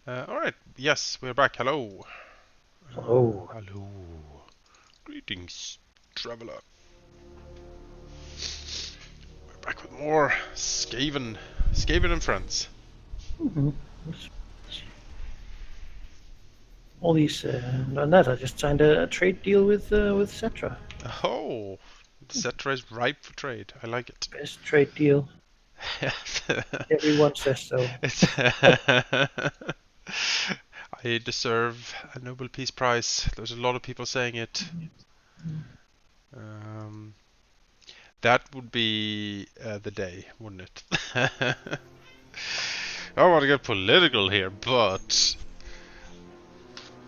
Alright, yes, we're back. Hello. Oh, Hello. Greetings, traveler. We're back with more Skaven. Skaven and friends. mhm. All these, on that, I just signed a trade deal with Cetra. Oh, Cetra is ripe for trade. I like it. Best trade deal. Everyone says so. It's I deserve a Nobel Peace Prize. There's a lot of people saying it. Um, that would be the day, wouldn't it? I don't want to get political here, but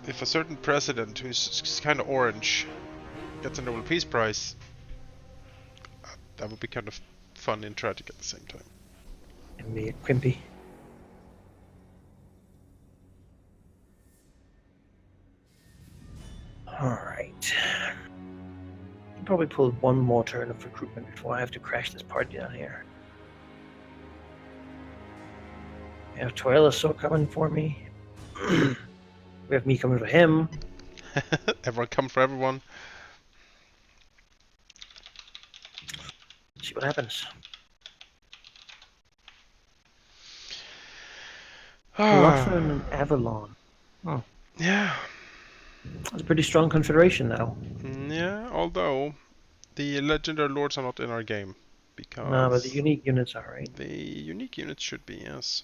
if a certain president who's kind of orange gets a Nobel Peace Prize, that would be kind of fun and tragic at the same time. And me, Quimpy. Alright. I'll probably pull one more turn of recruitment before I have to crash this party down here. We have Toilasaur coming for me. We have me coming for him. Everyone come for everyone. See what happens. Lothran and Avalon. Oh. Yeah. That's a pretty strong confederation now. Yeah, although the legendary lords are not in our game because No, but the unique units are, right? the unique units should be, yes.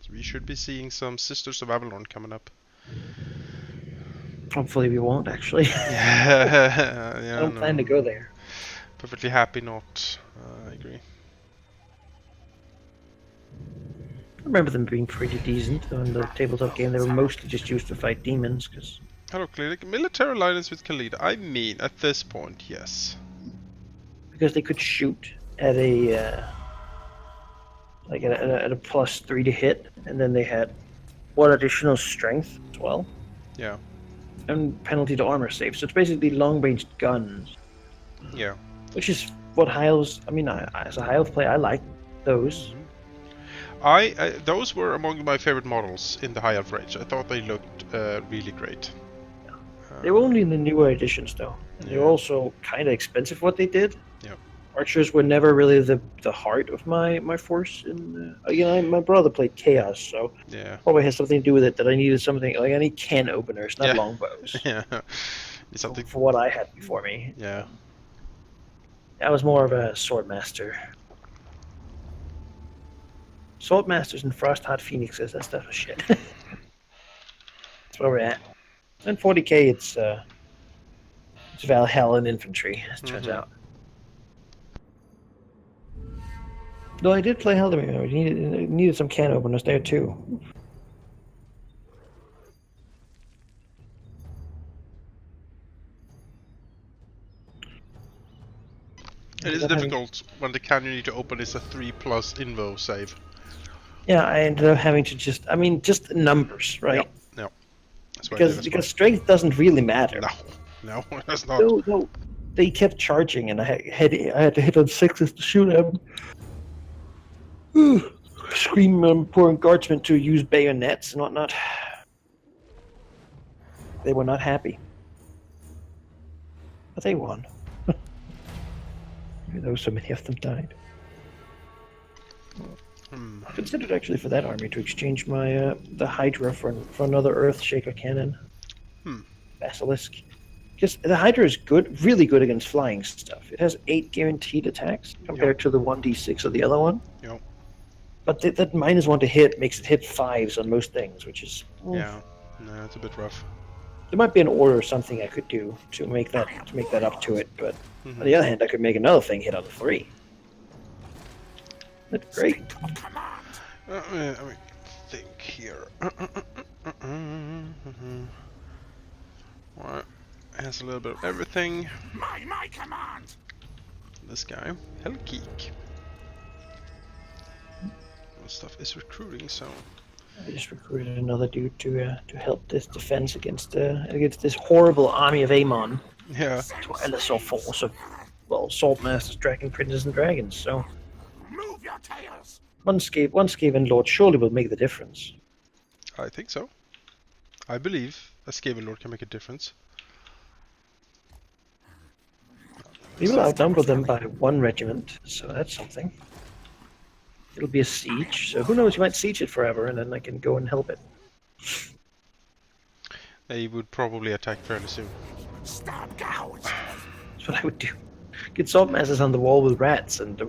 So we should be seeing some Sisters of Avalon coming up. Hopefully we won't, actually. Yeah, I don't plan to go there. Perfectly happy not. I agree. I remember them being pretty decent on the tabletop game. They were mostly just used to fight demons, because... Hello, Khalid. Military alliance with Khalid. I mean, at this point, yes. Because they could shoot at a... like at a +3 to hit, and then they had 1 additional strength as well. Yeah. And penalty to armor save. So it's basically long-range guns. Yeah. Which is what Hyle's... I mean, as a Hyle's player, I like those. Those were among my favorite models in the High Elf range. I thought they looked really great. They were only in the newer editions, though. They were also kind of expensive for what they did. Yeah. Archers were never really the heart of my force. My brother played Chaos, so Yeah. probably has something to do with it that I needed something like I need can openers, not longbows. Yeah. Something for what I had before me. Yeah. I was more of a swordmaster. Swordmasters and Frostheart Phoenixes, that stuff is shit. That's where we're at. And 40k, it's Valhalla and infantry, as it turns out. Though I did play Halldamir, we needed some can openers there too. It is difficult when the can you need to open is a 3+ invo save. Yeah, I ended up having to just numbers, right? Yeah. Because strength doesn't really matter. No, that's not. No, they kept charging, and I had to hit on 6s to shoot them. Scream poor guardsmen to use bayonets and whatnot. They were not happy. But they won. Even though so many of them died. I considered actually for that army to exchange my the Hydra for another Earth Shaker cannon. Basilisk. Because the Hydra is good, really good against flying stuff. It has 8 guaranteed attacks compared to the 1d6 of the other one. Yep. But that -1 to hit makes it hit 5s on most things, which is... Yeah, no, it's a bit rough. There might be an order or something I could do to make that up to it, but on the other hand, I could make another thing hit on the 3. That's great. Let me think here. Well, it has a little bit of everything. My command. This guy, Hellgeek. Stuff is recruiting, so I just recruited another dude to help this defense against this horrible army of Amon. Yeah. Toilasaur force of Saltmasters, Dragon Princes, and Dragons. So Move your tails. one Skaven Lord surely will make the difference. I think so. I believe a Skaven Lord can make a difference. We will outnumber them by 1 regiment, so that's something. It'll be a siege, so who knows, you might siege it forever, and then I can go and help it. They would probably attack fairly soon. Stop, cowards! That's what I would do. Get salt masses on the wall with rats, and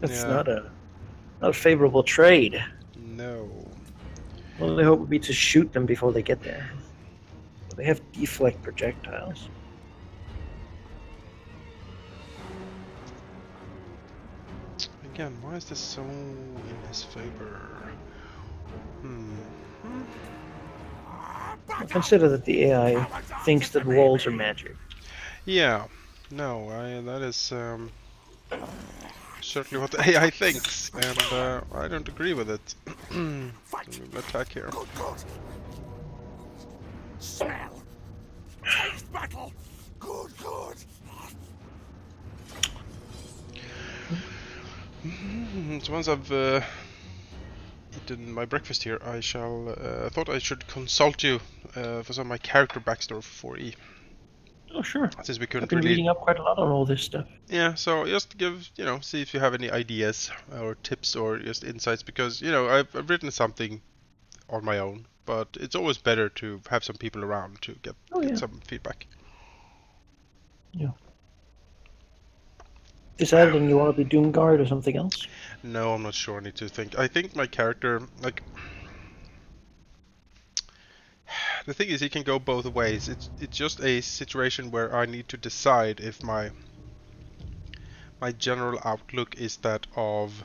it's Yeah. not a favorable trade. No. Only hope would be to shoot them before they get there. They have deflect projectiles. Again, why is this so in his favor? Consider that the AI thinks that walls are magic. Yeah. No, that is certainly what the AI thinks, and I don't agree with it. We'll attack here. Good, good. Smell. Taste battle. Good, good. So once I've eaten my breakfast here, I shall. I thought I should consult you for some of my character backstory for 4E. Oh, sure. Since we I've couldn't been really. reading up quite a lot on all this stuff. Yeah, so just give, see if you have any ideas or tips or just insights, because, I've written something on my own, but it's always better to have some people around to get some feedback. Yeah. Decided on you want to be Doomguard or something else? No, I'm not sure. I need to think. I think my character, the thing is, he can go both ways. It's just a situation where I need to decide if my general outlook is that of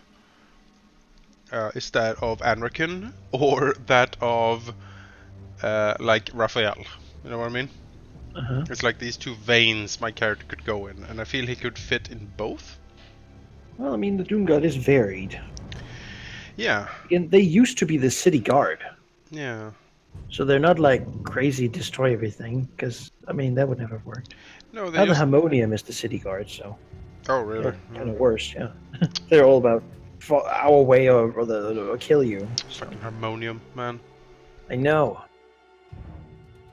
Anrakin or that of Raphael. You know what I mean? Uh-huh. It's like these 2 veins my character could go in, and I feel he could fit in both. Well, I mean, the Doomguard is varied. Yeah. And they used to be the city guard. Yeah. So they're not like crazy destroy everything, because, I mean, that would never work. No, they Now the just... Harmonium is the city guard, so Oh, really? they're kind of worse, yeah. They're all about our way or kill you. Fucking Harmonium, man. I know.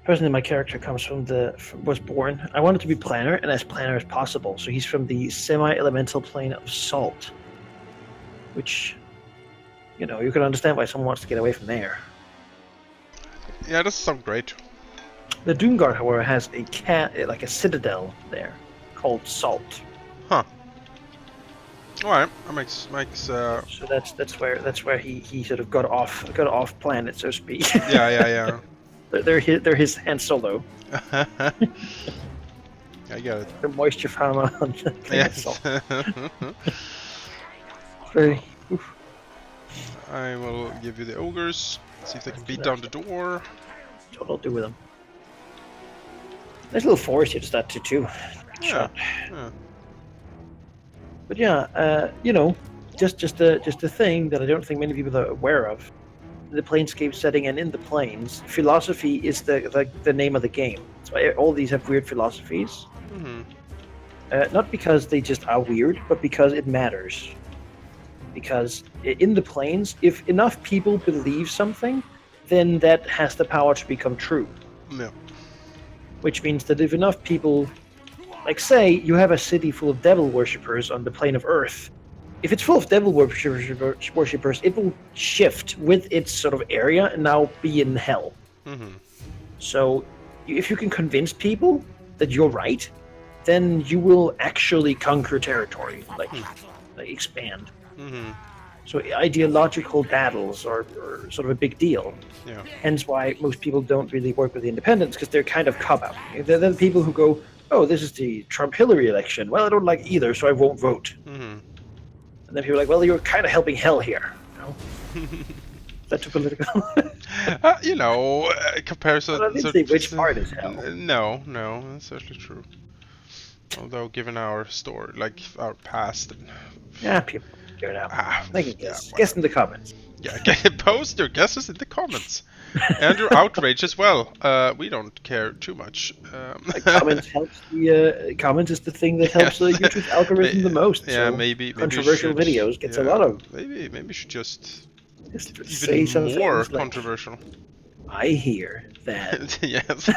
Personally, my character comes was born. I wanted to be planar and as planar as possible. So he's from the semi-elemental plane of salt, which, you can understand why someone wants to get away from there. Yeah, that sounds great. The Doomguard, however, has a citadel there called Salt. Huh. All right, that makes. So that's where he sort of got off planet, so to speak. Yeah. They're his Han Solo. I get it. The moisture farmer on the planet Yes. Salt. Very. Oof. I will give you the ogres. See if they can beat down the door. That's what I'll do with them. Nice little forest here to start 2-2. Yeah. But yeah, just a thing that I don't think many people are aware of. In the Planescape setting and in the Plains, philosophy is the name of the game. So all these have weird philosophies. Mm-hmm. Not because they just are weird, but because it matters. Because in the Plains, if enough people believe something, then that has the power to become true. Yeah. Which means that if enough people, like say you have a city full of devil worshippers on the plane of Earth, if it's full of devil worshippers, it will shift with its sort of area and now be in hell. Mm-hmm. So if you can convince people that you're right, then you will actually conquer territory, like expand. Mm-hmm. So ideological battles are sort of a big deal. Yeah. Hence why most people don't really work with the independents, because they're kind of cop-out. They're the people who go, oh, this is the Trump-Hillary election. Well, I don't like either, so I won't vote. Mm-hmm. And then people are like, well, you're kind of helping hell here. Is that too political? Comparison. Well, I didn't say which part is hell. No, that's certainly true. Although, given our story, our past, Yeah, people figure it out. They can guess. Yeah, Guess in the comments. Yeah, post your guesses in the comments. And your outrage as well. We don't care too much. Comments helps comment is the thing that helps the YouTube algorithm the most. Yeah, so maybe controversial videos gets a lot of. Maybe we should just Say even something more like, controversial. I hear that. Yes.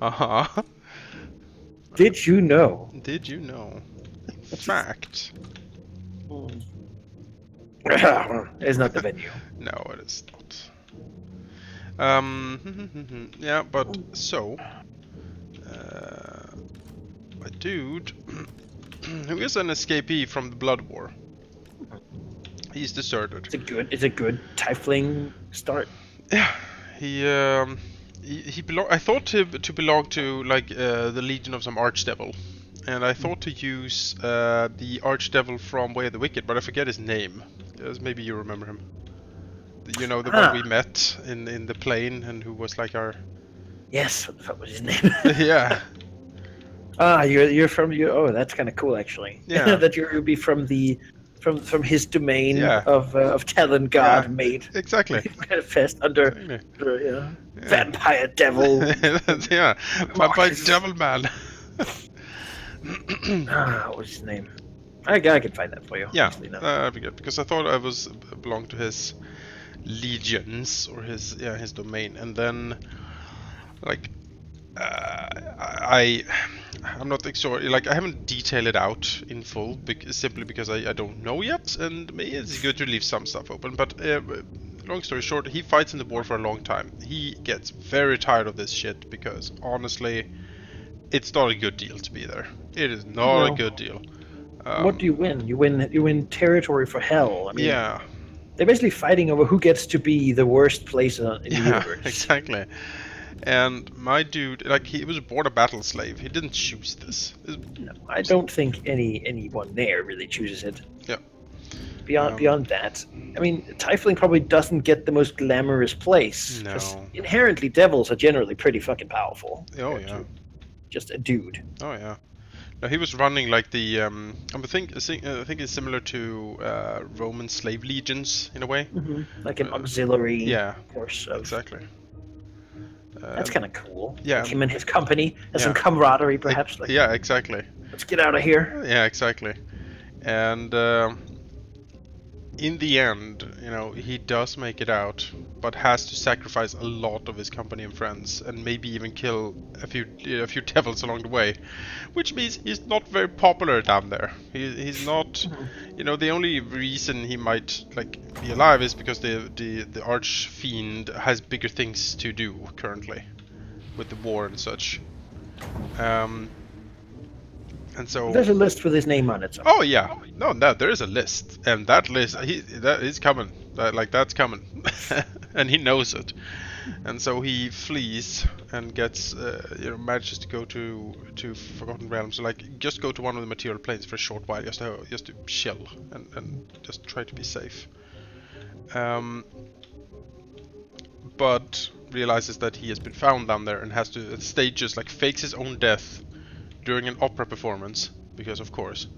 Uh-huh. Did you know? Did you know? In fact, It's not the venue. no, it is not. Yeah, but so, my dude, who is an escapee from the Blood War, he's deserted. It's a good tiefling start. Yeah, he belong. I thought to belong to like the Legion of some Archdevil, and I thought to use the Archdevil from Way of the Wicked, but I forget his name. Yes, maybe you remember him. You know, the one we met in the plane, and who was like our. Yes, what the fuck was his name? Yeah. You're from you. Oh, that's kind of cool, actually. Yeah. That you'll be from from his domain Yeah. of Talon God Yeah, made. Exactly. Manifest under Exactly. vampire devil. Yeah. Vampire Devil Man. What was his name? I can find that for you. Yeah, Actually, no. that'd be good, because I thought I was belonged to his legions or his domain, and then like I'm not sure, like I haven't detailed it out in full simply because I don't know yet, and maybe it's good to leave some stuff open. But long story short, he fights in the war for a long time. He gets very tired of this shit because honestly, it's not a good deal to be there. It is not a good deal. What do you win? You win territory for hell. I mean, Yeah. they're basically fighting over who gets to be the worst place in the universe. Exactly. And my dude, like, he was born a battle slave. He didn't choose this. No, I don't think anyone there really chooses it. Yeah. Beyond that, I mean, Tiefling probably doesn't get the most glamorous place. No. 'Cause inherently, devils are generally pretty fucking powerful. Oh yeah. Just a dude. Oh yeah. No, he was running like the I think it's similar to Roman slave legions in a way. Mm-hmm. Like an auxiliary. Yeah. Force. Exactly. That's kind of cool. Yeah. Like him and his company has some Yeah. camaraderie, perhaps. Like, Yeah, exactly. let's get out of here. Yeah, exactly. And in the end, you know, he does make it out, but has to sacrifice a lot of his company and friends, and maybe even kill a few devils along the way, which means he's not very popular down there. He's not, you know, the only reason he might like be alive is because the archfiend has bigger things to do currently, with the war and such. And so There's a list with his name on it. So. oh yeah, no, there is a list, and that list that is coming. That's coming, and he knows it, and so he flees and gets manages to go to Forgotten Realms. So like just go to one of the material planes for a short while, just to chill and just try to be safe. But realizes that he has been found down there and has to stages like fakes his own death during an opera performance, because of course,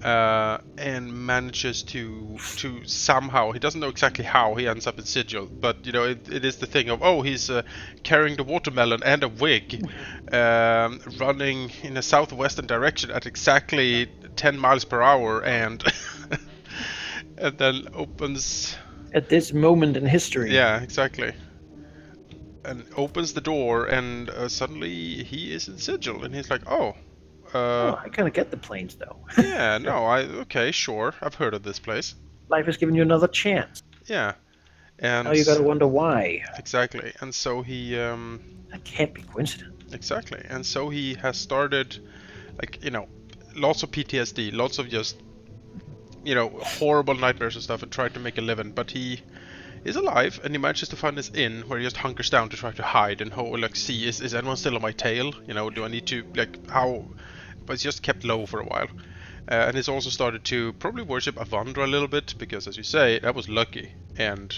and manages to somehow, he doesn't know exactly how he ends up in Sigil, but you know it is the thing of, oh, he's carrying the watermelon and a wig, running in a southwestern direction at exactly 10 miles per hour, and and then opens At this moment in history. yeah, exactly. And opens the door, and suddenly he is in Sigil, and he's like, "Oh, I kind of get the planes, though. yeah, no, okay, sure, I've heard of this place." Life has given you another chance. Yeah, and Now you gotta wonder why. exactly, and so he That can't be coincidence. exactly, and so he has started, like, you know, lots of PTSD, lots of just, you know, horrible nightmares and stuff, and tried to make a living, but he is alive, and he manages to find this inn where he just hunkers down to try to hide and like see, is anyone still on my tail? You know, do I need to, like, how? But it's just kept low for a while, and he's also started to probably worship Avandra a little bit, because as you say, that was lucky, and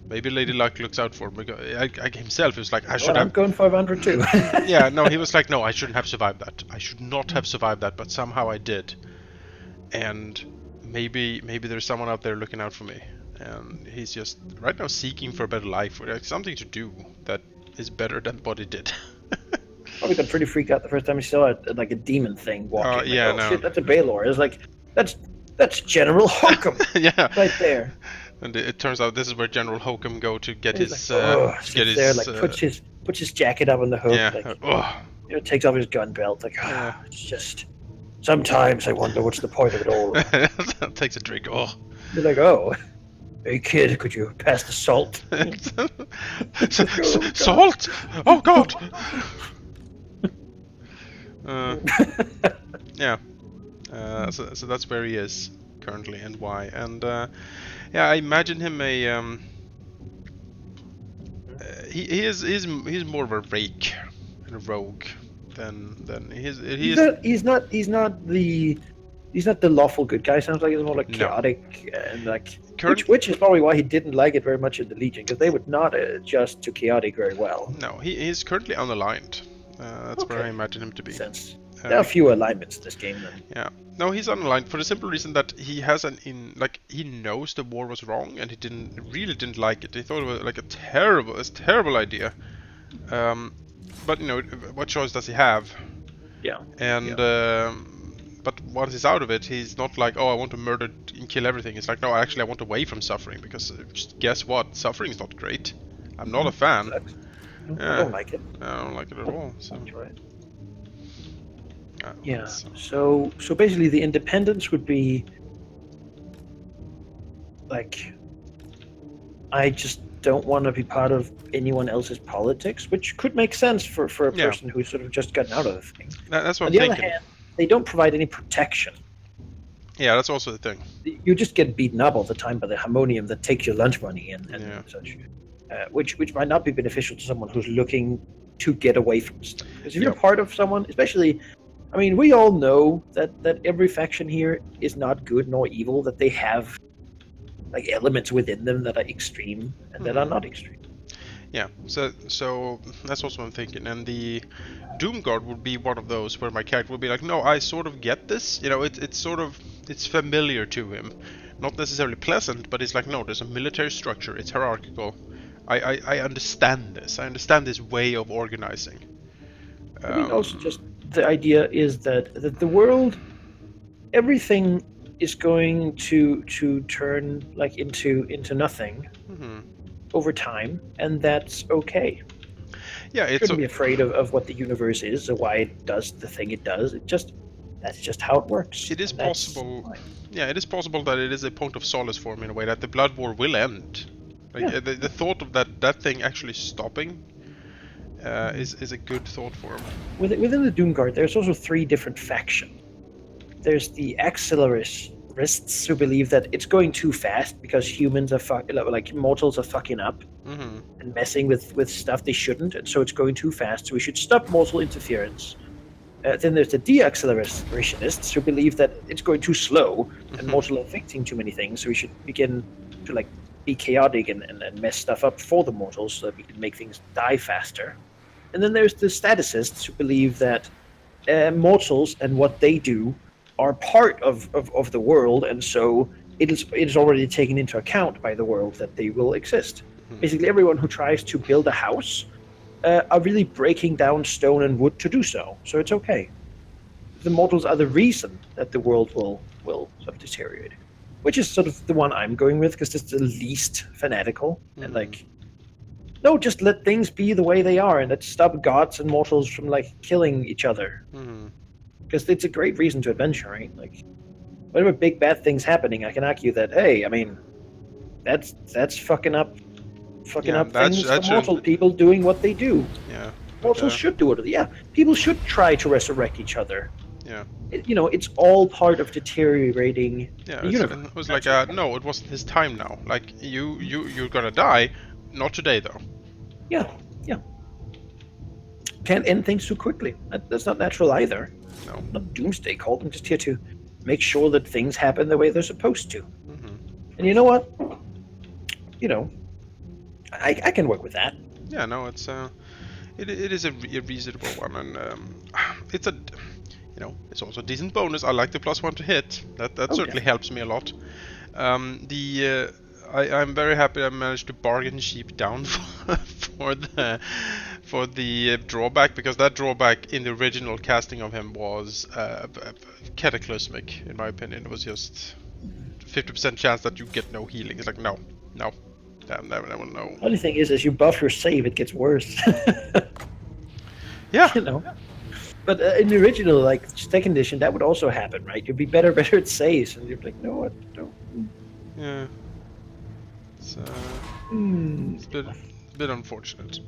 maybe Lady Luck looks out for him. Because himself was like, I should I'm have. going 500 too. Yeah, no, he was like, no, I shouldn't have survived that. I should not have survived that, but somehow I did, and maybe there's someone out there looking out for me. And he's just right now seeking for a better life, or like something to do that is better than what he did. Probably got pretty freaked out the first time he saw it, like a demon thing walking. Yeah, like, oh no. shit, that's a Baylor. It's like that's General Holcomb. Yeah. Right there. And it turns out this is where General Hokum go to get He's his like, to get sits his there, like puts his jacket up on the hook, yeah. like takes off his gun belt, like Yeah. it's just. Sometimes I wonder what's the point of it all. Takes a drink. Oh. You're like, oh, hey kid, could you pass the salt? Salt! Oh God! Yeah. So that's where he is currently and why. And yeah, I imagine him he's more of a rake and a rogue than he's not the lawful good guy. Sounds like he's more like chaotic and like which is probably why he didn't like it very much in the Legion, because they would not adjust to chaotic very well. No, he's currently unaligned. That's where I imagine him to be. Sense. There are few alignments in this game then. Yeah. No, he's unaligned for the simple reason that he has he knows the war was wrong and he really didn't like it. He thought it was like a terrible idea. But you know, what choice does he have? Yeah. And but once he's out of it, he's not like, oh, I want to murder and kill everything. It's like, no, actually I want away from suffering, because guess what? Suffering is not great. I'm not a fan. I don't like it. I don't like it at all. So. Right. Yeah. So basically, the independence would be like, I just don't want to be part of anyone else's politics, which could make sense for a person who's sort of just gotten out of the thing. That's what On I'm the thinking. other hand, they don't provide any protection. Yeah, that's also the thing. You just get beaten up all the time by the Harmonium that takes your lunch money and such, which might not be beneficial to someone who's looking to get away from stuff. Because if you're part of someone, especially, I mean, we all know that every faction here is not good nor evil, that they have like elements within them that are extreme and that are not extreme. Yeah, so that's also what I'm thinking. And the Doomguard would be one of those where my character would be like, no, I sort of get this. You know, it's familiar to him. Not necessarily pleasant, but it's like, no, there's a military structure, it's hierarchical. I understand this. I understand this way of organizing. I think also just the idea is that the world, everything is going to turn like into nothing over time, and that's okay. Yeah, you shouldn't be afraid of what the universe is or why it does the thing it does. That's just how it works. It is possible. Fine. Yeah, it is possible that it is a point of solace for me in a way, that the Blood War will end. Like the thought of that thing actually stopping is a good thought for him. Within the Doomguard, there's also 3 different factions. There's the Accelerists who believe that it's going too fast because humans are mortals are fucking up and messing with stuff they shouldn't, and so it's going too fast, so we should stop mortal interference. Then there's the de-accelerationists who believe that it's going too slow and mortal are affecting too many things, so we should begin to like be chaotic and mess stuff up for the mortals so that we can make things die faster. And then there's the staticists who believe that mortals and what they do are part of the world, and so it is already taken into account by the world that they will exist. Basically, everyone who tries to build a house are really breaking down stone and wood to do so. So it's okay. The mortals are the reason that the world will sort of deteriorate, which is sort of the one I'm going with, because it's the least fanatical and like, no, just let things be the way they are, and let's stop gods and mortals from like killing each other. Because it's a great reason to adventure, right? Like, whenever big bad things happening, I can argue that, hey, I mean, that's fucking up things for mortal people doing what they do. Yeah. Mortals should do it. Yeah, people should try to resurrect each other. Yeah. It's all part of deteriorating the universe. It was like, no, it wasn't his time now. Like, you're gonna die. Not today, though. Yeah. Can't end things too quickly. That's not natural either. No. Not doomsday cult. I'm just here to make sure that things happen the way they're supposed to. And you know what? I can work with that. Yeah, no, it is a reasonable one, and it's a, it's also a decent bonus. I like the +1 to hit. That certainly helps me a lot. I'm very happy I managed to bargain sheep down for the drawback, because that drawback in the original casting of him was cataclysmic, in my opinion. It was just 50% chance that you get no healing. It's like, no. Damn, never, no. Only thing is, as you buff your save, it gets worse. Yeah. You know. But in the original, like, second edition, that would also happen, right? You'd be better at saves, and you're like, no, I don't. Yeah. It's a bit unfortunate.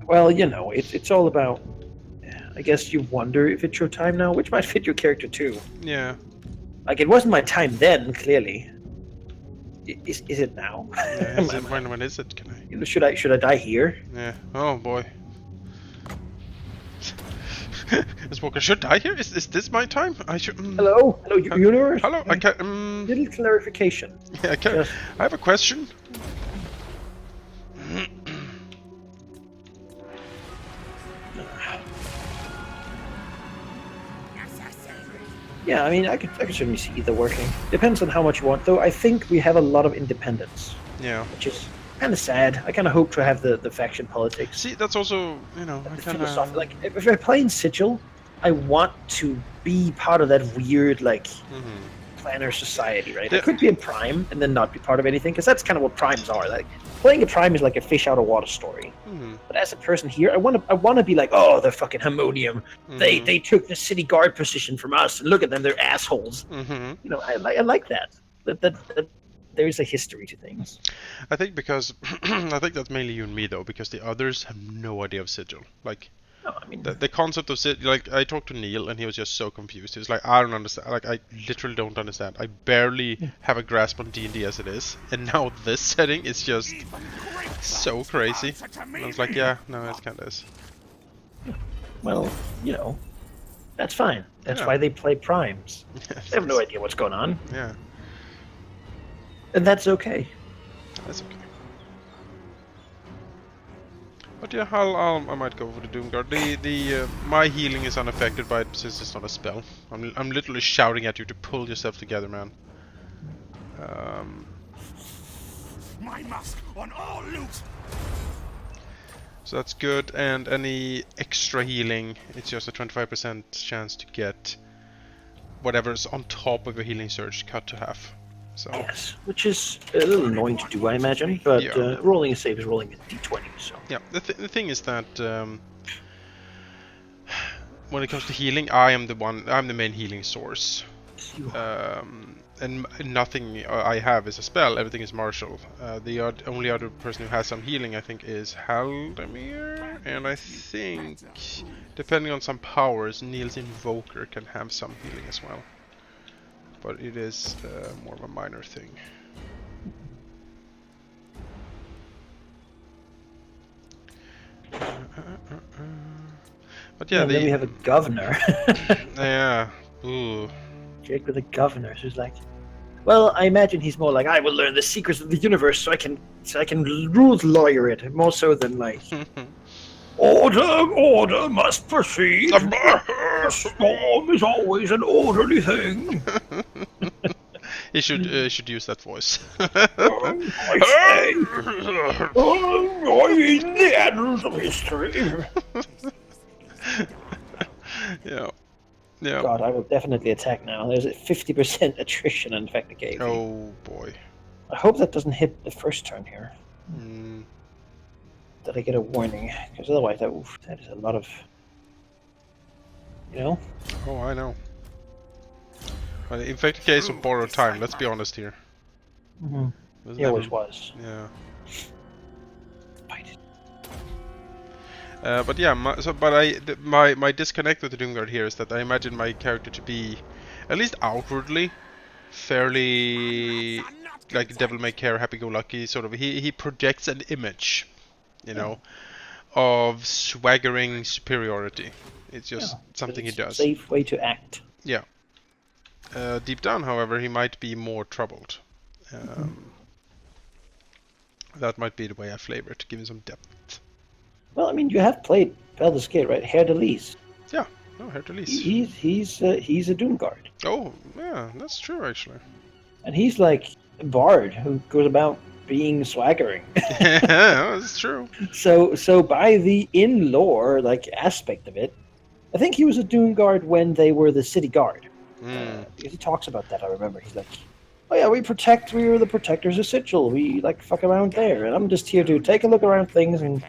Well, you know, it's all about. I guess you wonder if it's your time now, which might fit your character too. Yeah. Like, it wasn't my time then, clearly. Is it now? Yeah, when is it? Can I? You know, should I die here? Yeah. Oh boy. Is Walker should die here? Is this my time? I should. Hello, universe. Hello. I can. Little clarification. Yeah, I can. Just- I have a question. Yeah, I mean, I could certainly see either working. Depends on how much you want, though. I think we have a lot of independence, Yeah. which is kind of sad. I kind of hope to have the faction politics. See, that's also, you know, I kind of. Like, if I play in Sigil, I want to be part of that weird, like, planner society, right? Yeah. I could be in Prime and then not be part of anything, because that's kind of what Primes are. Like, playing a Prime is like a fish out of water story. But as a person here, I want to be like, oh, the fucking Harmonium. They took the city guard position from us, and look at them, they're assholes. You know, I like that. That there is a history to things. I think because I think that's mainly you and me though, because the others have no idea of Sigil. Like, No, I mean, the concept of Sigil. Like, I talked to Neil and he was just so confused. He was like, I don't understand. Like, I literally don't understand. I barely have a grasp on D&D as it is, and now this setting is just so crazy. And I was like, yeah, no, it kind of is. well, you know, that's fine. That's Yeah. why they play Primes. They have no idea what's going on, Yeah, and that's okay. that's okay. But yeah, I might go for the Doomguard. My healing is unaffected by it since it's not a spell. I'm literally shouting at you to pull yourself together, man. My mask on all loot. So that's good, and any extra healing, it's just a 25% chance to get whatever's on top of your healing surge cut to half. So Yes, which is a little annoying to do, I imagine. But Yeah. rolling a save is rolling a d20, so. yeah, the thing is that when it comes to healing, I'm the main healing source. And nothing I have is a spell. Everything is martial. The only other person who has some healing, I think, is Halldamir, and I think, depending on some powers, Neil's Invoker can have some healing as well. But it is more of a minor thing. But yeah, And then we have a governor. yeah. Ooh. Jake with a governor, so he's like, well, I imagine he's more like, I will learn the secrets of the universe so I can rules lawyer it, more so than like, order must proceed. The storm is always an orderly thing. He should use that voice. I say, in the annals of history. Yeah. Yeah. God, I will definitely attack now. There's a 50% attrition in fact the game. Oh boy. I hope that doesn't hit the first turn here. Mm. That I get a warning, because otherwise that is a lot of, you know. Oh, I know. But in fact, case of borrowed time. Let's be honest here. He always was. Yeah. Fight it. But yeah, my disconnect with the Doomguard here is that I imagine my character to be, at least outwardly, fairly like devil may care, happy-go-lucky sort of. He projects an image, you know, of swaggering superiority. It's just something he does. A safe way to act. Yeah. Deep down, however, he might be more troubled. That might be the way I flavor it, to give him some depth. Well, I mean, you have played Baldur's Gate, right? Herr de Lies. Yeah, no, Herr de Lies. He's a Doomguard, Oh, yeah, that's true actually. and he's like a bard who goes about being swaggering. Yeah, that's true. So by the in-lore like aspect of it, I think he was a Doomguard when they were the city guard. Because he talks about that, I remember. He's like, oh yeah, we are the protectors of Sigil. We like fuck around there, and I'm just here to take a look around things. And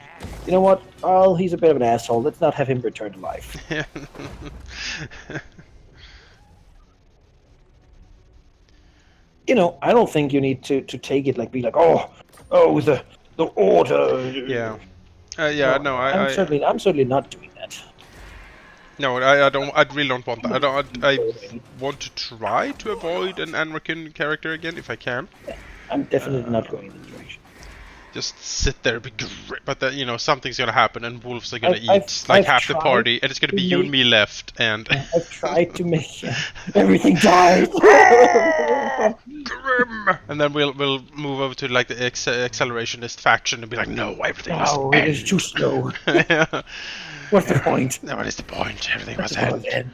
you know what? Oh, he's a bit of an asshole. Let's not have him return to life. You know, I don't think you need to take it like be like, oh, the order. Yeah. Yeah. No, I'm certainly not doing that. No, I don't. I really don't want that. I want to try to avoid an Anrakin character again if I can. I'm definitely not going in that direction. Just sit there, be great. But then, you know, something's gonna happen, and wolves are gonna eat like half the party, and it's gonna be you and me left. And I've tried to make everything die. And then we'll move over to like the accelerationist faction and be like, no, everything must end. It is too slow. Yeah. What's the point? No, what is the point? Everything must end. It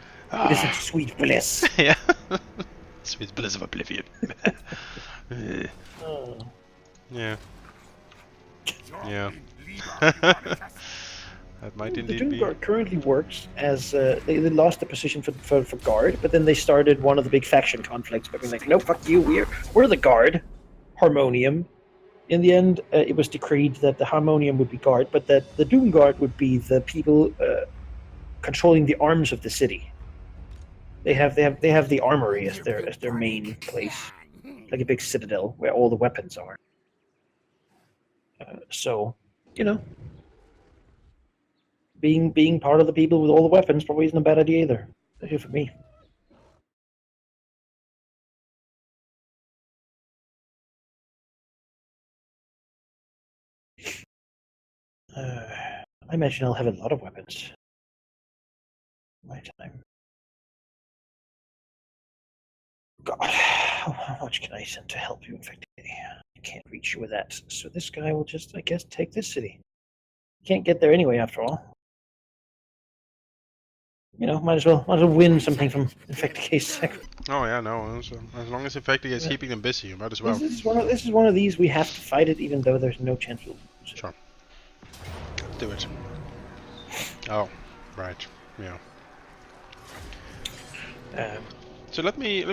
is such sweet bliss. Yeah. Sweet bliss of oblivion. Yeah. Yeah. That might indeed be. The Doomguard currently works as they lost the position for guard, but then they started one of the big faction conflicts by being like, no, fuck you, we're the guard, Harmonium. In the end, it was decreed that the Harmonium would be guard, but that the Doomguard would be the people controlling the arms of the city. They have the armory as their main place, like a big citadel where all the weapons are. So, you know, being part of the people with all the weapons probably isn't a bad idea either. Especially for me. I imagine I'll have a lot of weapons. My time. God, how much can I send to help you, infected? I can't reach you with that. So this guy will just, I guess, take this city. Can't get there anyway, after all. You know, might as well win something from Infected Case. Oh yeah, no. As long as Infected is keeping them busy, you might as well. This is one of these we have to fight it, even though there's no chance we'll lose it. Sure. Do it. Oh, right. Yeah. So let me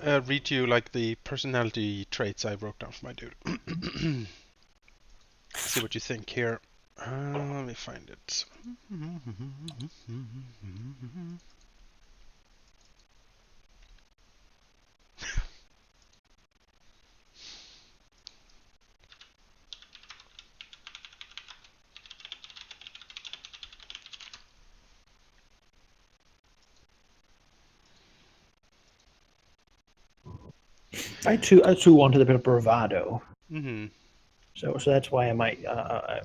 read you like the personality traits I wrote down for my dude. See what you think here. Let me find it. I too wanted a bit of bravado. Mm-hmm. So that's why I might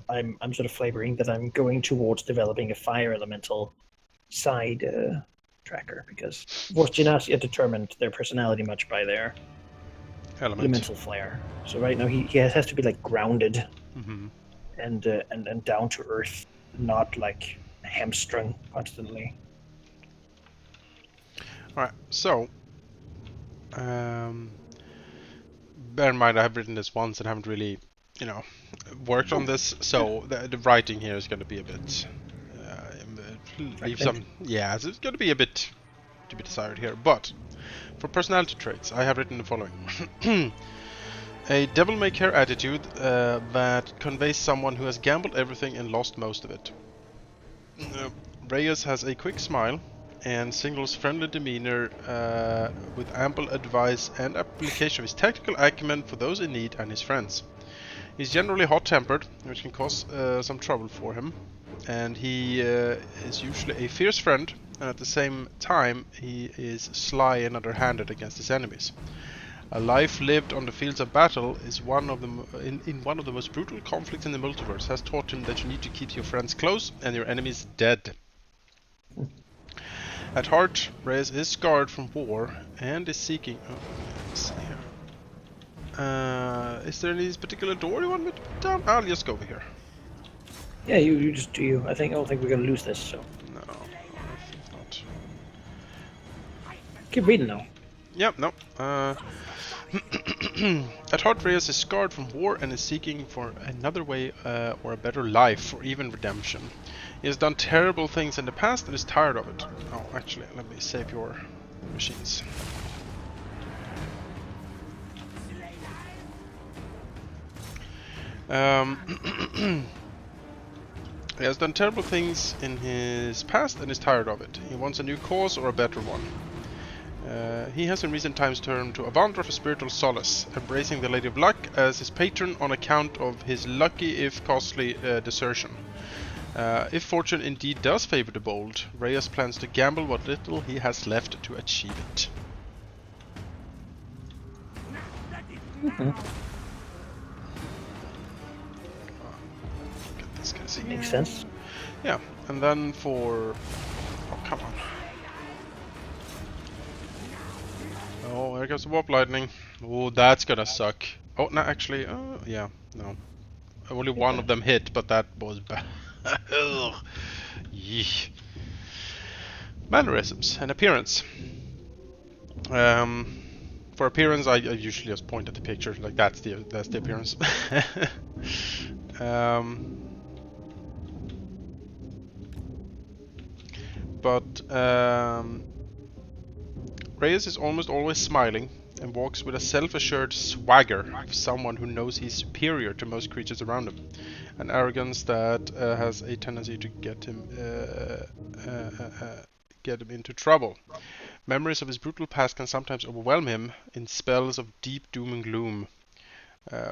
I'm sort of flavoring that I'm going towards developing a fire elemental side tracker, because Vorstinas determined their personality much by their elemental flair. So right now he has to be like grounded and down to earth, not like hamstrung constantly. All right, so. Bear in mind, I have written this once and haven't really, you know, worked on this, so the writing here is going to be a bit, leave some, yeah, it's going to be a bit to be desired here. But for personality traits, I have written the following: a devil-may-care attitude that conveys someone who has gambled everything and lost most of it. Reyes has a quick smile and signals friendly demeanor with ample advice and application of his tactical acumen for those in need and his friends. He's generally hot-tempered, which can cause some trouble for him, and he is usually a fierce friend, and at the same time he is sly and underhanded against his enemies. A life lived on the fields of battle is one of the most brutal conflicts in the multiverse has taught him that you need to keep your friends close and your enemies dead. At heart, Reyes is scarred from war and is seeking... Oh, let's see here. Is there any particular door you want me to put down? I'll just go over here. Yeah, you just do you. I don't think we're gonna lose this, so... No, I think not. Keep reading now. Yep, no. At heart, Reyes is scarred from war and is seeking for another way or a better life or even redemption. He has done terrible things in the past and is tired of it. Oh, actually, let me save your machines. He has done terrible things in his past and is tired of it. He wants a new cause or a better one. He has in recent times turned to Avandra for spiritual solace, embracing the Lady of Luck as his patron on account of his lucky if costly desertion. If fortune indeed does favor the bold, Reyes plans to gamble what little he has left to achieve it. Get this guy's here. Makes sense. Yeah, and then for... Oh, come on. Oh, here goes the warp lightning. Oh, that's gonna suck. Oh, no, actually, yeah, no. Only one of them hit, but that was bad. Yeesh. Mannerisms and appearance. For appearance, I usually just point at the picture, like that's the appearance. Reyes is almost always smiling and walks with a self-assured swagger of someone who knows he's superior to most creatures around him. An arrogance that has a tendency to get him into trouble. Memories of his brutal past can sometimes overwhelm him in spells of deep doom and gloom.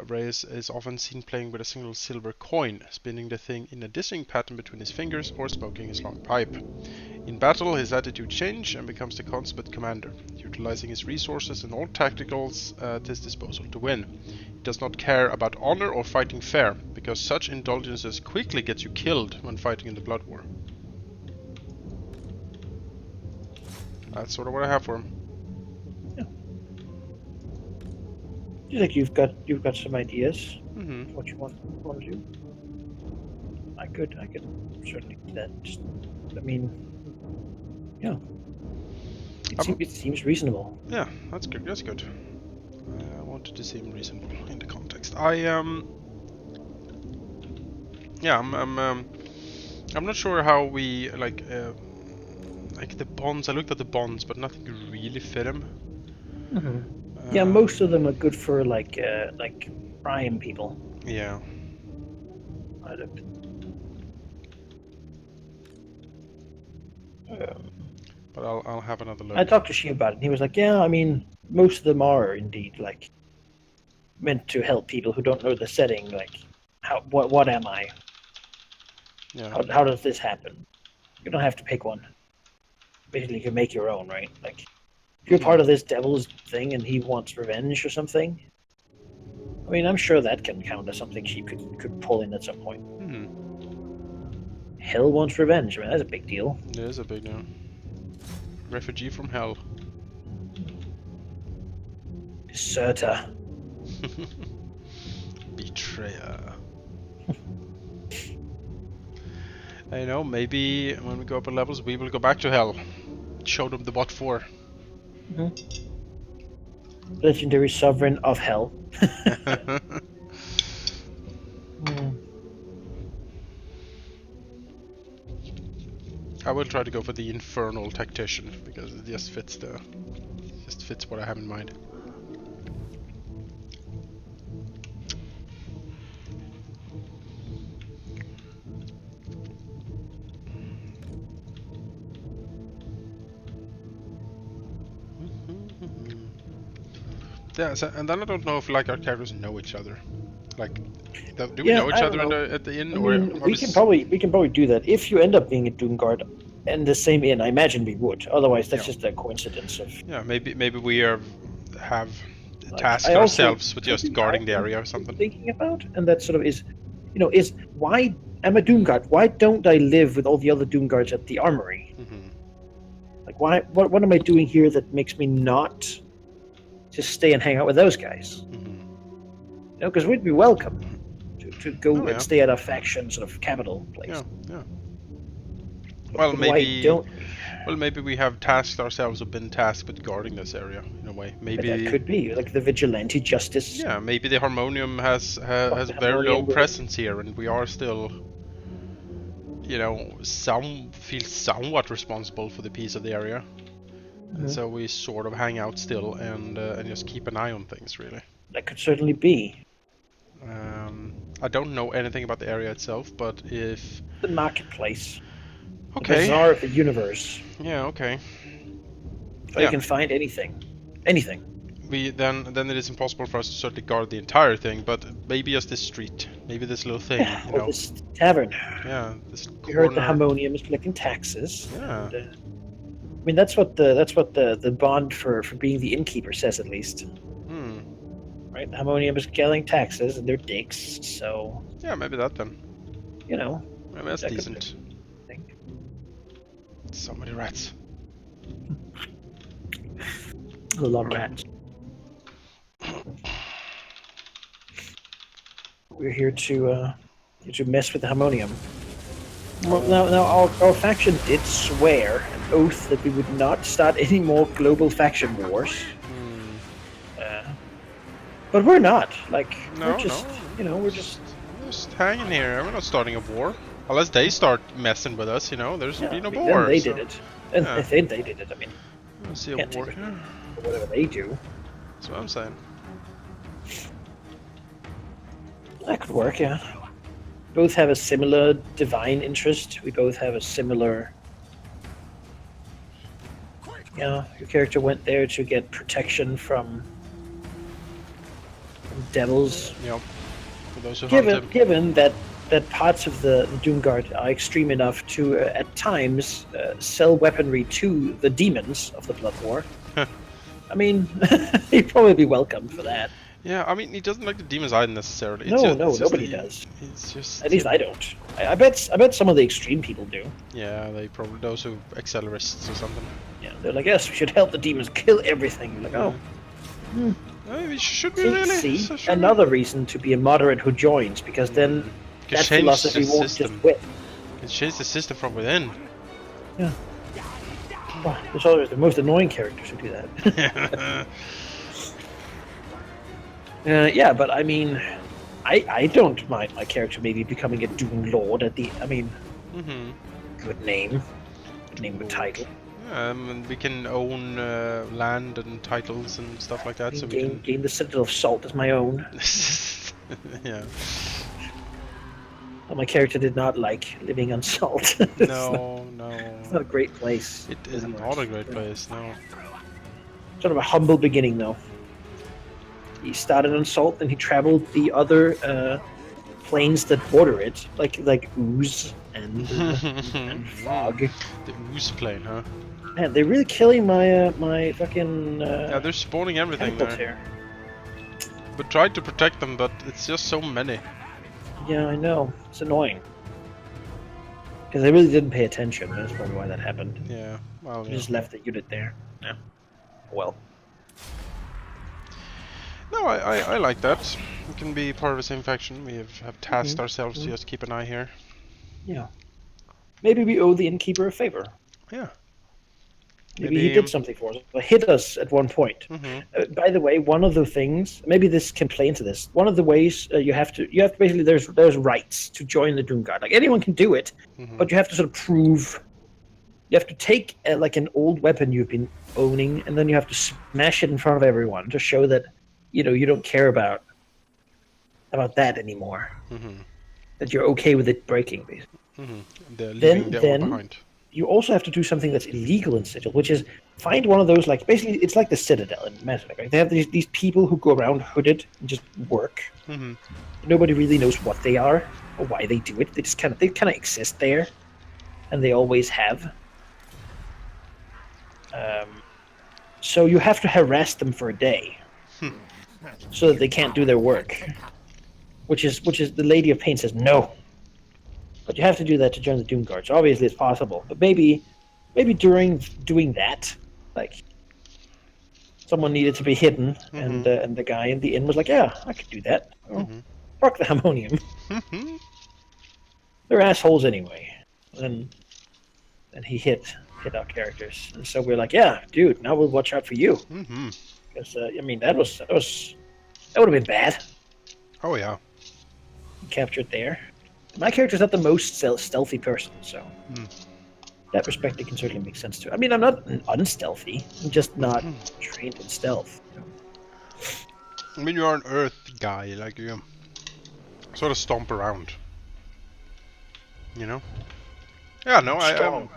Reyes is often seen playing with a single silver coin, spinning the thing in a dizzying pattern between his fingers or smoking his long pipe. In battle, his attitude changes and becomes the consummate commander, utilizing his resources and all tacticals at his disposal to win. He does not care about honor or fighting fair, because such indulgences quickly get you killed when fighting in the Blood War. That's sort of what I have for him. You think you've got some ideas? Mm-hmm. What you want to do? I could certainly do that. Just, I mean, yeah. It seems reasonable. Yeah, that's good. That's good. I wanted to seem reasonable in the context. Yeah, I'm not sure how we like the bonds. I looked at the bonds, but nothing really fit him. Mm-hmm. Yeah, most of them are good for like prime people. Yeah. But I'll have another look. I talked to Shi about it, and he was like, "Yeah, I mean, most of them are indeed like meant to help people who don't know the setting. Like, what am I? Yeah. How does this happen? You don't have to pick one. Basically, you can make your own, right? Like, if you're part of this devil's thing and he wants revenge or something, I mean, I'm sure that can count as something she could pull in at some point. Hmm. Hell wants revenge. I mean, that's a big deal. It is a big deal. Refugee from hell. Deserter. Betrayer. I know, maybe when we go up in levels we will go back to hell. Show them the bot 4. Mm-hmm. Legendary Sovereign of Hell. I will try to go for the Infernal Tactician because it just fits what I have in mind. Yeah, so, and then I don't know if like our characters know each other. Like, do we know each other at the inn? I mean, we can probably do that. If you end up being a Doomguard and the same inn, I imagine we would. Otherwise, that's just a coincidence of. Yeah, maybe we have Like, tasked ourselves with just guarding the area or something. Thinking about, and that sort of is why I'm a Doomguard. Why don't I live with all the other Doomguards at the armory? Mm-hmm. Like, why? What am I doing here that makes me not just stay and hang out with those guys? Mm-hmm. You know, because we'd be welcome to go and stay at a faction sort of capital place. Yeah. Well, maybe we have tasked ourselves or been tasked with guarding this area in a way. Maybe that could be like the vigilante justice. Yeah, maybe the Harmonium has very low presence here, and we are still, feel somewhat responsible for the peace of the area. Mm-hmm. And so we sort of hang out still and just keep an eye on things, really. That could certainly be. I don't know anything about the area itself, but if... The marketplace. Okay. The bazaar of the universe. Yeah, okay. So you can find anything. Anything. Then it is impossible for us to certainly guard the entire thing, but maybe just this street. Maybe this little thing, Yeah, you or know. this tavern. Yeah, this We heard the corner. Harmonium is collecting taxes. Yeah. And, I mean, that's what the bond for being the innkeeper says, at least. Hmm. Right? The Harmonium is collecting taxes, and they're dicks, so... Yeah, maybe that then. You know. Maybe that's that could decent. be, I think. So many rats. A lot of rats. We're here to mess with the Harmonium. Well, now our faction did swear an oath that we would not start any more global faction wars. But we're not. Like, we're just, you know, we're just hanging here. We're not starting a war. Unless they start messing with us, you know, there's be no war. Then they did it. And if they did it, I mean, I see a can't war take it. here. Whatever they do. That's what I'm saying. That could work, yeah. Both have a similar divine interest. We both have a similar... Yeah, your character went there to get protection from devils. Yep. For those who hunt him. Given that parts of the Doomguard are extreme enough to, at times, sell weaponry to the demons of the Blood War. I mean, he'd probably be welcome for that. Yeah, I mean, he doesn't like the demons either necessarily. No, nobody does. It's just... At least I don't. I bet some of the extreme people do. Yeah, they probably... Those who accelerists or something. Yeah, they're like, yes, we should help the demons kill everything. You're like, oh. We should be really... See, So should another reason to be a moderate who joins, because then Can that change philosophy the won't system. just whip. Can change the system from within. Yeah. Well, there's always the most annoying characters who do that. Yeah, but I mean, I don't mind my character maybe becoming a Doom Lord at the... I mean, good name. Good name with title. And we can own land and titles and stuff like that, so we can... Gain the Citadel of Salt as my own. Yeah. Well, my character did not like living on Salt. No. It's not a great place. It is not a great place, no. Sort of a humble beginning, though. He started on Salt, and he traveled the other plains that border it, like Ooze and Fog. The Ooze plane, huh? Man, they're really killing my my fucking. Yeah, they're spawning everything chemicals there. here. We tried to protect them, but it's just so many. Yeah, I know. It's annoying. Because I really didn't pay attention. That's probably why that happened. Yeah, well, I yeah. just left the unit there. Yeah. Well. No, I like that. We can be part of the same faction. We have tasked ourselves to just keep an eye here. Yeah. Maybe we owe the innkeeper a favor. Yeah. Maybe he did something for us. Or hit us at one point. By the way, one of the things, maybe this can play into this. One of the ways you have to basically there's rights to join the Doomguard. Like anyone can do it, but you have to sort of prove. You have to take like an old weapon you've been owning, and then you have to smash it in front of everyone to show that you don't care about that anymore. That you're okay with it breaking, basically. They're leaving the one behind. You also have to do something that's illegal in Sigil, which is find one of those, like, basically it's like the Citadel in Mass Effect, right? They have these people who go around hooded and just work. Nobody really knows what they are or why they do it. They just kind of exist there, and they always have. So you have to harass them for a day, so that they can't do their work. Which is the Lady of Pain says no. But you have to do that to join the Doomguard. So obviously it's possible. But maybe during doing that, like, someone needed to be hidden, and the guy in the inn was like, "Yeah, I could do that. Fuck the Harmonium. They're assholes anyway." And he hit our characters, and so we're like, "Yeah, dude, now we'll watch out for you." Because I mean, that would have been bad. Oh yeah. Captured there. My character's not the most stealthy person, so in that respect it can certainly make sense too. I mean, I'm not unstealthy. I'm just not trained in stealth. I mean, you are an Earth guy, like you sort of stomp around. You know? Yeah, no, Strong.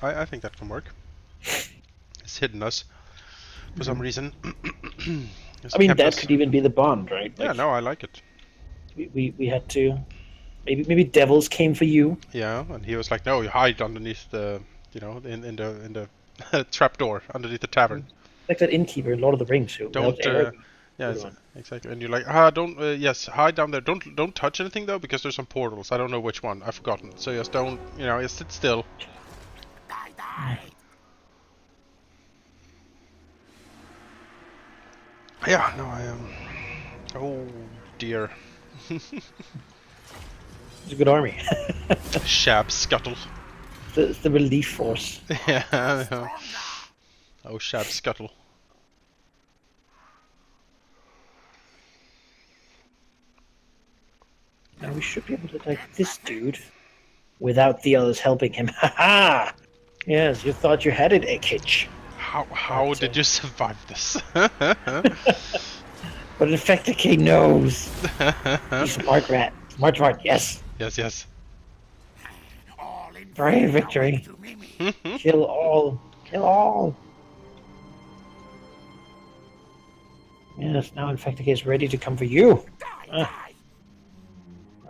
I think that can work. It's hidden us for some reason. It's I mean, kept that us. could even be the bond, right? Yeah, no, I like it. We had to. Maybe devils came for you. Yeah, and he was like, "No, you hide underneath the, you know, in the trapdoor underneath the tavern. Like that innkeeper in Lord of the Rings who Don't." without air. Yeah, Good one. exactly. And you're like, don't. Yes, hide down there. Don't touch anything though, because there's some portals. I don't know which one. I've forgotten. So just don't. You know, just sit still. Die, die. Yeah, no, I am. Oh dear. It's a good army. Shab scuttle. It's the relief force. Yeah. I know. Oh, Shab scuttle. Now we should be able to attack this dude without the others helping him. Ha ha! Yes, you thought you had it, Ekich. How did you survive this? But in fact, the king knows. He's smart rat. Smart, yes. Yes. All in Brave victory. to Mimi. Kill all. Kill all. Yes, now Infecticate is ready to come for you. Die, die.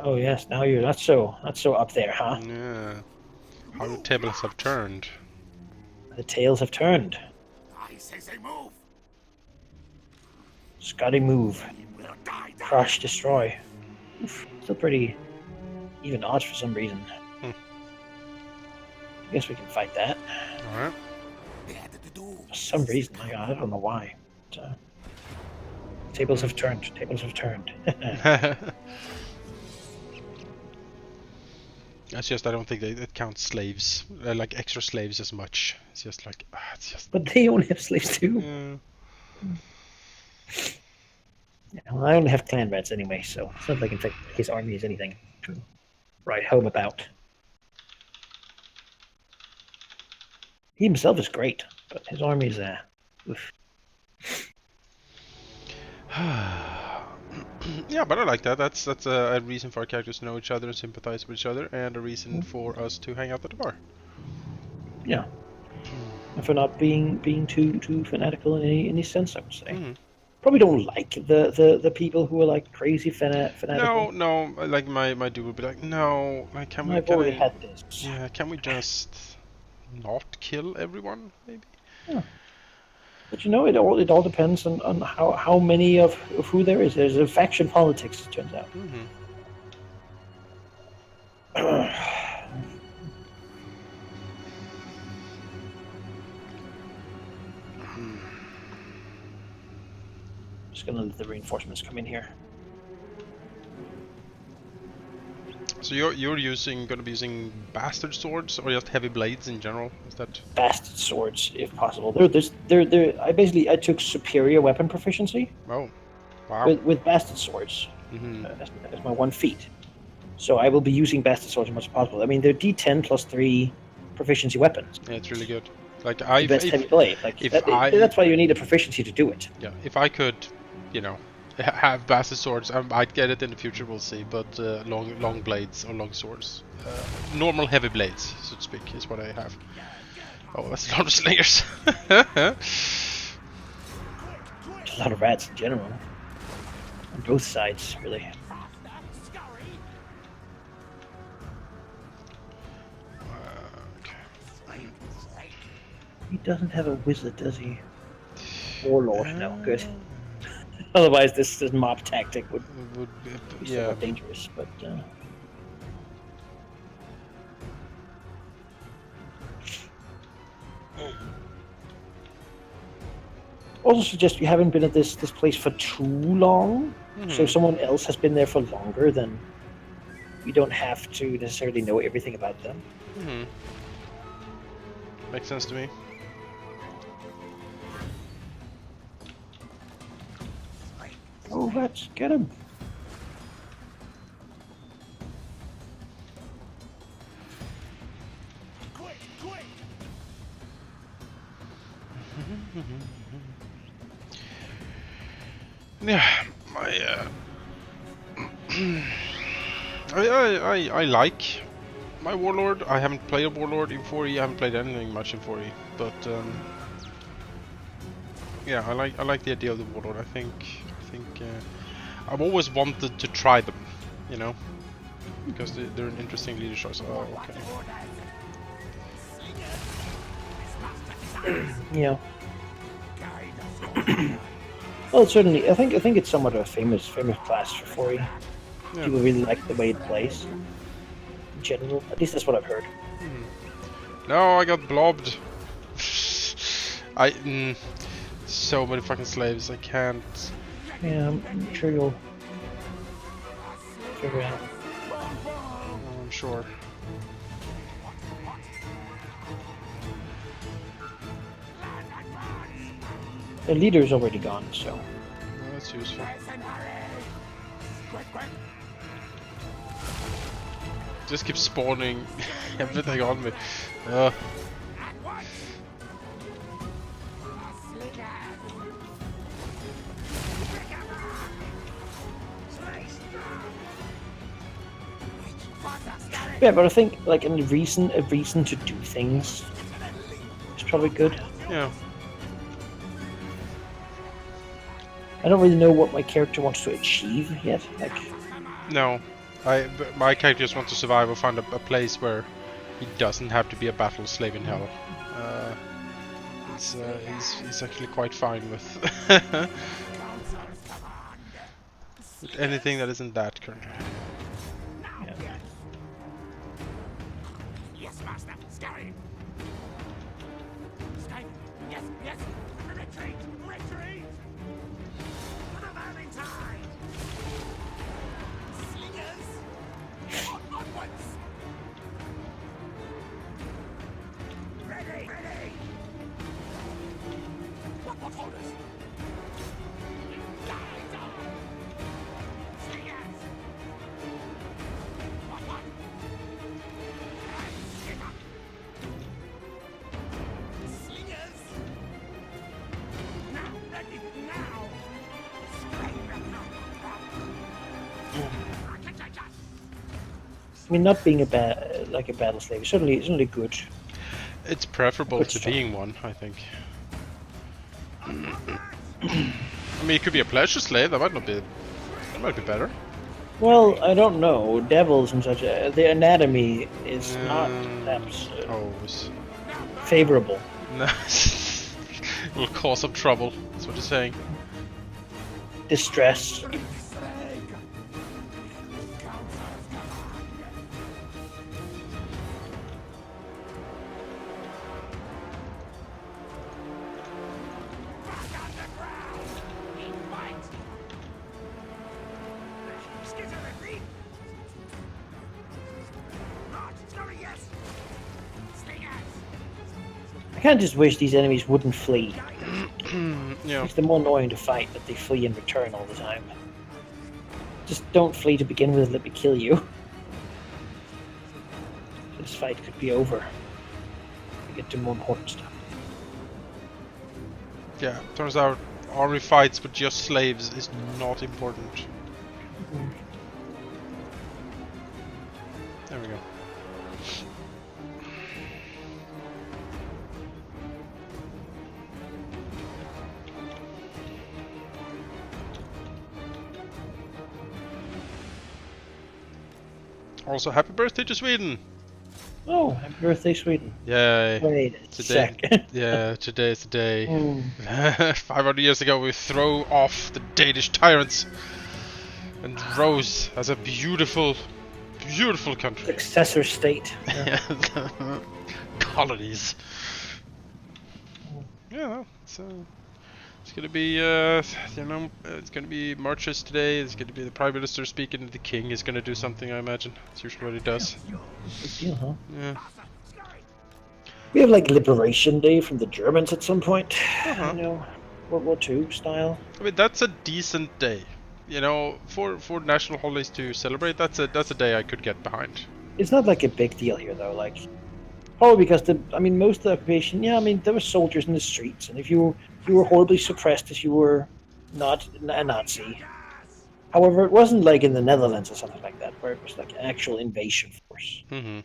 Oh yes, now you're not so up there, huh? Yeah. How the tables have turned. The tails have turned. I say move. Scotty move. Will die, die. Crush, destroy. Oof, still pretty even odds for some reason. Hmm. I guess we can fight that. Alright. They had to do. For some reason, I don't know why. But, tables have turned. Tables have turned. It's just I don't think it counts slaves, like extra slaves as much. It's just like, it's just... But they only have slaves too. Yeah. Yeah, well, I only have clan rats anyway, so it's not like in fact his army is anything to write home about. He himself is great, but his army is oof. Yeah, but I like that. That's a reason for our characters to know each other and sympathize with each other, and a reason for us to hang out at the bar. Yeah. And for not being too fanatical in any sense, I would say. Mm. Probably don't like the people who are like crazy fanatical. No, like my dude would be like, no, like I've already had this. Yeah, can we just not kill everyone, maybe? Yeah. But you know, it all depends on how many of who there is. There's a faction politics, it turns out. Mm-hmm. Just gonna let the reinforcements come in here. So you're gonna be using bastard swords or just heavy blades in general? Is that Bastard swords, if possible. I took superior weapon proficiency. Oh, wow. With bastard swords. Mm-hmm. That's my 1 feat. So I will be using bastard swords as much as possible. I mean, they're D10 plus 3 proficiency weapons. Yeah, it's really good. Like Best heavy blade. Like that's why you need a proficiency to do it. Yeah, if I could, you know, have bastard swords, I'd get it in the future. We'll see. But long blades or long swords, normal heavy blades, so to speak, is what I have. Oh, that's a lot of slingers. A lot of rats in general. On both sides, really. He doesn't have a wizard, does he? Warlord, no, good. Otherwise, this mob tactic would be somewhat dangerous. But also suggest you haven't been at this place for too long. Mm-hmm. So if someone else has been there for longer, then you don't have to necessarily know everything about them. Mm-hmm. Makes sense to me. Oh, let's get him. Quick! Yeah, my I like my Warlord. I haven't played a Warlord in 4E. I haven't played anything much in 4E, but yeah, I like the idea of the Warlord. I think I've always wanted to try them, you know, because they're an interesting leader choice. Oh, okay. Yeah. Well, certainly, I think it's somewhat a famous class for 4E. Yeah. People really like the way it plays. In general, at least that's what I've heard. No, I got blobbed. So many fucking slaves. I can't. Yeah, I'm sure you'll figure it out. Oh, I'm sure. The leader's already gone, so. Oh, that's useful. Just keep spawning everything on me. Yeah, but I think like a reason to do things is probably good. Yeah. I don't really know what my character wants to achieve yet. Like, No, my character just wants to survive or find a place where he doesn't have to be a battle slave in hell. He's actually quite fine with anything that isn't that currently. Yes, master. Scurry. Skaven. Yes, yes. Retreat. Retreat. To the Valentine. Slingers. Onwards. Ready. Ready. What orders? Guide on. Slingers. What? Slingers. Now, ready. Now. I mean, not being a battle slave is certainly good. It's preferable Good to stuff. being one, I think. I mean, it could be a pleasure slave. That might be better. Well, I don't know. Devils and such. The anatomy is not that favorable. No. It'll cause some trouble. That's what you're saying. Distress. I kind of just wish these enemies wouldn't flee. Yeah. Makes them more annoying to fight that they flee in return all the time. Just don't flee to begin with, let me kill you. This fight could be over. We get to more important stuff. Yeah. Turns out army fights with just slaves is not important. There we go. Also, happy birthday to Sweden! Oh, happy birthday, Sweden. Yay! Wait a Today, second. yeah, today is the day. Mm. 500 years ago, we throw off the Danish tyrants and rose as a beautiful, beautiful country. Successor state. Yeah. Colonies. Yeah, well, it's gonna be, it's gonna be marches today. It's gonna be the Prime Minister speaking to the King. He's gonna do something, I imagine. That's usually what he does. Big deal, huh? Yeah. We have like Liberation Day from the Germans at some point. Uh-huh. You know, World War II style. I mean, that's a decent day. You know, for national holidays to celebrate, that's a day I could get behind. It's not like a big deal here, though. Like, probably because most of the occupation. Yeah, I mean, there were soldiers in the streets, and if you were horribly suppressed if you were not a Nazi. However, it wasn't like in the Netherlands or something like that. where it was like actual invasion force. Mm-hmm. It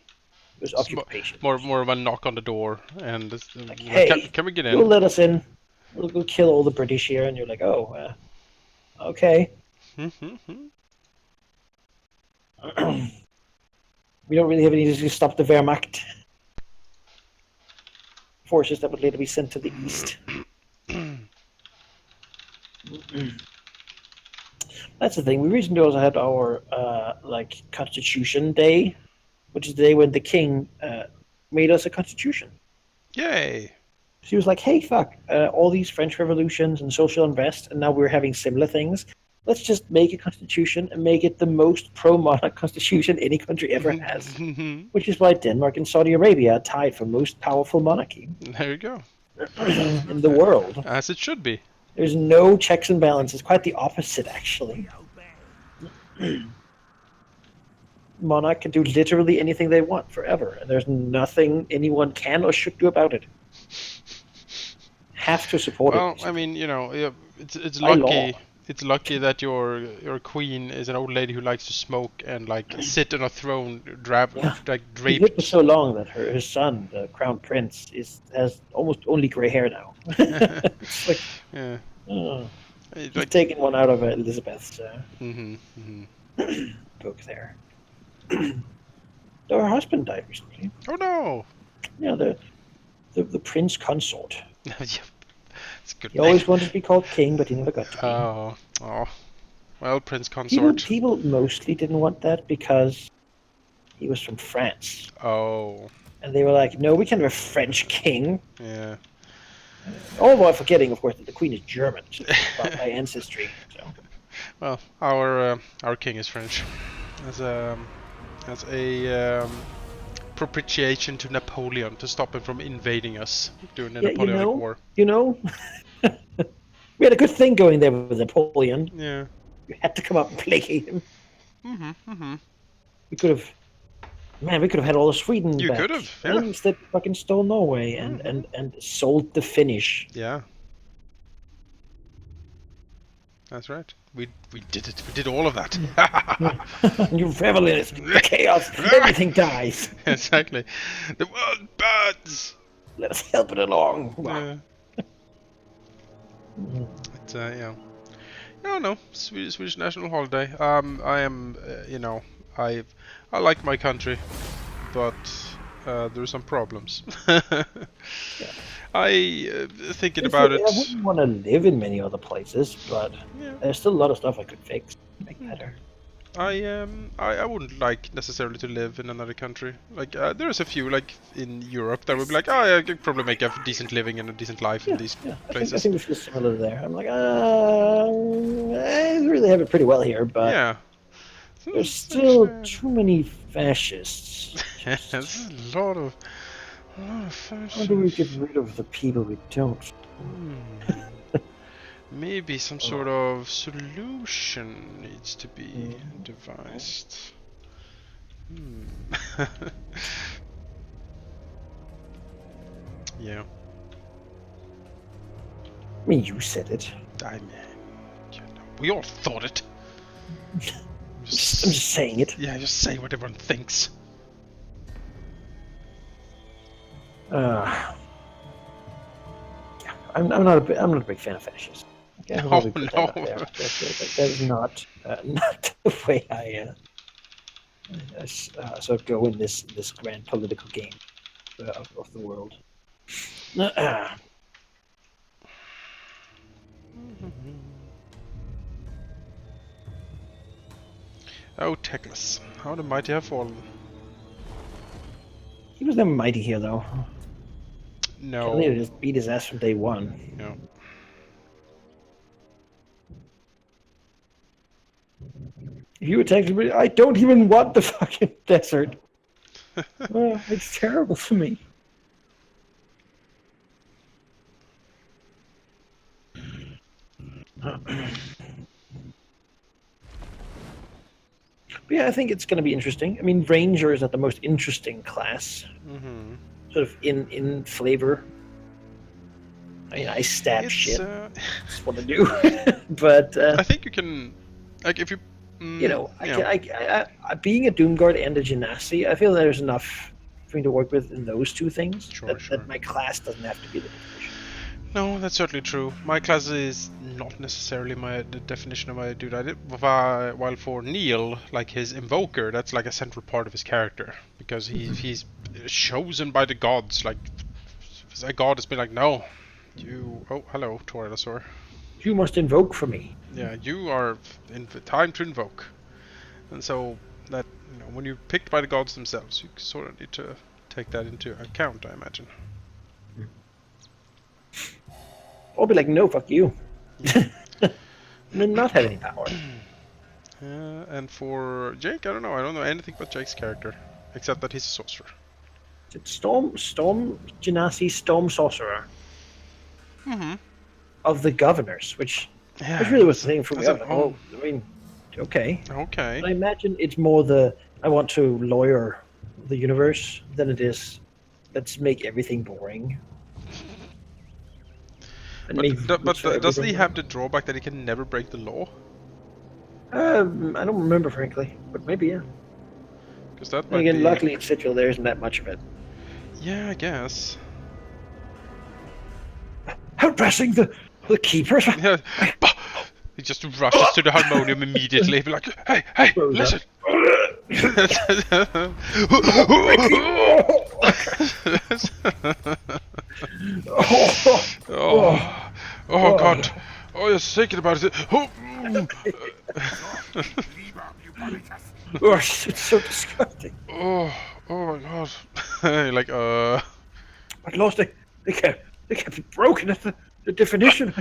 was It's occupation. more of a knock on the door, and Like, you know, hey, can we get you'll in? let us in. We'll kill all the British here, and you're like, oh, okay. Mm-hmm. We don't really have any to stop the Wehrmacht forces that would later be sent to the east. That's the thing. We recently also had our like Constitution Day, which is the day when the king made us a constitution. Yay! She was like, "Hey, fuck! All these French revolutions and social unrest, and now we're having similar things. Let's just make a constitution and make it the most pro-monarch constitution any country ever has." Which is why Denmark and Saudi Arabia are tied for most powerful monarchy There you go. in the world. As it should be. There's no checks and balances. Quite the opposite, actually. Monarch can do literally anything they want forever, and there's nothing anyone can or should do about it. Have to support Well, it. I mean, you know, it's By lucky. law. It's lucky that your queen is an old lady who likes to smoke and like sit on a throne, like He lived for draped. so long that her son, the crown prince, has almost only gray hair now. It's like, Yeah. oh, It's he's like, taken one out of Elizabeth's book there. Her husband died recently. oh no! Yeah, the prince consort. Yeah, it's a good. He always wanted to be called king, but he never got to be. Oh. Well, Prince Consort. People mostly didn't want that because he was from France. Oh. And they were like, no, we can't have a French king. Yeah. All while forgetting, of course, that the queen is German by ancestry. So. Well, our king is French. As a propitiation to Napoleon to stop him from invading us during the Napoleonic War. You know, we had a good thing going there with Napoleon. Yeah. You had to come up and placate him. Mm-hmm. We could have had all of Sweden You back. could have, yeah. And instead fucking stole Norway and sold the Finnish. Yeah. That's right. We did it. We did all of that. You revel in it. The chaos. Everything dies. Exactly. The world burns. Let us help it along. Yeah. It's yeah. No. Swedish national holiday. I am, I like my country, but there are some problems. Thinking about it. I wouldn't want to live in many other places, but there's still a lot of stuff I could fix, make better. I wouldn't like necessarily to live in another country. Like there's a few like in Europe that would be like, oh, I could probably make a decent living and a decent life in these places. I think we feel similar there. I'm like, I really have it pretty well here, but yeah, there's still too many fascists. There's a lot of fascists. How do we get rid of the people we don't? Maybe some sort of solution needs to be devised. Yeah. I mean, you said it. I mean, we all thought it. I'm just saying it. Yeah, just say what everyone thinks. Yeah, I'm not a big fan of fascists. Okay, No. That is not the way I sort of go in this grand political game of the world. Oh, Teclis, how the mighty have fallen. He was never mighty here, though. No. Halldamir just beat his ass from day one. No. If you attack me, I don't even want the fucking desert. It's terrible for me. But yeah, I think it's going to be interesting. I mean, Ranger is not the most interesting class. Sort of in flavor. I mean, I stab shit. That's what I do. But I think you can, like, if you You know, yeah. being a Doomguard and a Genasi, I feel there's enough for me to work with in those two things. Sure. That my class doesn't have to be the definition. No, that's certainly true. My class is not necessarily the definition of my dude. While for Neil, like his invoker, that's like a central part of his character because he's chosen by the gods. Like a god has been like, no, you. Oh, hello, Tortosaur. You must invoke for me. Yeah, you are in time to invoke, and so that when you're picked by the gods themselves, you sort of need to take that into account, I imagine. I'll be like, no, fuck you. And then not have any power. And for Jake, I don't know anything about Jake's character, except that he's a sorcerer. It's Storm Genasi Storm Sorcerer. Of the governors, which really was the thing for me. I mean, okay. Okay. But I imagine it's more I want to lawyer the universe than it is let's make everything boring. But doesn't he have the drawback that he can never break the law? I don't remember, frankly, but maybe, yeah. Because that and again, luckily in Sigil there isn't that much of it. Yeah, I guess. Outpressing the keepers. Yeah. He just rushes to the harmonium immediately, be like, hey, listen. Oh God! Oh, you're thinking about it. Oh, it's so disgusting. Oh my God! Like I lost it. They kept broken at the definition.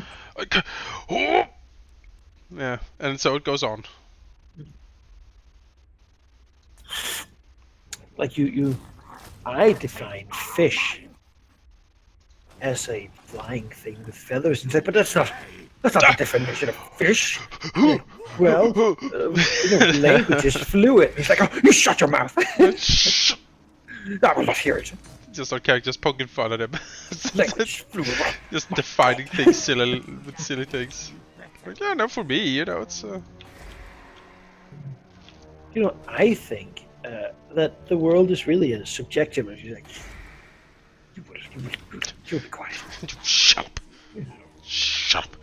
Yeah, and so it goes on. Like I define fish as a flying thing with feathers and stuff, but that's not the definition of fish. Well, language is fluid. He's like, oh, you shut your mouth. I will not hear it. Just our characters poking fun at him. Language fluid. Just defining things with silly things. Like, yeah, no, for me, it's. I think that the world is really subjective. And she's like, you'll be quiet. Shut up. Shut up.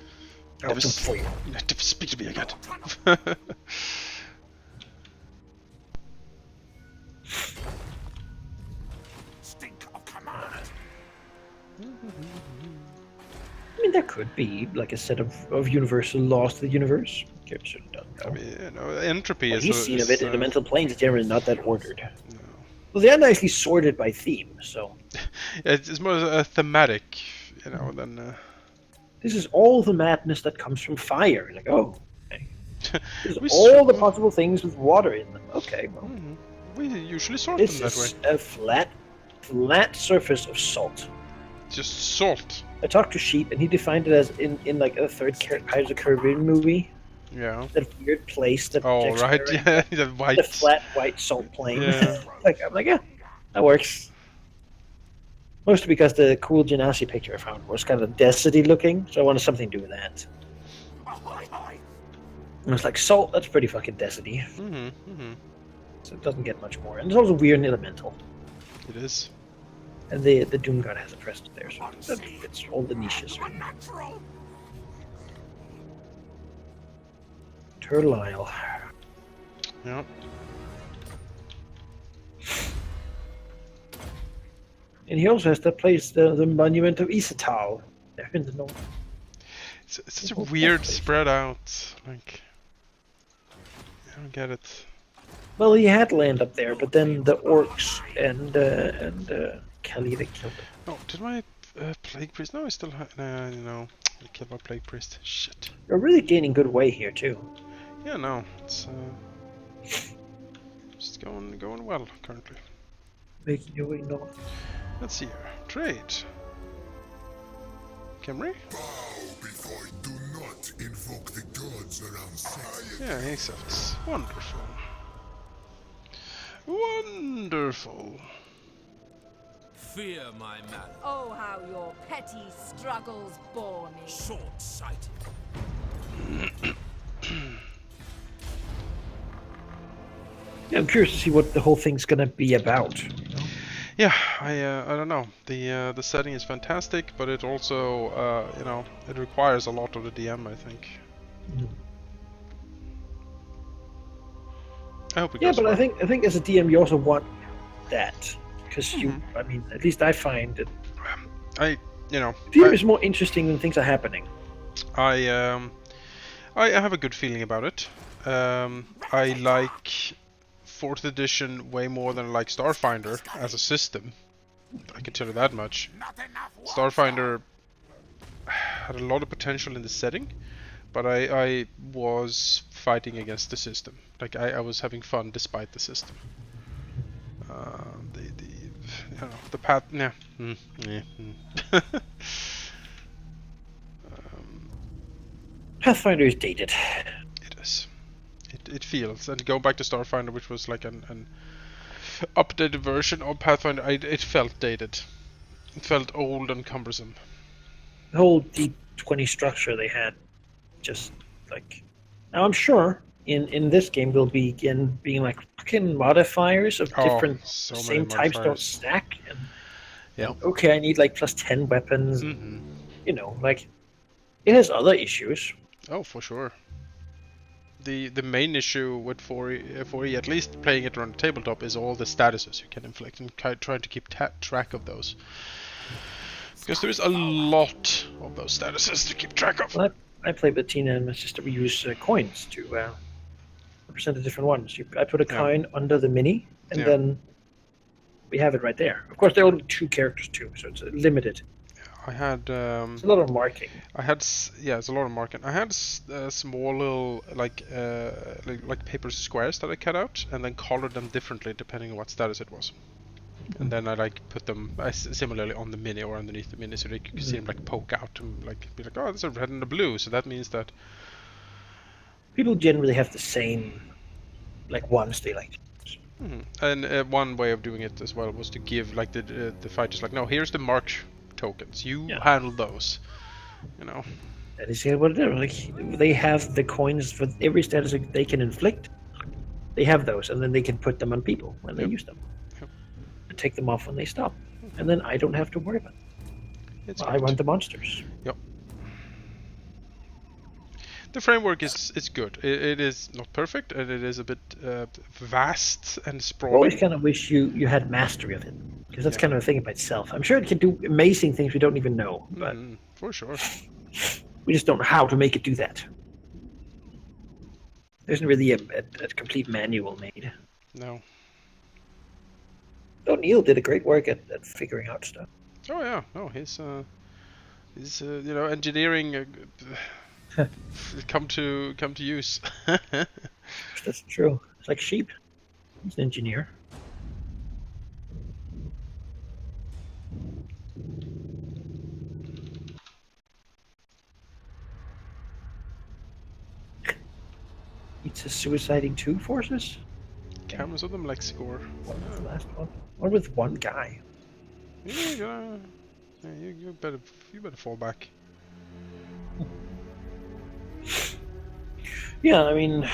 I'll do it for you. Never speak to me again. Stink of command. I mean, there could be like a set of universal laws to the universe. I mean, entropy is. What he's seen of it in the mental planes is generally not that ordered. No. Well, they are nicely sorted by theme, so. It's more a thematic, than. This is all the madness that comes from fire. Like, oh, okay. This is all the possible things with water in them. Okay, well. We usually sort them that way. This is a flat surface of salt. Just salt. I talked to Sheep, and he defined it as in like a third Pirates of the Caribbean movie. Yeah. That weird place that. Oh right, yeah, the white. The flat white salt plain. Yeah. I'm like, yeah, that works. Mostly because the cool Genasi picture I found was kind of deserty looking, so I wanted something to do with that. And it's like salt. That's pretty fucking deserty. So it doesn't get much more, and it's also weird and elemental. It is. And the Doomguard has a presence there, so it's all the niches. Turtle Isle. Yep. And he also has that place, the monument of Isatal, there in the north. It's such a weird spread out. Like, I don't get it. Well, he had land up there, but then the orcs and Khalida killed him. Oh, did my plague priest? No, I still I killed my plague priest. Shit. You're really gaining good way here too. Yeah, no, it's just going well currently. Making your way north. Let's see here. Trade. Camry? Bow before I do not invoke the gods around Seth. Yeah, he accepts. Wonderful. Wonderful. Fear my man. Oh, how your petty struggles bore me. Short-sighted. Yeah, I'm curious to see what the whole thing's gonna be about. Yeah, I don't know. The setting is fantastic, but it also it requires a lot of the DM, I think. Mhm. I hope it Yeah, goes but well. I think as a DM you also want that because I mean, at least I find that I DM is more interesting when things are happening. I have a good feeling about it. I like 4th edition way more than I like Starfinder as a system. I can tell you that much. Starfinder had a lot of potential in the setting, but I was fighting against the system. Like I was having fun despite the system. The path. Yeah. Pathfinder is dated. It is. It feels, and go back to Starfinder, which was like an updated version of Pathfinder. It felt dated. It felt old and cumbersome. The whole D20 structure they had, just like now I'm sure in this game will begin being like fucking modifiers of different So same many types don't modifiers. stack and Yeah. okay, I need like plus 10 weapons. Mm-hmm. You know, like it has other issues. Oh, for sure. The main issue with 4E, at least playing it on the tabletop, is all the statuses you can inflict and trying to keep track of those. Because there is a lot of those statuses to keep track of. Well, I played with Tina and my sister. We use coins to represent the different ones. I put a coin under the mini, and then we have it right there. Of course, there are only 2 characters too, so it's limited. I had. It's a lot of marking. It's a lot of marking. I had small little like paper squares that I cut out and then colored them differently depending on what status it was. And then I like put them similarly on the mini or underneath the mini so they could see them like poke out and like be like, oh, there's a red and a blue, so that means that people generally have the same like ones they like. And one way of doing it as well was to give like the fighters like, no, here's the mark tokens. You handle those. You know. That is what it is. Like they have the coins for every status they can inflict. They have those, and then they can put them on people when they use them, and take them off when they stop. And then I don't have to worry about it. I want the monsters. Yep. The framework is good. It is not perfect, and it is a bit vast and sprawling. I always kind of wish you had mastery of it, because that's kind of a thing by itself. I'm sure it can do amazing things we don't even know, but for sure, we just don't know how to make it do that. There isn't really a complete manual made. No. O'Neill did a great work at figuring out stuff. Oh yeah, no, his engineering come to use. That's true. It's like sheep. He's an engineer. It's a suiciding 2 forces? Cameras of them like score. What was the last one? One with one guy. You better fall back. Yeah, I mean,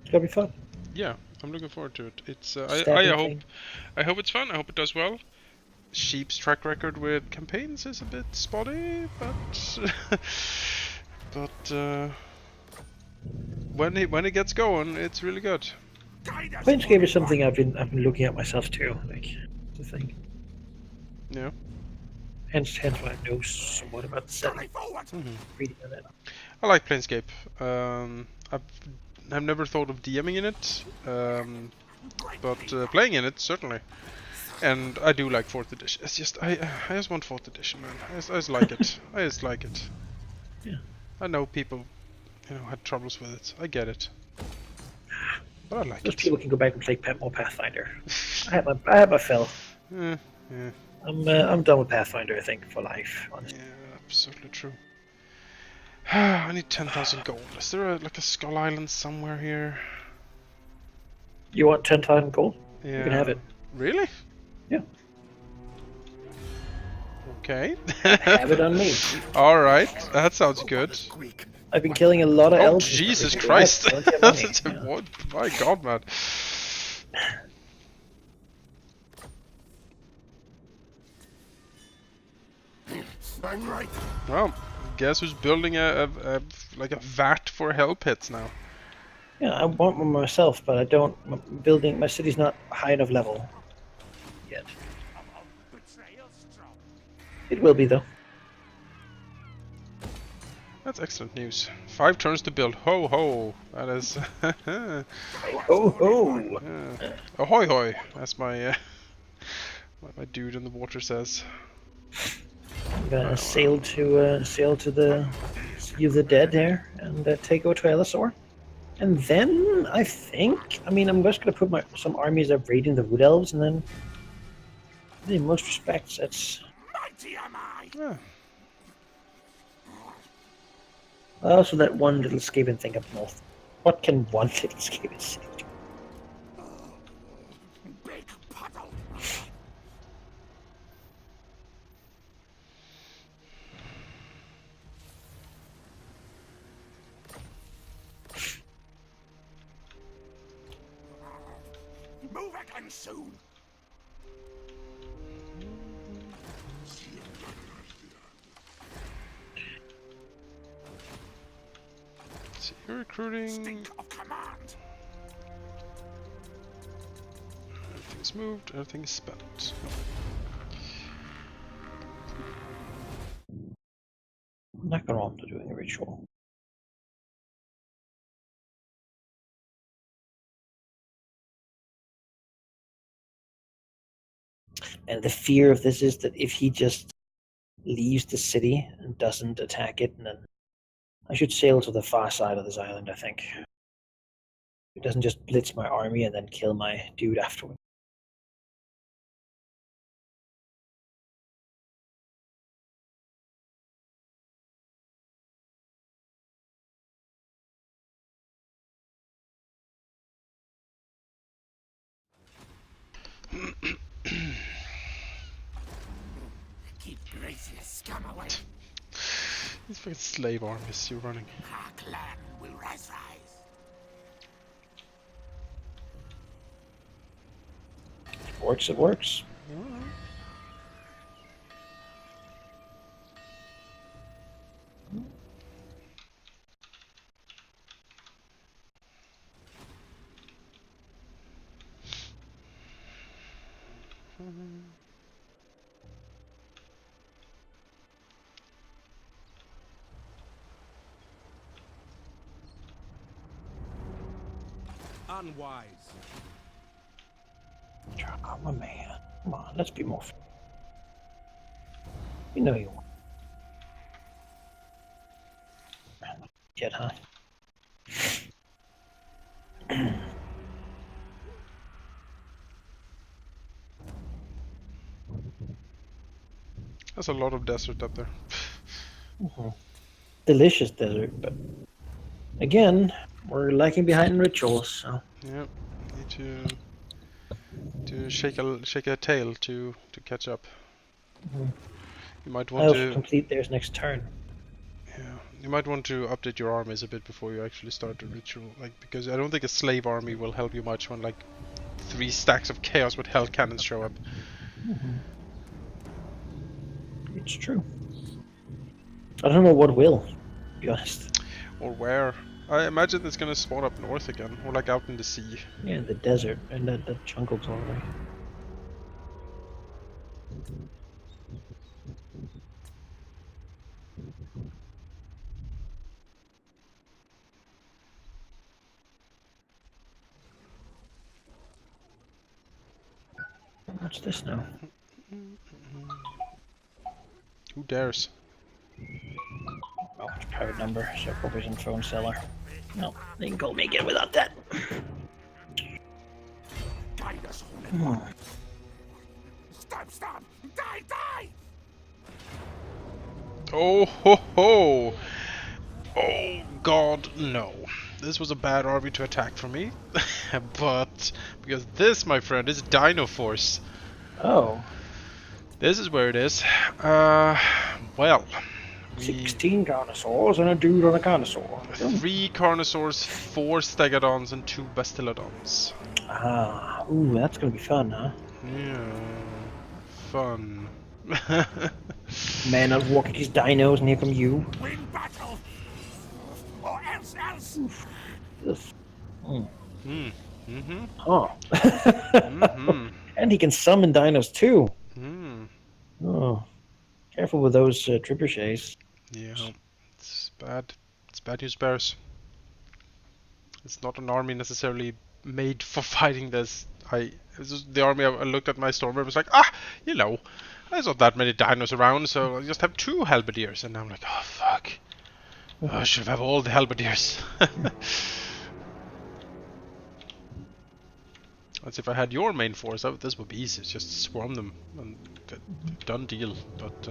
it's gonna be fun. Yeah, I'm looking forward to it. It's I hope it's fun. I hope it does well. Sheep's track record with campaigns is a bit spotty, but when it gets going, it's really good. Planescape is something I've been looking at myself too. Like the thing. Yeah. Hence why I know somewhat about the setting. Reading on it. I like Planescape. I've never thought of DMing in it, but playing in it certainly. And I do like 4th edition. It's just I just want 4th edition, man. I just like it. I just like it. Yeah. I know people, had troubles with it. I get it. But I like Those it. people can go back and play more Pathfinder. I have my fill. Yeah. I'm done with Pathfinder, I think, for life. Honestly. Yeah, absolutely true. I need 10,000 gold. Is there a Skull Island somewhere here? You want 10,000 gold? Yeah. You can have it. Really? Yeah. Okay. Have it on me. All right, that sounds good. I've been killing a lot of Oh elves. Jesus recently. Christ! I have plenty of money, That's yeah. what? My God, man. I'm right. Well, guess who's building like a vat for hell pits now? Yeah, I want one myself, but I don't. Building my city's not high enough level yet. It will be though. That's excellent news. 5 turns to build. Ho ho! That is. Oh ho! Ahoy hoy! That's my what my dude in the water says. I'm gonna sail to the Sea of the Dead there and take out Trailsaur. And then I think, I mean, I'm just gonna put some armies up raiding the Wood Elves, and then in most respects, that's. Yeah. Also, that one little Skaven thing up north. What can one little Skaven say? Big puddle. Move again soon. So you're recruiting. Stink of command. Everything's moved. Everything's spent. I'm not going on to doing a ritual. And the fear of this is that if he just leaves the city and doesn't attack it, and then I should sail to the far side of this island, I think. It doesn't just blitz my army and then kill my dude afterward. Keep Gracie scum away. These fucking slave armies you're running. Our clan will rise. It works, it works. Unwise. Oh, my man. Come on, let's be more fair. You know you want. Yet, huh? There's a lot of desert up there. Delicious desert, but again, we're lagging behind in rituals, so. Yep. Need to shake a tail to catch up. You might want I'll to complete theirs next turn. yeah. You might want to update your armies a bit before you actually start the ritual, like because I don't think a slave army will help you much when like 3 stacks of chaos with hell cannons show up. It's true. I don't know what will, to be honest. Or where? I imagine it's gonna spawn up north again, or like out in the sea. Yeah, the desert and the jungle totally. What's this now? Who dares? Oh, it's a private number, so probably some phone seller. No, they can call me again without that. Guide us, Come on. Stop! Die! Oh ho ho! Oh god, no. This was a bad army to attack for me. But because this, my friend, is Dino Force. Oh. This is where it is. Well, 16 Carnosaurs and a dude on a Carnosaur. 3 Carnosaurs, 4 Stegodons, and 2 Bastillodons. Ah, ooh, that's gonna be fun, huh? Yeah, fun. Man, I was walking these dinos, and here come you. Win battle, or else. This. Mm-hmm. Huh. Mm-hmm. And he can summon dinos too. Mm. Oh, careful with those trebuchets. Yeah, it's bad. It's bad news bears. It's not an army necessarily made for fighting this. The army I looked at my stormer was like, there's not that many dinos around, so I just have 2 halberdiers, and I'm like, oh fuck, I should have all the halberdiers. As if I had your main force, this would be easy. Just swarm them and done deal. But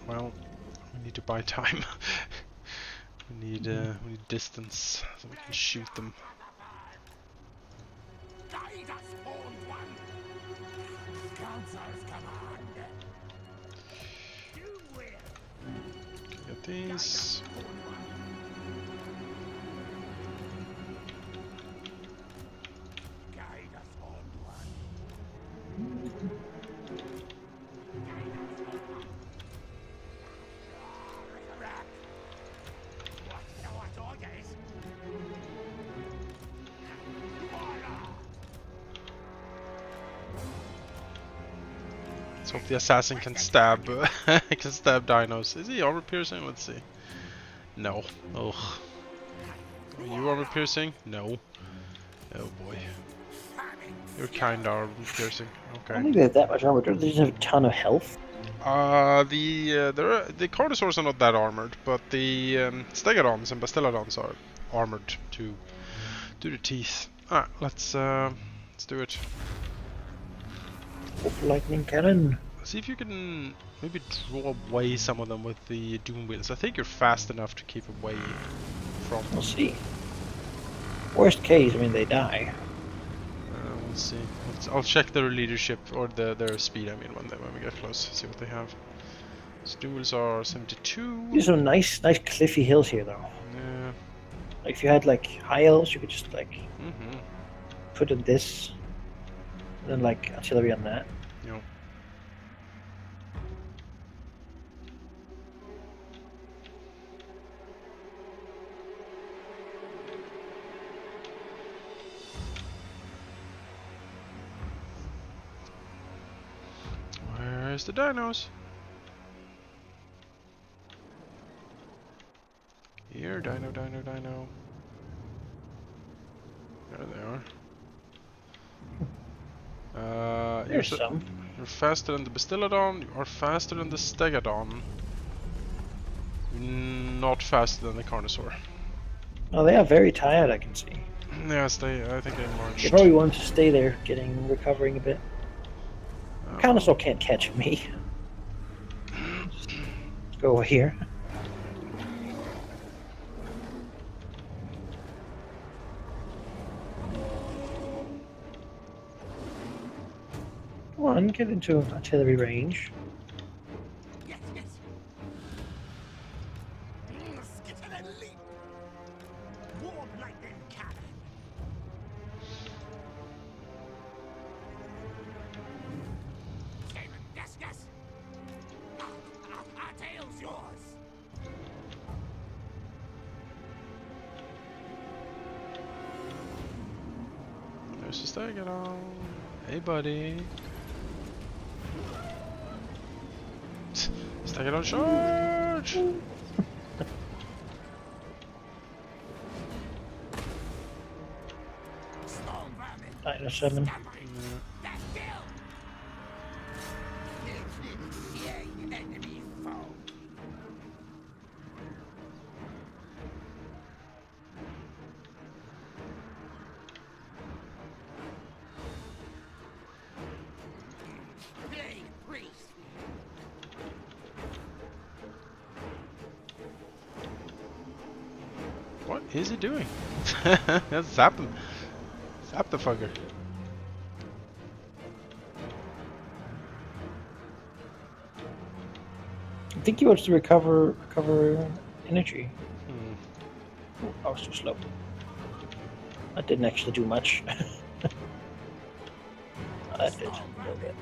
well, we need to buy time. we need distance so we can shoot them. Guide us, Horned One. Council's command. You will. Get these. Guide us, Horned One. What orders? Let's hope the assassin can stab can stab dinos. Is he armor piercing? Let's see. No. Ugh. Are you armor piercing? No. Oh boy. You're kinda armor piercing. I don't Okay. think they have that much armor. They just have a ton of health. The Carnosaurs are not that armored, but the Stegodons and Bastillodons are armored to the teeth. Alright, let's do it. Lightning cannon. See if you can maybe draw away some of them with the Doom Wheels. I think you're fast enough to keep away from them. We'll see. Worst case, I mean, they die. We'll see. I'll check their leadership or their speed. I mean, when we get close, see what they have. So Doom Wheels are 72. These are nice cliffy hills here, though. Yeah. Like if you had like high hills, you could just like Mm-hmm. put in this, and then like artillery on that. Yep. Where's the dinos? Here, dino. There they are. There's some. You're faster than the Bastillodon, you are faster than the Stegodon. Not faster than the Carnosaur. Oh, they are very tired. I can see. Yes, I think they marched. They probably want to stay there, recovering a bit. Carnosaur can't catch me. Let's go over here. Come on, get into artillery range. Yes. Skitter and leap. Warm lightning cannon. Skaven, yes. Our tail's yours. There's the Stegodon. Hey, buddy. Stegodon charge! Strong vermin. Dino 7. That's kill. Enemy foe. Plague priest. What is he doing? Zap him. Zap the fucker. I think he wants to recover energy. Hmm. Oh, I was too slow. That didn't actually do much. Oh, that did a little bit.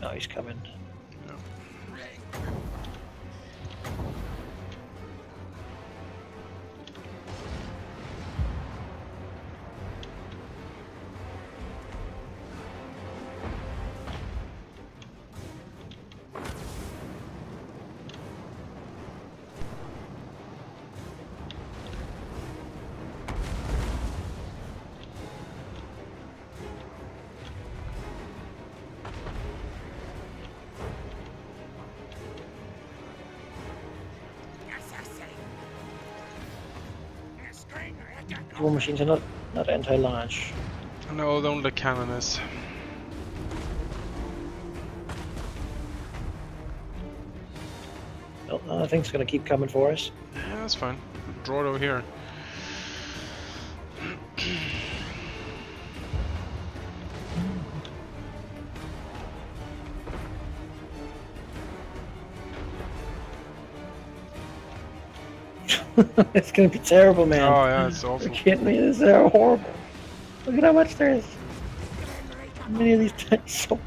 No, he's coming. War machines are not anti-launch. No, only the cannon is. Well, I think it's gonna keep coming for us. Yeah, that's fine. Draw it over here. It's gonna be terrible, man. Oh yeah, it's Are awful. you kidding me? This is horrible. Look at how much there is. How many of these tanks? So...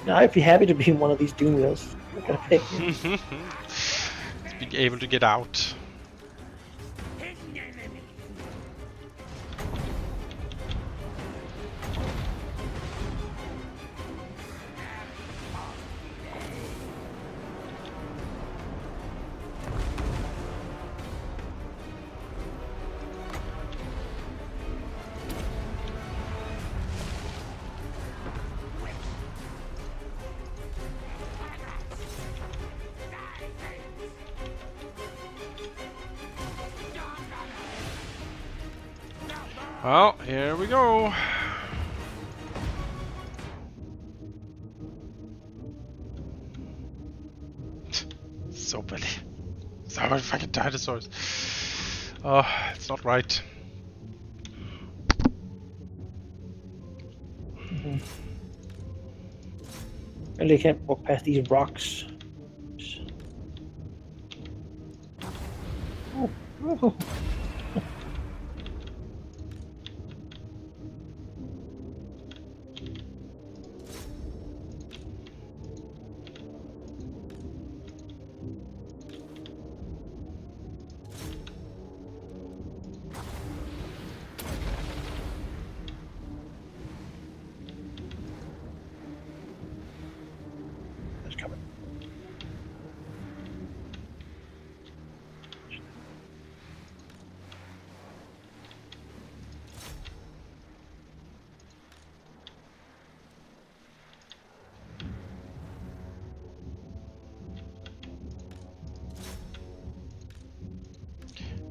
Now, I'd be happy to be in one of these doom wheels. Look at it. Being able to get out. Well, here we go. So many. So many fucking dinosaurs. Oh, it's not right. Really can't walk past these rocks. Oh, oh. It's coming.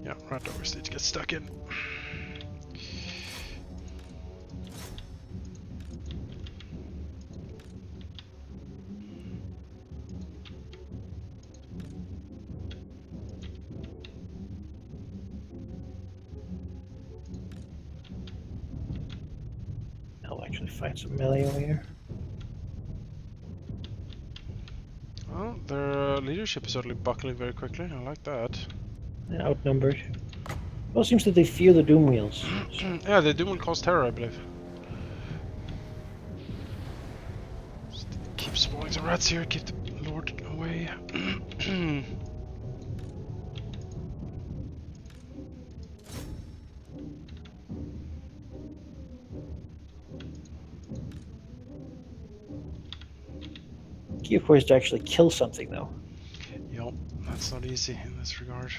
Yeah, right doors need to get stuck in. I'll actually find some melee over here. Well, their leadership is certainly buckling very quickly. I like that. They're outnumbered. Well, it seems that they fear the doom wheels. Yeah, they do will cause terror, I believe. Just keep spawning some rats here, keep the Lord away. Key, of course, to actually kill something, though. Yup, that's not easy in this regard.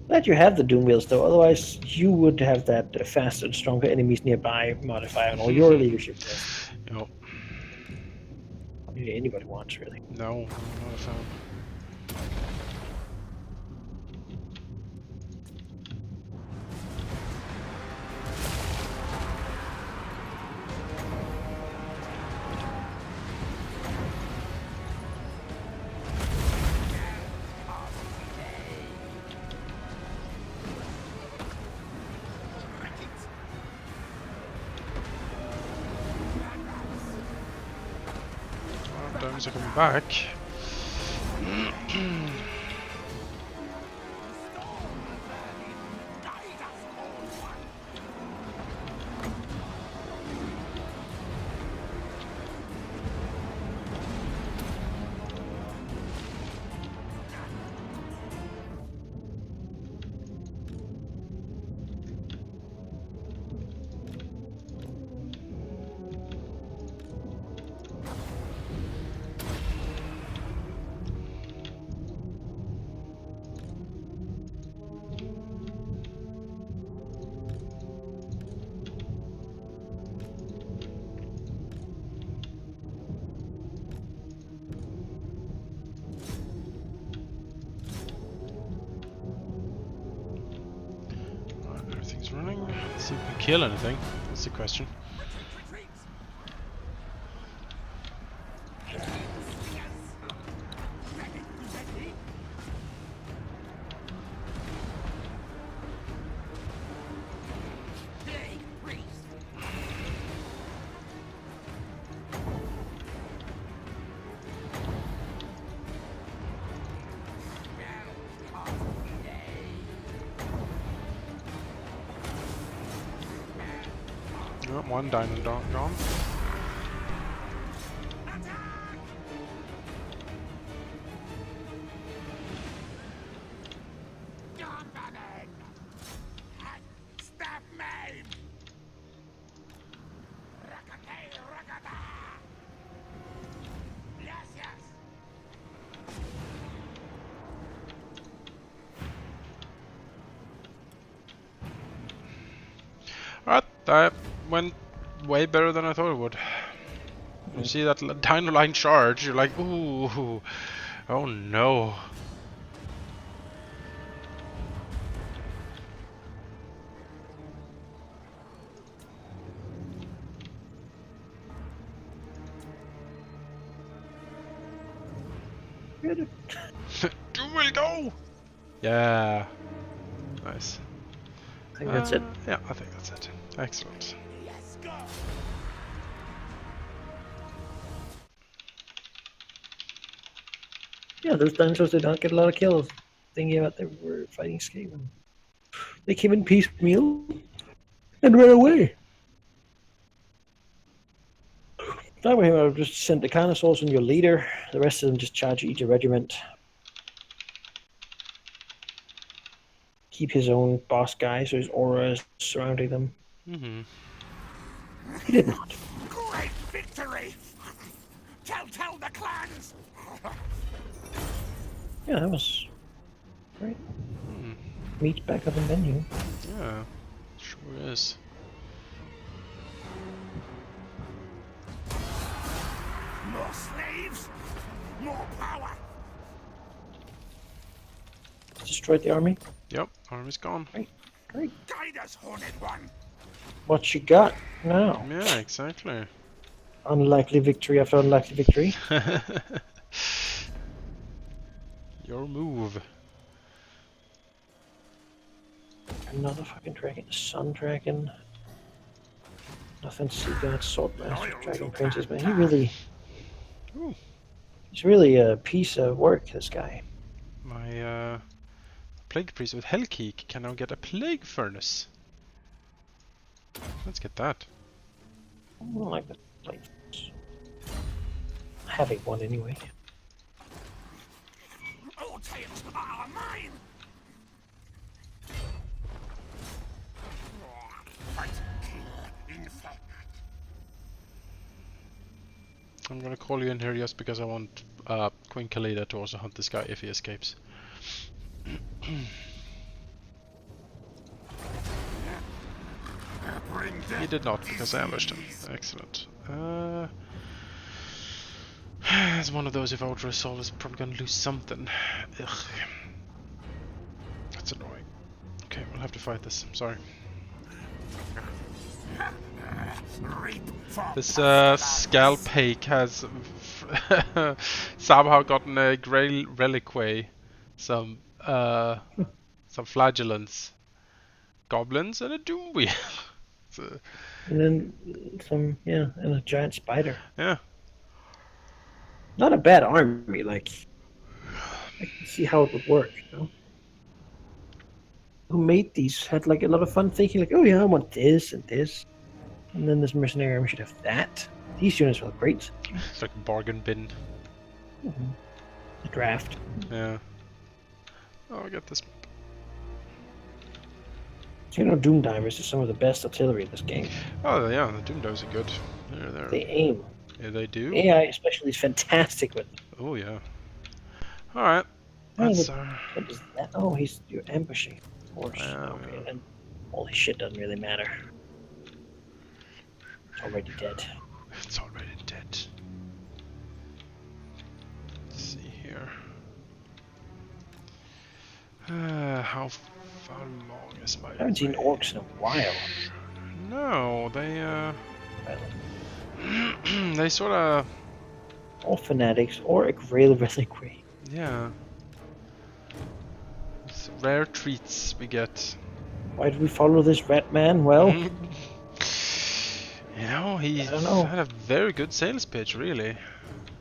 Glad you have the Doom Wheels, though. Otherwise, you would have that faster and stronger enemies nearby modifier on all your leadership tests. Yep. Anybody wants, really. No, I'm not a fan. Diamonds are coming back. Everything's running. Let's see if we can kill anything. That's the question. Oh, one diamond gone. Alright, that went way better than I thought it would. You see that Dino Line charge, you're like, ooh, oh no. Two will go! Yeah. Nice. I think that's it. Yeah, I think that's it. Excellent. Yeah, those dinosaurs did not get a lot of kills. Thinking about they were fighting Skaven. They came in piecemeal and ran away. That way, I'll just send the Carnosaurs and your leader. The rest of them just charge each regiment. Keep his own boss guy, so his aura is surrounding them. Mm-hmm. He did not. Great victory! Tell the clans! Yeah, that was great. Meat back up in venue. Yeah, sure is. More slaves! More power! Destroyed the army. Yep, army's gone. Great. Guide us, Horned One! What you got now? Yeah, exactly. Unlikely victory after unlikely victory. Your move. Another fucking dragon. Sun dragon. Nothing to see that sword master dragon princess, man. Ooh. He's really a piece of work, this guy. My plague priest with Hellkeek can now get a plague furnace. Let's get that. I don't like the plates. Having one anyway. All tales are mine! Fight, kill, infect. I'm gonna call you in here just because I want Queen Khalida to also hunt this guy if he escapes. He did not, because I ambushed him. Excellent. It's one of those, if Ultra Assault is probably gonna lose something. Ugh. That's annoying. Okay, we'll have to fight this. I'm sorry. This Scalpake has somehow gotten a grey reliquary, some flagellants, goblins, and a doom wheel. And then some, yeah, and a giant spider. Yeah. Not a bad army, like, I can see how it would work, you know? Who made these had like a lot of fun thinking like, oh yeah, I want this and this. And then this mercenary army should have that. These units will look great. It's like a bargain bin. A draft. Yeah. Oh, I get this. So, you know, Doom Divers are some of the best artillery in this game. Oh yeah, the Doom Divers are good. They're... They aim. Yeah, they do. AI especially is fantastic with them. Oh yeah. All right. Oh, That's what is that? Oh, you're ambushing. Of course. Okay, yeah. then all this shit doesn't really matter. It's already dead. It's already dead. Let's see here. How far long is my? I haven't seen orcs in a while. No, they Well, they sort of. all fanatics or a Grail Reliquary. Yeah. It's rare treats we get. Why did we follow this rat man? Well, You know, he I don't know. had a very good sales pitch, really.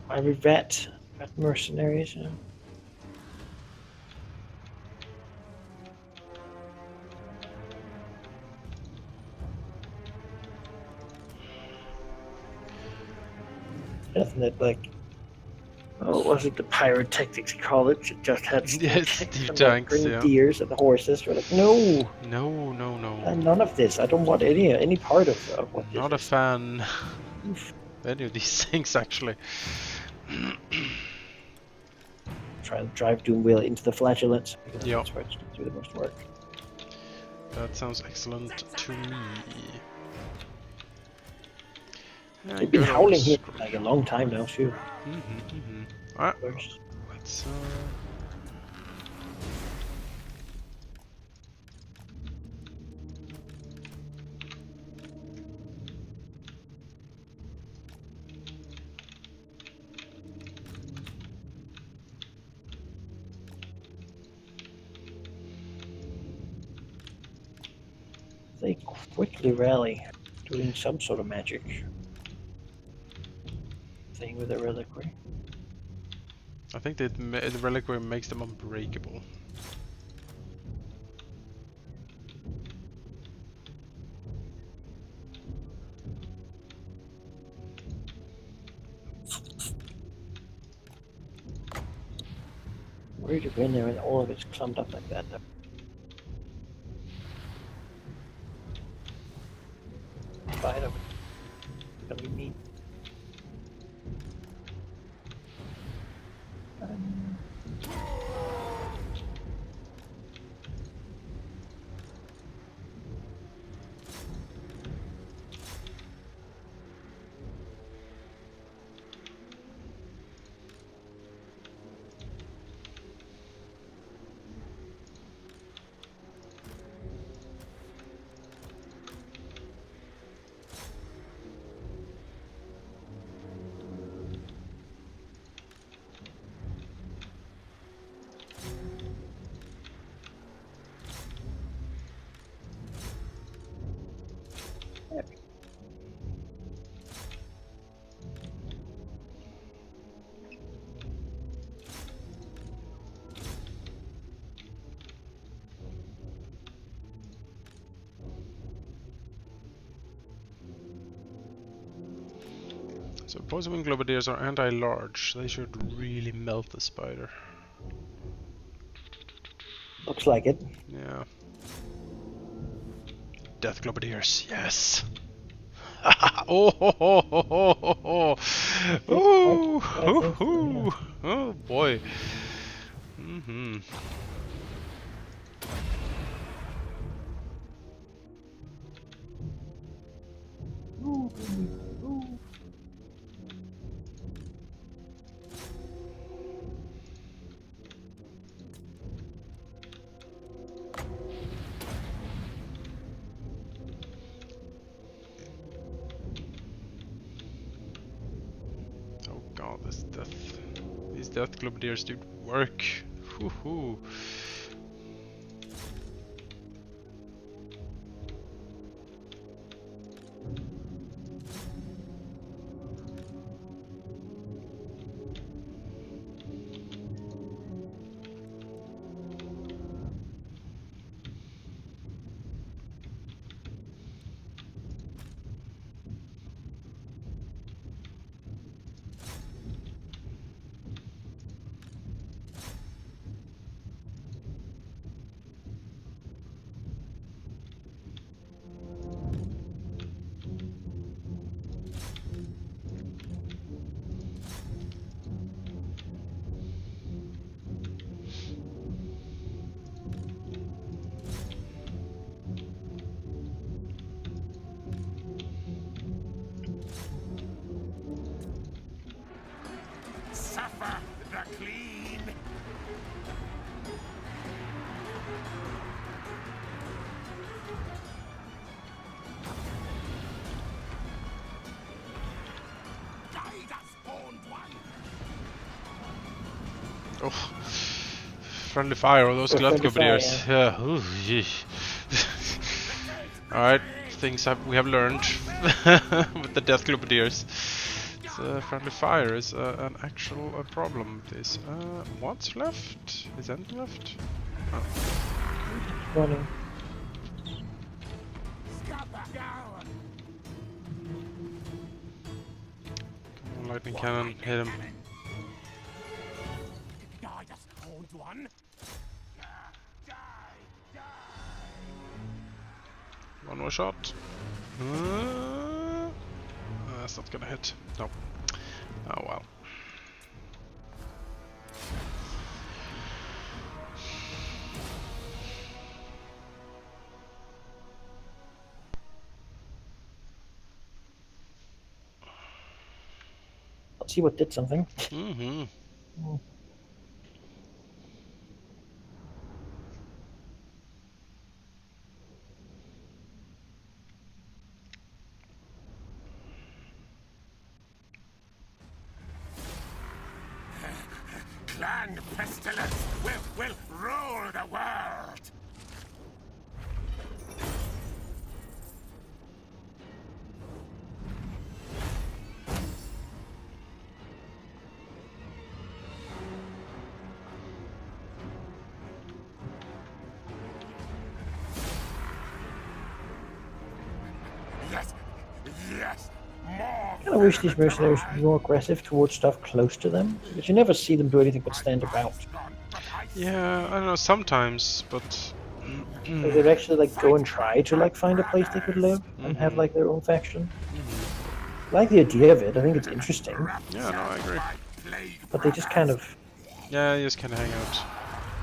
why we rat mercenaries? You know? Nothing that like, oh, was it the pyrotechnics college? It just had Yes, Steve Tanks, yeah. grenadiers and the horses. We're like, no, No. none of this. I don't want any part of what this Not a is. fan Oof. of any of these things, actually. Try to drive Doom Wheel into the flagellants because Yeah. that's where it's going to do the most work. That sounds excellent to me. They've been howling here for like a long time now, too. Alright, First. let's They quickly rally, doing some sort of magic thing with the reliquary. I think that the reliquary makes them unbreakable. Where did you go in there and all of it's clumped up like that? Fight of it. Gonna be mean. So Poison Wing Globadiers are anti-large. They should really melt the spider. Looks like it. Yeah. Death Globadiers, yes! Oh, ho, ho, ho, ho, ho, ho. Ooh, hoo, hoo. Oh boy. Oh god, this death. These death globadiers do work. Woohoo. Suffer the clean. Guide us, owned one. Oh, friendly fire of those Oh, death friendly fire, globadiers. Yeah. Ooh, yeesh. Alright, we have learned with the death globadiers. Friendly fire is an actual problem. This what's left? Is anything left? Oh. Running. Come on, lightning cannon, hit him. Guide us, owned one. One more shot. That's not gonna hit. No. Oh well. Let's see what did something. Mm-hmm. Clan pestilence will rule the world. Yes, yes, more. I kind of wish these mercenaries would be more aggressive towards stuff close to them, because you never see them do anything but stand about. Yeah, I don't know, sometimes, but So they'd actually like go and try to like find a place they could live and have like their own faction. I like the idea of it. I think it's interesting, yeah, no, I agree. but they just kind of Yeah, you just kind of hang out.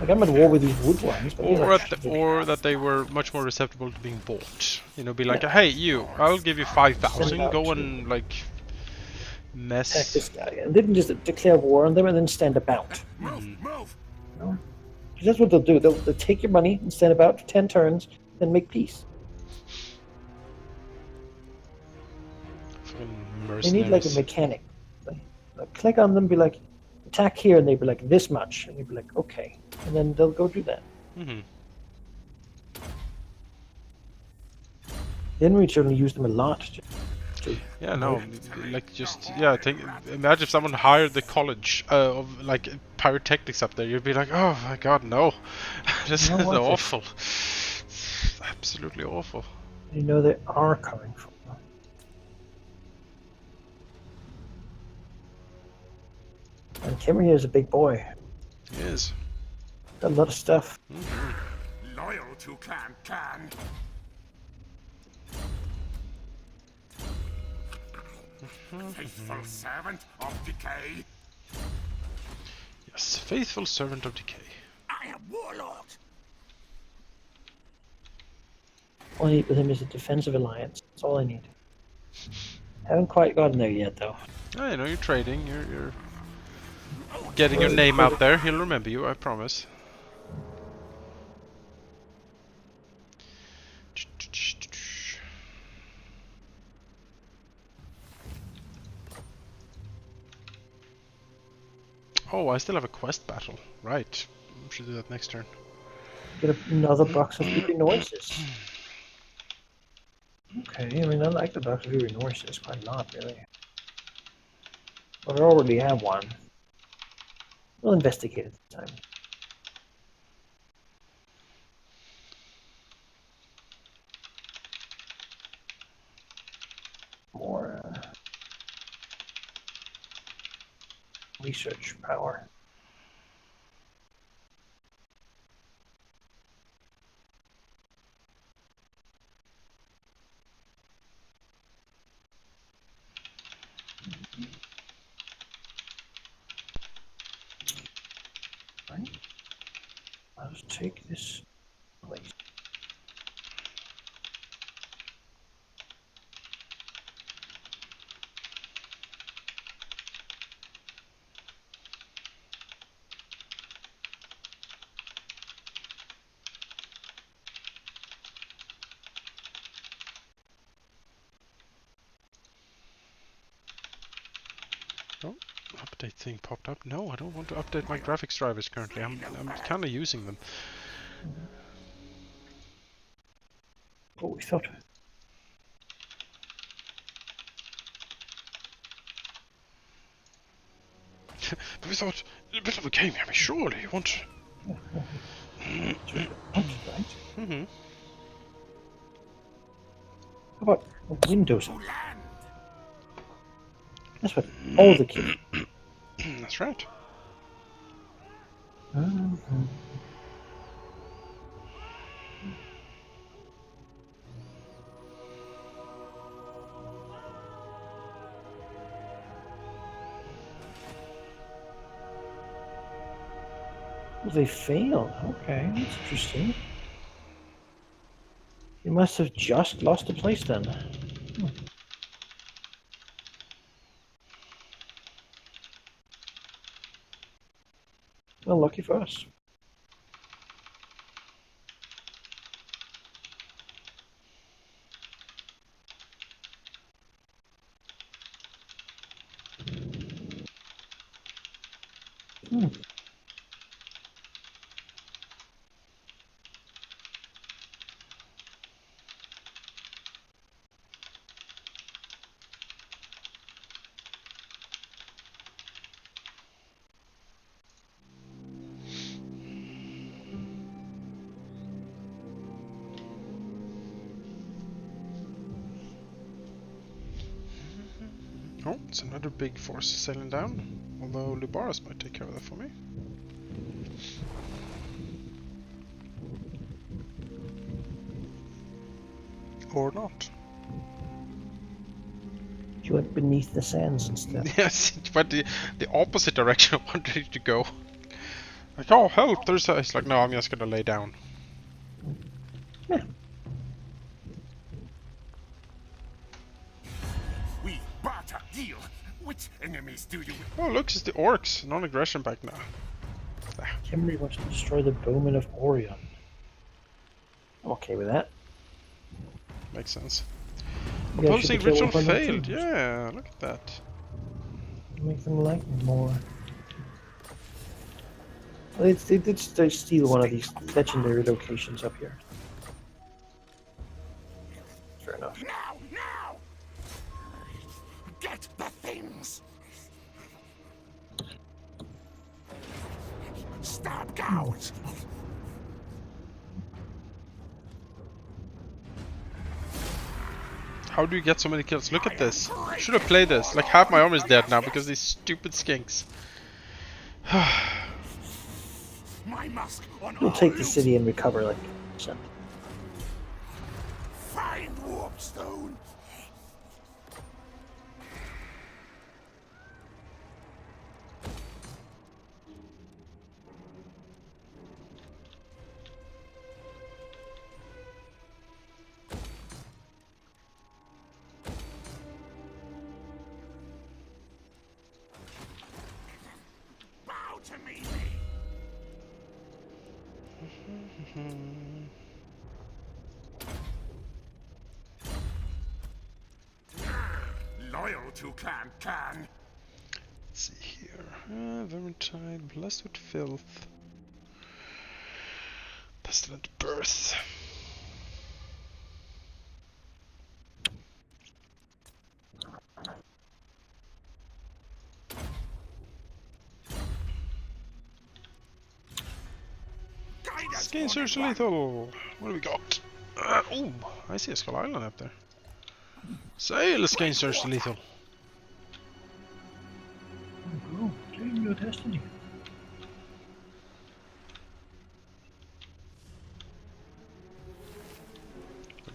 like I'm at war with these wood ones, but these Or, are or that they were much more receptible to being bought. You know, be like, hey, you, I'll give you 5,000, go and, like, attack this mess. guy, and didn't just declare war on them and then stand about. Move. You know? 'Cause that's what they'll do. They'll take your money and stand about for 10 turns, then make peace. Fucking They need like a mercenaries. mechanic. Like, click on them, be like, attack here, and they'd be like, this much, and you'd be like, okay, and then they'll go do that. Mm-hmm. Then we certainly use them a lot. Yeah, no, like just imagine if someone hired the college of like pyrotechnics up there. You'd be like, oh my god, no, this No is worth it. awful. It's absolutely awful. You know they are coming from. And Kimmer here is a big boy. He is. Got a lot of stuff. Loyal to Clan. Faithful servant of decay. Yes, faithful servant of decay. I am warlord. All I need with him is a defensive alliance. That's all I need. Haven't quite gotten there yet, though. Oh, you know, you're trading. You're getting your name out there. He'll remember you, I promise. Oh, I still have a quest battle. Right. Should do that next turn. Get another box of Eerie Noises. Okay, I mean, I like the box of Eerie Noises quite a lot, really. But I already have one. We'll investigate it this time. More research power. Right. I'll just take this place. Oh, update thing popped up. No, I don't want to update my graphics drivers currently. I'm kind of using them. Oh, we thought. But we thought, a bit of a game here, surely you want... Right. Mm-hmm. How about Windows? That's what all the kids. That's right. Well, they failed. Okay, that's interesting. You must have just lost a place then. Well, lucky for us. Oh, it's another big force sailing down. Although Lubaris might take care of that for me. Or not. You went beneath the sands instead. Yes, it went the opposite direction I wanted it to go. Like, oh, help, there's a... It's like, no, I'm just gonna lay down. Yeah. We barter deal. Which enemies do you? Oh, look, it's the orcs. Non-aggression back now. Kimberly wants to destroy the bowmen of Orion. I'm okay with that. Makes sense. You guys Opposing should kill ritual 100 failed. troops. Yeah, look at that. Make them like me more. Well, they did steal one of these legendary locations up here. Fair enough. Now, now! Get the things! Stab cowards! How do you get so many kills? Look at this. Should have played this. Like, half my armor is dead now because these stupid skinks. My mask on We'll all take the loose. city and recover like 100%. Find warpstone. to meet me. Loyal to Clan Can. Let's see here. Vermintide, blessed with filth. Pestilent birth. Skin Search Lethal! What do we got? Oh, I see a Skull Island up there. Sail, Skin Search Lethal! Oh, doing your destiny.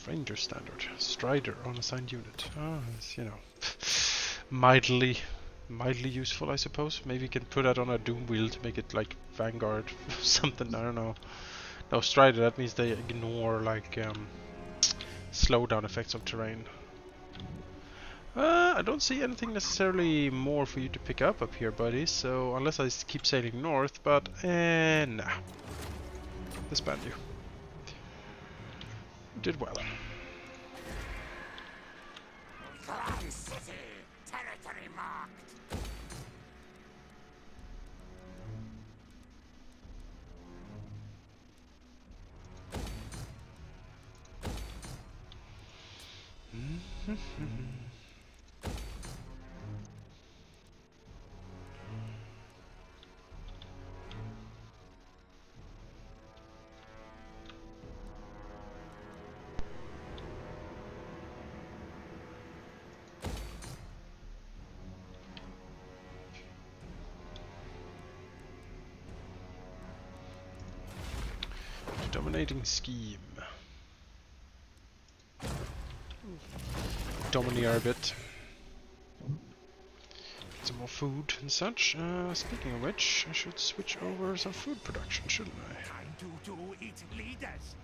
Ranger Standard. Strider, unassigned unit. Ah, it's, you know, mildly useful, I suppose. Maybe you can put that on a Doom wheel to make it like Vanguard or something, I don't know. No, Strider, that means they ignore like slowdown effects of terrain. I don't see anything necessarily more for you to pick up here, buddy, so unless I keep sailing north, but nah. Disband you. You did well. Clan City, territory marked. Dominating scheme. Domineer a bit. Some more food and such. Speaking of which, I should switch over some food production, shouldn't I? Time to eat leaders.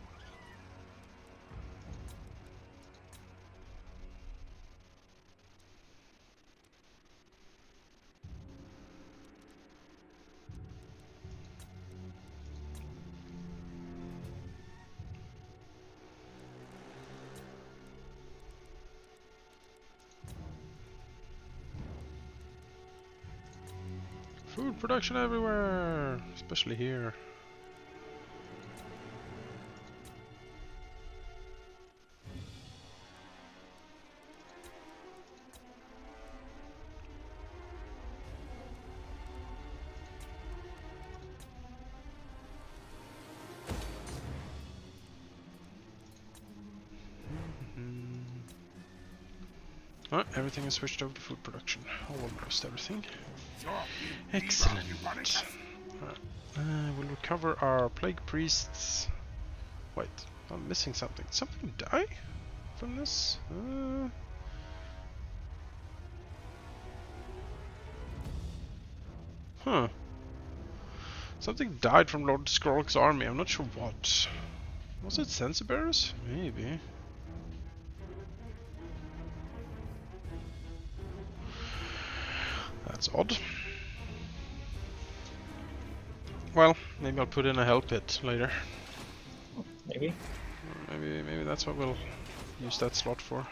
Food production everywhere, especially here. Alright, everything is switched over to food production. Almost everything. Excellent. We'll recover our plague priests. Wait, I'm missing something. Something die from this? Huh. Something died from Lord Skrolk's army. I'm not sure what. Was it Sensibearers? Maybe. That's odd. Well, maybe I'll put in a hell pit later. Maybe. Maybe that's what we'll use that slot for.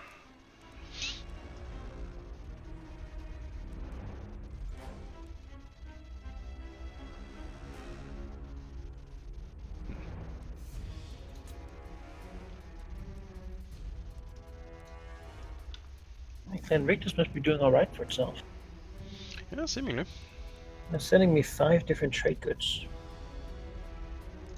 Clan Rictus must be doing alright for itself. Yeah, seemingly. They're sending me 5 different trade goods.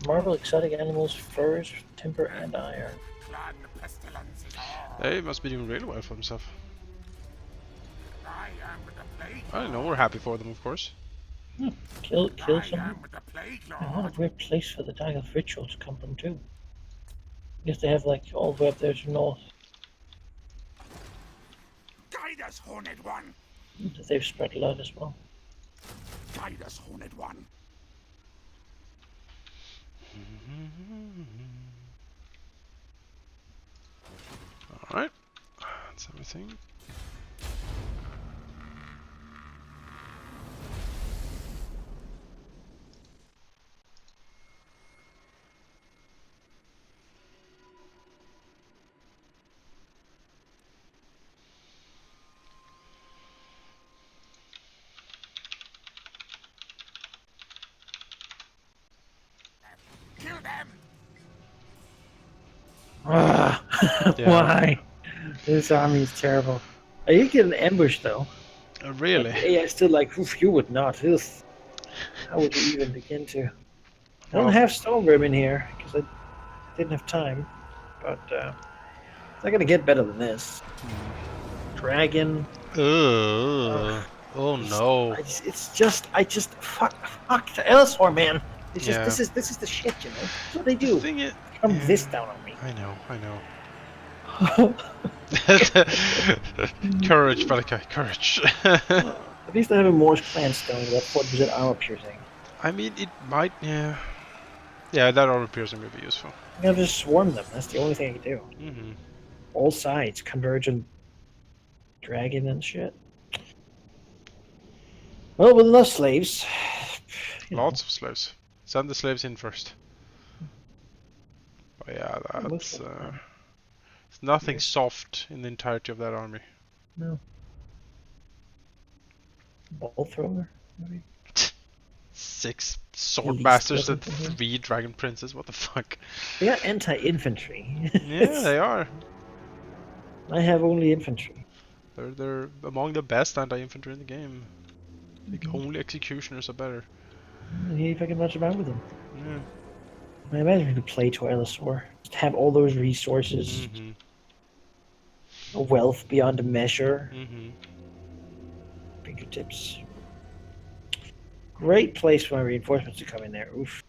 Marble, exotic animals, furs, timber, and iron. Clan Pestilence is all. They must be doing really well for themselves. I am the plague. I know, we're happy for them, of course. Kill I some. am the plague And what lord. a weird place for the Dagoth ritual to come from too. I guess they have like all the way up there to north. Guide us, Horned One. That they've spread a lot as well. Guide us, Horned One. Alright, that's everything. them. Yeah. Why? This army is terrible. You get an ambush though. Really? But yeah, still like, oof, you would not. Ugh. How would you even begin to? I don't Well- have Stormworm in here because I didn't have time. But it's not gonna get better than this. Dragon. Ugh. Oh no. I just fuck the Ellisor, man. It's just Yeah. this is the shit, you know. That's what they The do. thing is, Come this down on me. I know. Courage, Valakai, courage. At least I have a Morse clan stone with that 40% armor piercing. I mean, it might, yeah. Yeah, that armor piercing would be useful. I'm gonna just swarm them. That's the only thing I can do. Mm-hmm. All sides, convergent dragon and shit. Well, with enough slaves. you know, Lots of slaves. Send the slaves in first. But yeah, it looks that's like fun. there's nothing Yes. soft in the entirety of that army. No. Ball thrower, maybe? 6 sword Least masters and weapon for him. 3 dragon princes. What the fuck? They are anti-infantry. Yeah, they are. I have only infantry. They're among the best anti-infantry in the game. Like, only executioners are better. And he fucking much about with them. Yeah. I imagine we could play to Ellisor. Just have all those resources, Mm-hmm. a wealth beyond measure, Mm-hmm. fingertips. Great place for my reinforcements to come in there. Oof.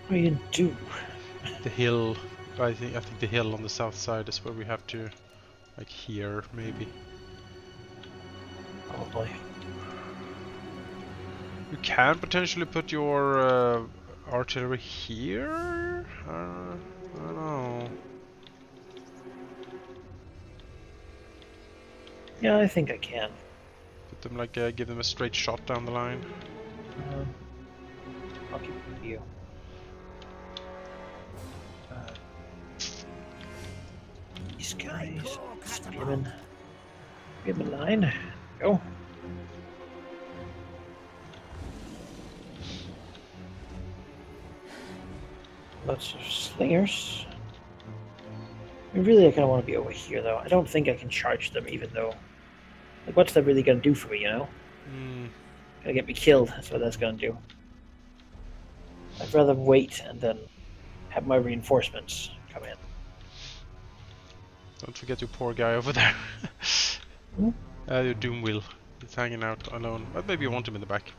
What are you gonna do? The hill. I think the hill on the south side is where we have to, like here maybe. Probably. You can potentially put your artillery here. I don't know. Yeah, I think I can. Put them like give them a straight shot down the line. I'll keep you. These guys. Spearmen. Spearmen line. Go. Lots of slingers. Really, I kind of want to be over here, though. I don't think I can charge them, even though... Like, what's that really going to do for me, you know? Hmm. Gonna get me killed. That's what that's going to do. I'd rather wait and then have my reinforcements come in. Don't forget your poor guy over there. Hmm? Your Doomwheel. He's hanging out alone. But maybe you want him in the back.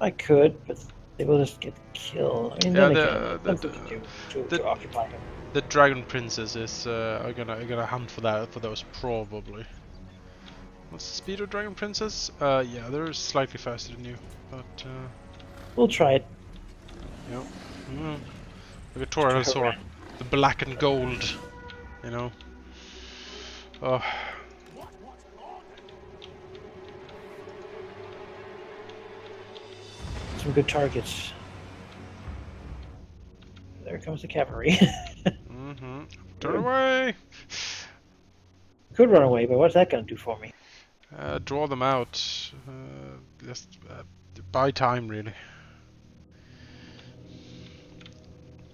I could, but they will just get killed. I mean, Yeah, then the- again, the- something to do the- to occupy him. The Dragon Princess is are gonna hunt for those probably. What's the speed of Dragon Princess? Yeah, they're slightly faster than you, but We'll try it. yep. Look at Tyrannosaur, the black and gold, you know. Oh, Some good targets. There comes the cavalry. turn away. Could run away, but what's that going to do for me? Draw them out. Just buy time, really.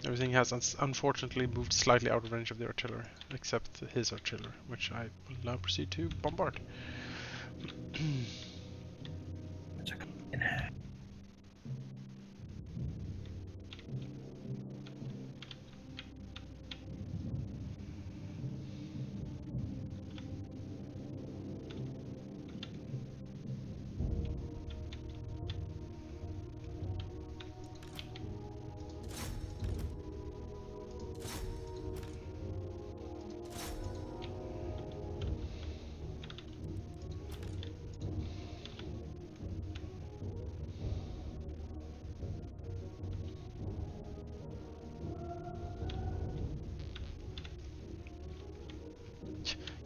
Everything has unfortunately moved slightly out of range of the artillery, except his artillery, which I will now proceed to bombard.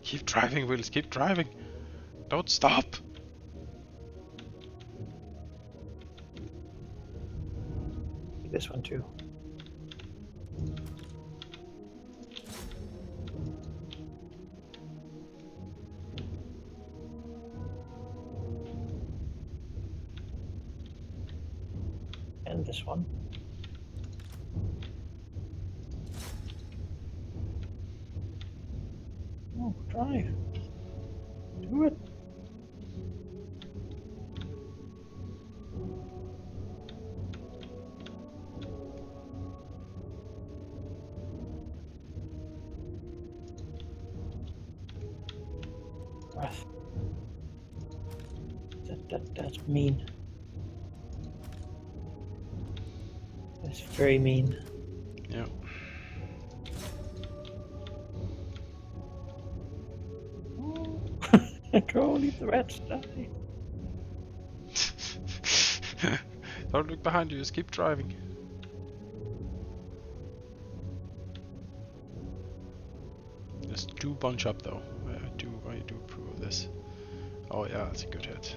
Keep driving, Wills, keep driving. Don't stop. This one too. and this one. Oh, drive. Do it. Breath. That's mean. That's very mean. Yeah. Go, leave the rats die. Don't look behind you, just keep driving. Just do bunch up though. I do approve of this. Oh yeah, that's a good hit.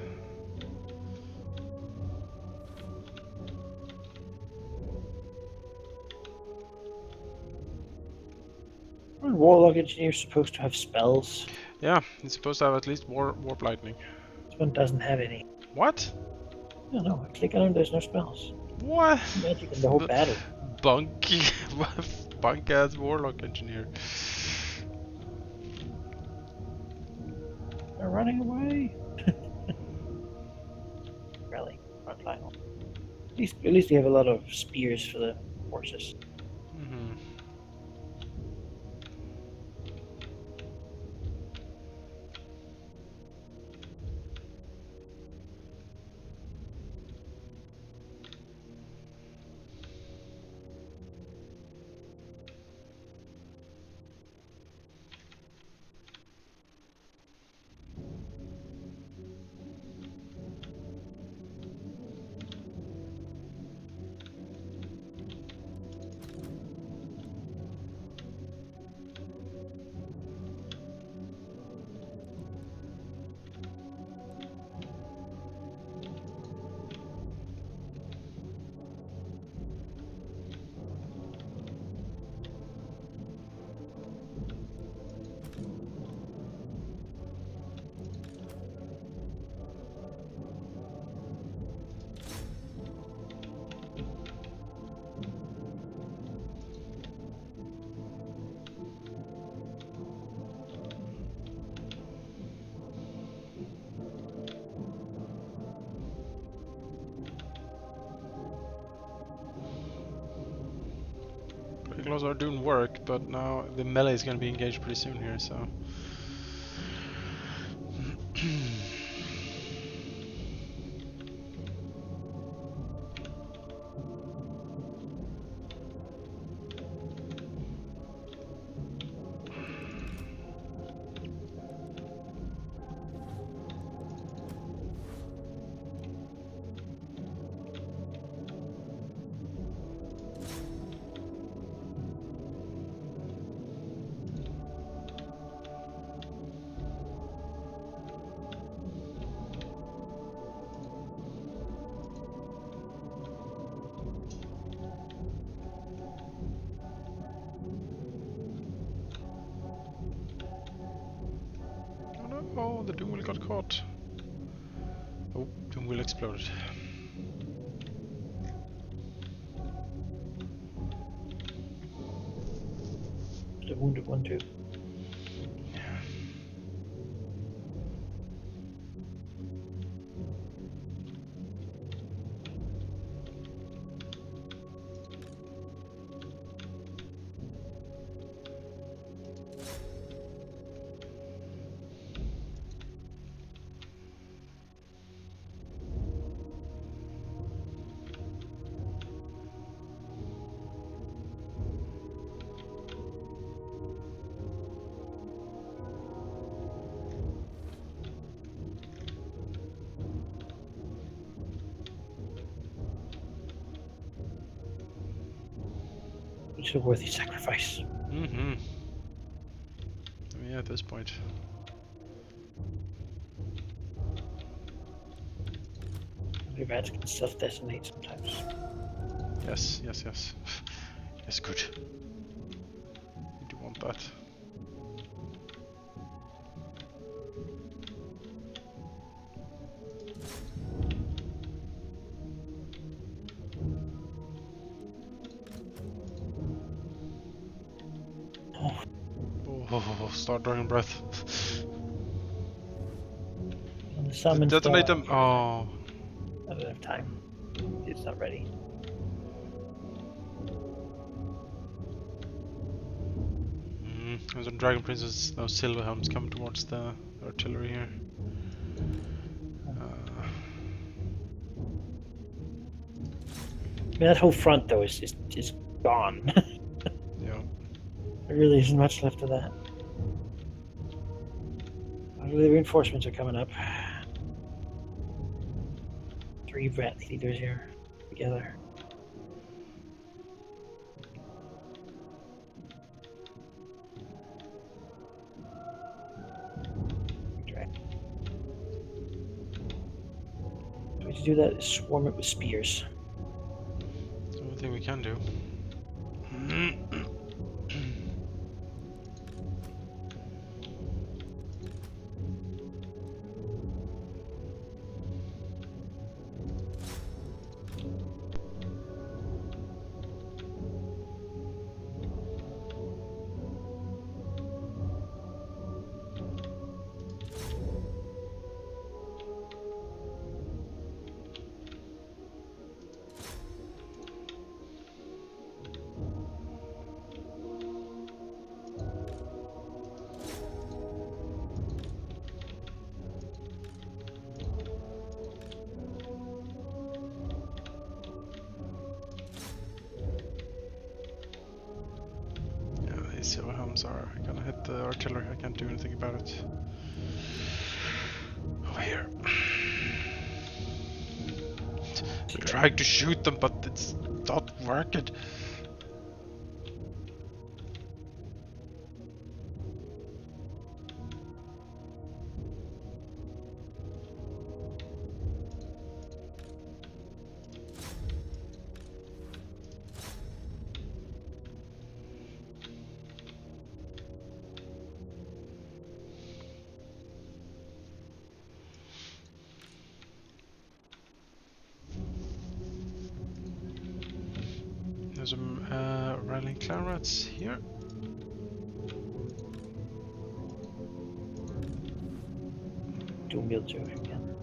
Aren't Warlock Engineer supposed to have spells? Yeah, he's supposed to have at least warp lightning. This one doesn't have any. What? I don't know. I click on him, there's no spells. What? Magic in the whole battle. Bunky, bunk ass warlock engineer. They're running away. Really, frontline. At least we have a lot of spears for the horses. Mm-hmm. Claws are doing work, but now the melee is going to be engaged pretty soon here, so... Oh, the doom wheel got caught. Oh, doom wheel exploded. The wounded one too. It's a worthy sacrifice. Mm-hmm. I mean, at this point. The rats can self-decimate sometimes. Yes, yes, yes. Yes, good. You do want that. Oh, start Dragon Breath. And the summon Detonate spell. them. Oh. I don't have time. It's not ready. There's some Dragon Princes, those silver helms coming towards the artillery here. I mean, that whole front though is gone. Yeah. There really isn't much left of that. The reinforcements are coming up. 3 rat leaders here together. The way to do that is swarm it with spears. That's the only thing we can do. Silver helms are gonna hit the artillery. I can't do anything about it. Over here. I'm trying to shoot them, but it's not working. There's some rallying clan rats here. Doom wheelchair again.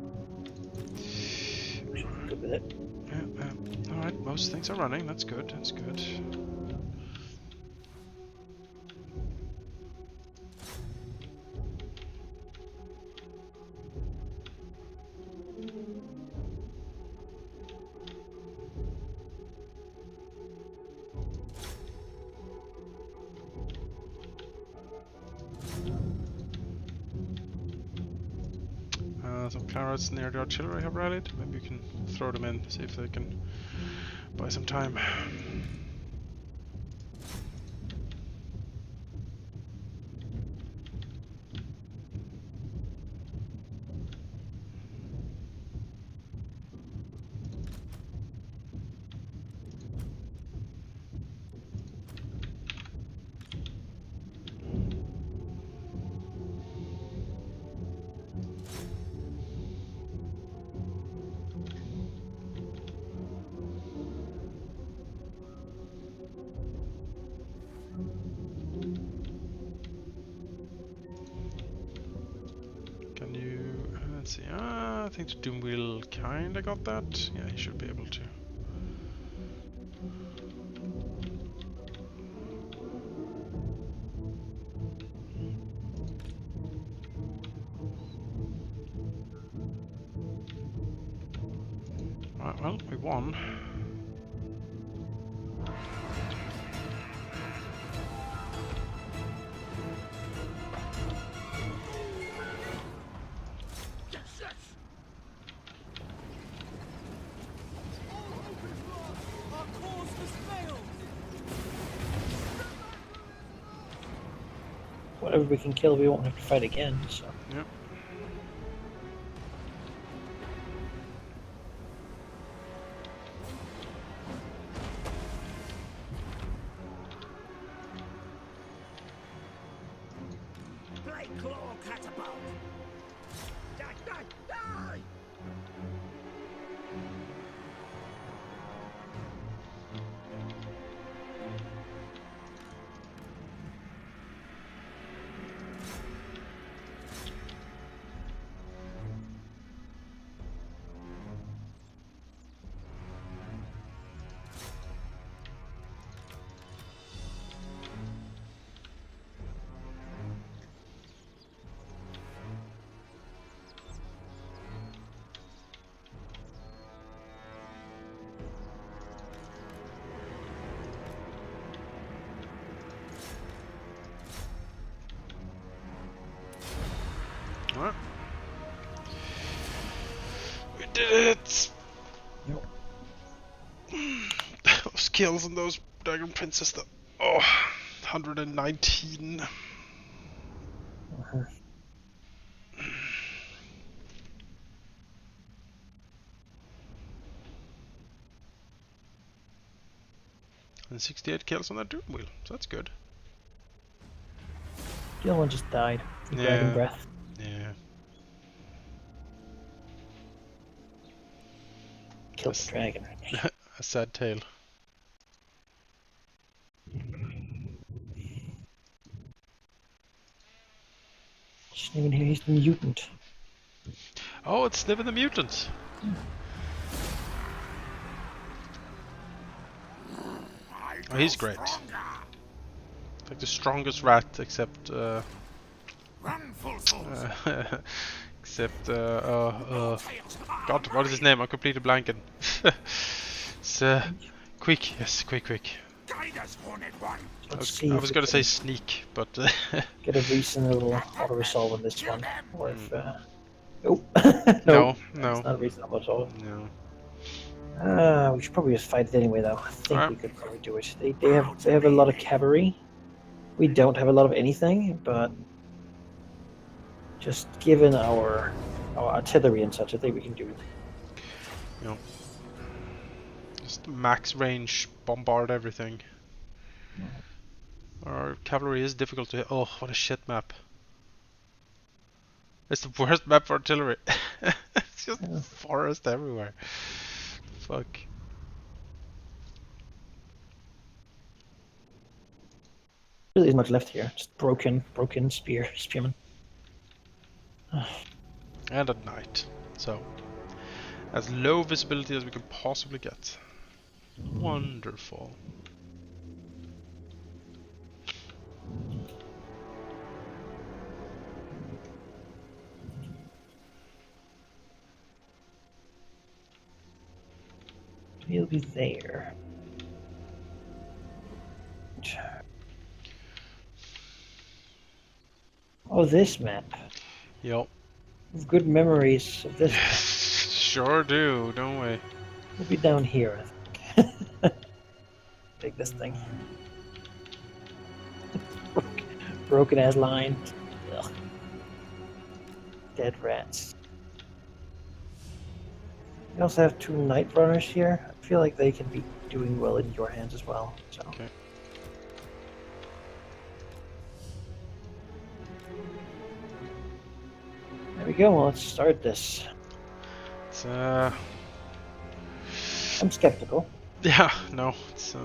Good with it. Yeah, alright, most things are running. That's good, that's good. Some clarets near the artillery have rallied. Maybe you can throw them in, see if they can buy some time. Can you... let's see. I think the Doom Wheel kinda got that. Yeah, he should be able to. Right, well, we won. Whatever we can kill, we won't have to fight again, so. Yep. Blade claw catapult. Die, die, die! Alright. We did it! Yep. Those kills on those Dragon Princes though. Oh, 119. Uh-huh. And 68 kills on that Doom Wheel, so that's good. The other one just died. From Dragon Breath. Yeah. Killed the dragon. A sad tale. Just even hear he's the mutant. Oh, it's Sniven the Mutant! Oh, he's great. Like the strongest rat, except Run, full souls. except God, what is his name? I'm completely blanking. It's Quick, yes, quick. Guide us, Hornet One. Let's I see was if we gonna say can Sneak, but get a reasonable auto resolve on this one. Or if nope. no, It's not a reasonable resolve. no. We should probably just fight it anyway, though. I think Alright. we could probably do it. They have a lot of cavalry. We don't have a lot of anything, but just given our artillery and such, I think we can do it. You know, just max range, bombard everything. Our cavalry is difficult to hit. Oh, what a shit map. It's the worst map for artillery. It's just forest everywhere. Fuck. Really isn't much left here. Just broken spearmen. And at night. So, as low visibility as we could possibly get. Wonderful. He'll be there. Oh, this map. Yep. We have good memories of this. Sure do, don't we? We'll be down here, I think. Take this thing. Broken ass line. Ugh. Dead rats. We also have 2 Night Runners here. I feel like they can be doing well in your hands as well. So. Okay. There we go. Well, let's start this. It's I'm skeptical. yeah, no, it's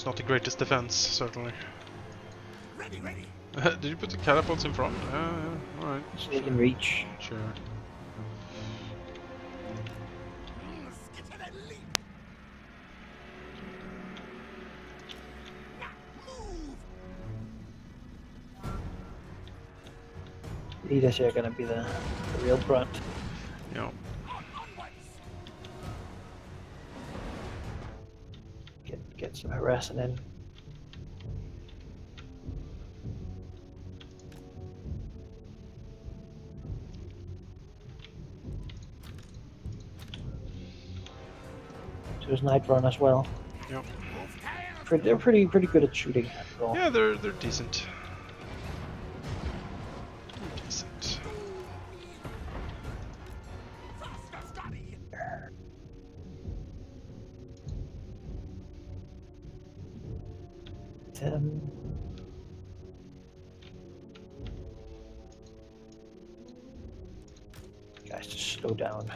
not the greatest defense, certainly. Ready. Did you put the catapults in front? Yeah, alright. So they can reach. Sure. Skitter and leap. Now move. Leaders here are going to be the real brunt. Yeah. Get some harassing in. There's Night Run as well. Yep. They're pretty good at shooting. After all. Yeah, they're decent. They're decent. Faster study. Guys, just slow down.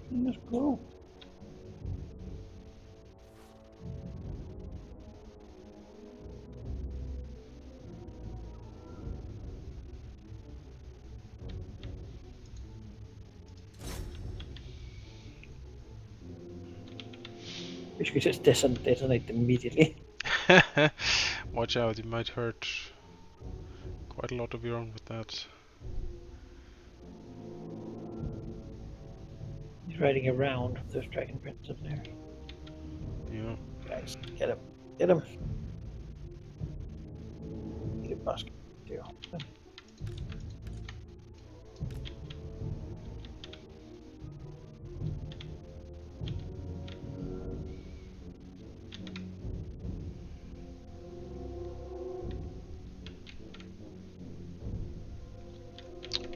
Let's go. Which we just detonate immediately. Watch out, you might hurt quite a lot of your own with that. He's riding around with those dragon prints up there. Yeah. Guys, get him. Get him. Get basket. Too.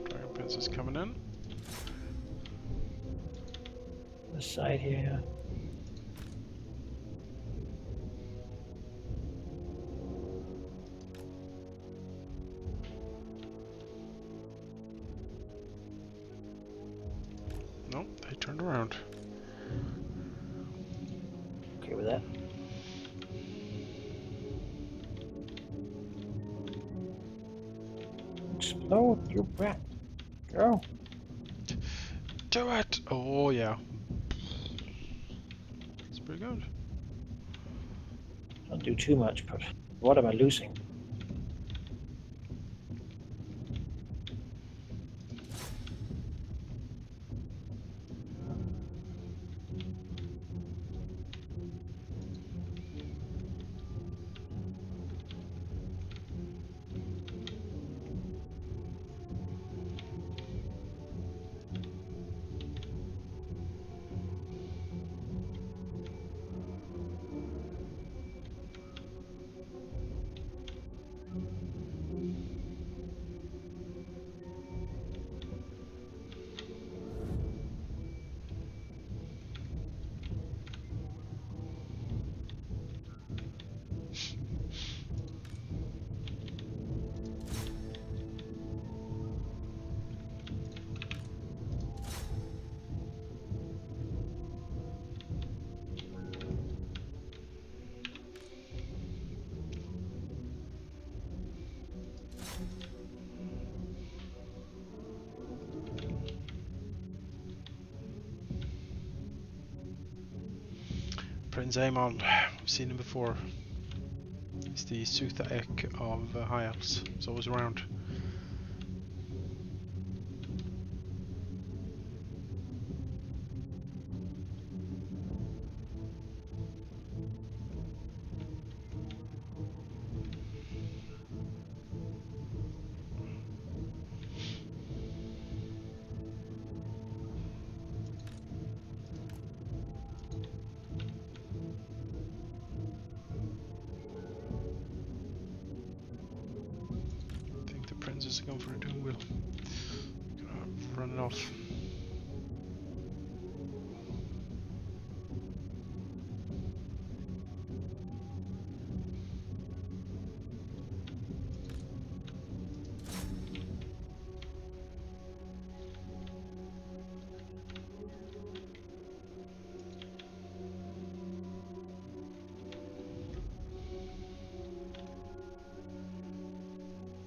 Dragon Prince is coming in. The side here, yeah. No, they turned around. Okay with that. Explode, you brat. Go. Do it! Oh yeah. It's pretty good. Don't do too much, but what am I losing? Prince Aemon, we've seen him before. He's the Sutha Ek of High Elves. He's always around. I think the prince is going for a doom wheel. Gonna run it off.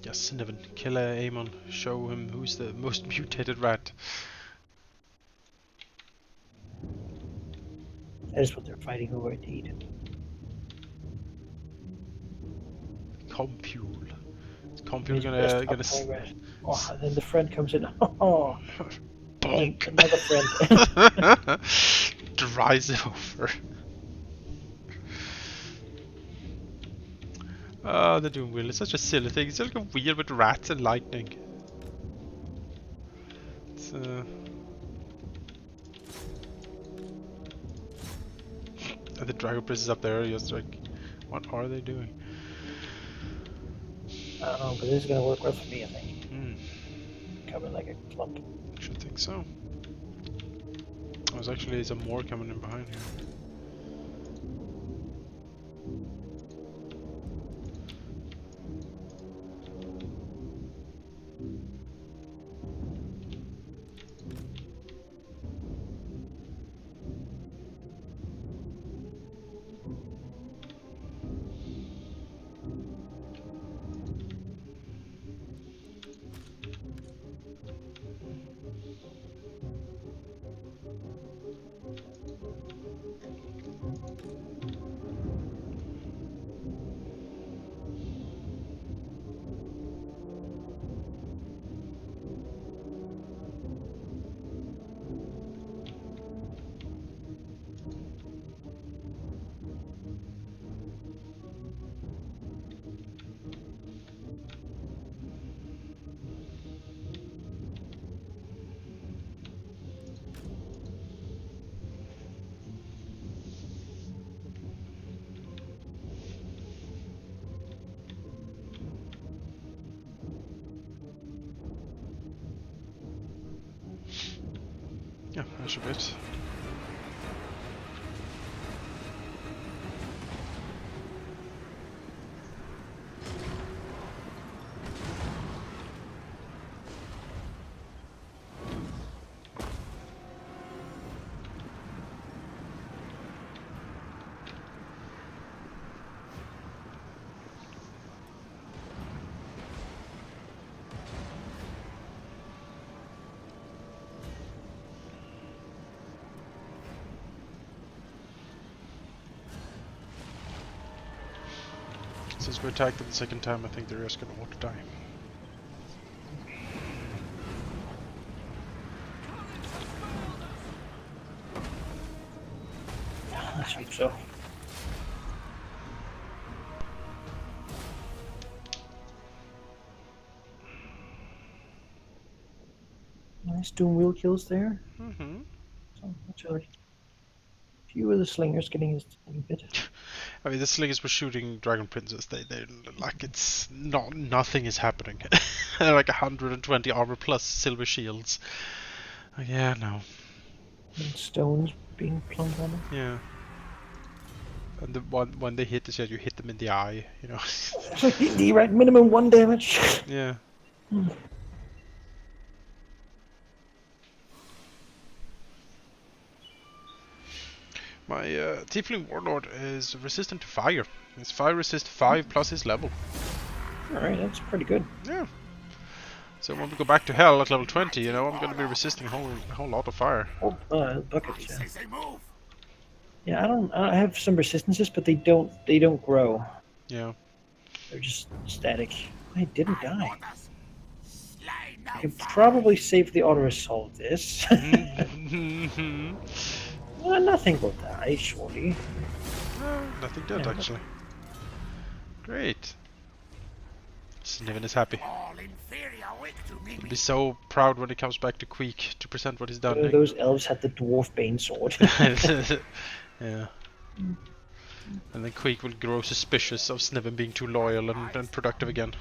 Yes, Niven, kill Aemon. Show him who's the most mutated rat. That is what they're fighting over, indeed. Compule. Is Compule He's gonna best up progress. Oh, and then the friend comes in. Oh, bonk. another friend. Drives it over. Oh, the doom wheel is such a silly thing. It's like a wheel with rats and lightning. It's and the Dragon Prince is up there, just like, what are they doing? I don't know, but this is going to work well for me, I think. Hmm, Coming like a clump. should think so. There's actually some more coming in behind here. push a bit. Since we attacked them the second time, I think they're just gonna want to die. Let's hope so. Nice doom wheel kills there. Mm-hmm. So that's already a few of the slingers getting his tiny bit. I mean, the slingers were shooting Dragon Princess. They like it's not nothing is happening. They're like 120 armor plus silver shields. Yeah, no. And stones being plunked on them. Yeah. And the one when they hit the shit, you hit them in the eye. You know. It's like D&D, right? Minimum 1 damage. Yeah. My Tiefling Warlord is resistant to fire. It's fire resist 5 plus his level. Alright, that's pretty good. Yeah. So when we go back to hell at level 20, you know, I'm going to be resisting a whole lot of fire. Oh, buckets, yeah. Say move. Yeah, I have some resistances, but they don't grow. Yeah. They're just static. I didn't die. Orders. Slay no I can fire. probably safely auto-resolve this. Nothing will die, surely. Nothing did, Yeah. actually. Great. Sniven is happy. All inferior weak to me. He'll be so proud when he comes back to Queek to present what he's done. Those elves had the dwarf bane sword. Yeah. And then Queek will grow suspicious of Sniven being too loyal and productive again.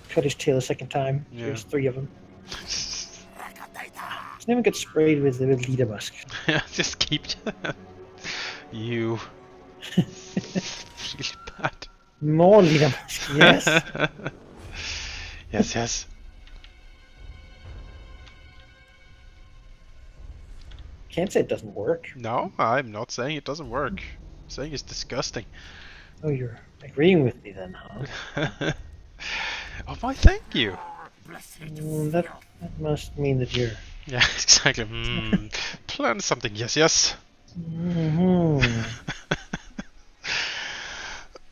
Cut his tail a second time. Yeah. There's 3 of them. Recordata. Sniven gets sprayed with leader musk. Yeah, just keep you. Really bad. More leader musk, yes. Yes, yes. Can't say it doesn't work. No, I'm not saying it doesn't work. I'm saying it's disgusting. Oh, you're agreeing with me then, huh? Oh, why thank you. Blessed That must mean that you're... Yeah, exactly. Plan something. Yes, yes. Mm-hmm.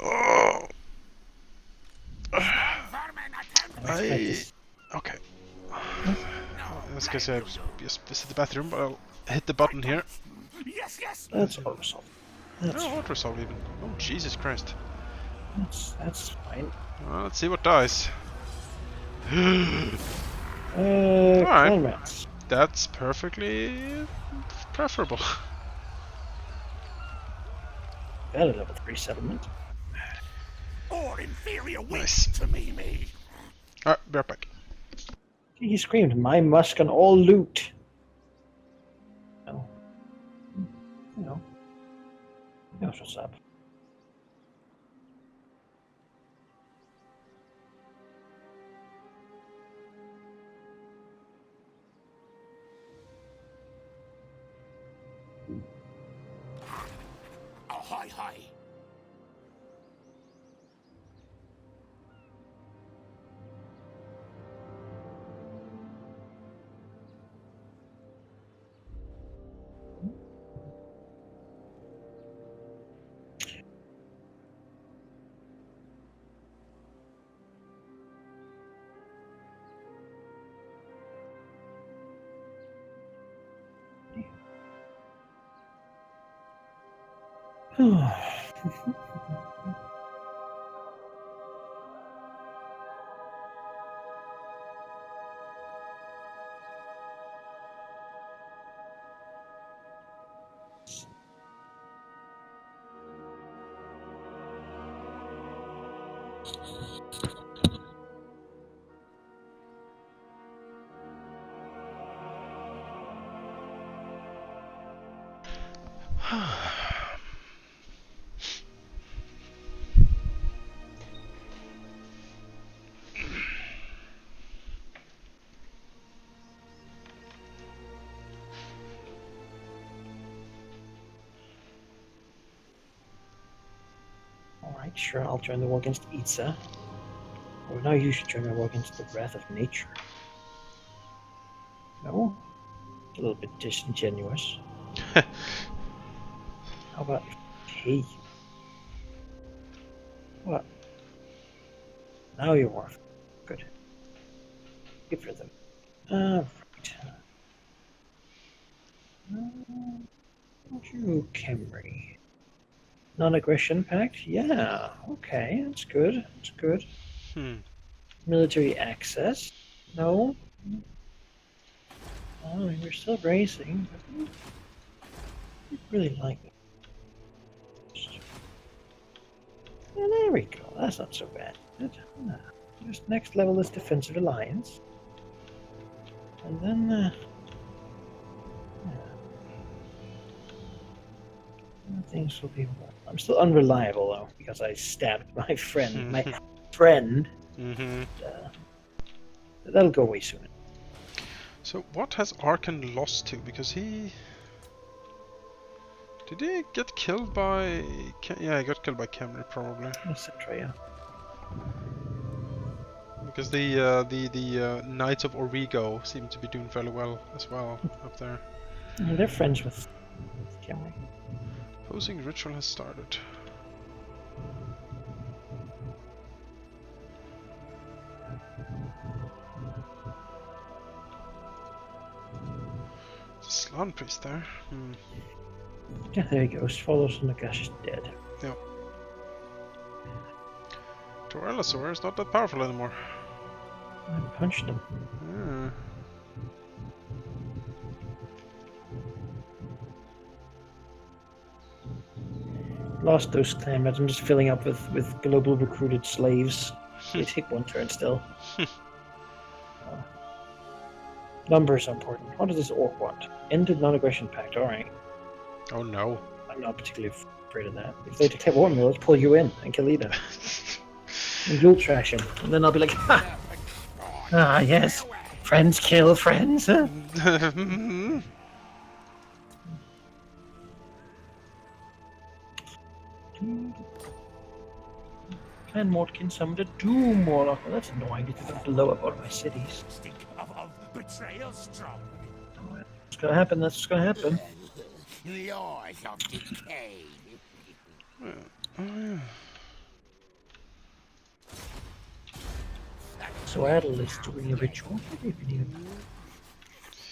Oh. vermin attempt. Okay. Let's guess I just visit the bathroom, but I'll hit the button here. Yes, yes. That's auto-resolve. That's, Oh, auto resolve even. Oh, Jesus Christ. that's fine. Well, let's see what dies. Clan rats. That's perfectly preferable. Got a level 3 settlement. All inferior weak Nice. to me. Alright, be right back. He screamed, "My musk on all loot!" Oh. You know. He knows what's up. Ahoy, hoy. Alright, sure, I'll join the war against Itza. Or now you should join the war against the Wrath of Nature. No? It's a little bit disingenuous. How about hey? What? Now you're war. Good. Good for them. Right. You Camry. Non-aggression pact? Yeah, okay, that's good. That's good. Military access? No. Oh, we're still racing. I really like it. Yeah, there we go. That's not so bad. Just next level is defensive alliance. And then things will be more. I'm still unreliable though, because I stabbed my friend. My friend. That'll go away soon. So what has Arkan lost to? Because he... Did he get killed by... Yeah, he got killed by Camry probably. Etc. Yeah. Because the Knights of Origo seem to be doing fairly well as well up there. They're friends with Camry. Opposing ritual has started. Slan priest there. Yeah, there he goes. Follows Nagash is dead. Yep. Torellosaur is not that powerful anymore. I punched him. Yeah. Lost those claimants. I'm just filling up with global recruited slaves. They take one turn still. Numbers are important. What does this orc want? Ended non-aggression pact. Alright. Oh no. I'm not particularly afraid of that. If they declare war, let's pull you in and kill Ida. And you'll trash him. And then I'll be like, ha! Ah, yes. Friends kill friends. Huh? Clan Mortkin summoned a Doom Warlock. Well, that's annoying because they blow up all of my cities. Of betrayal strong. What's gonna happen? That's what's gonna happen. Laws of decay. So Adel is doing a ritual.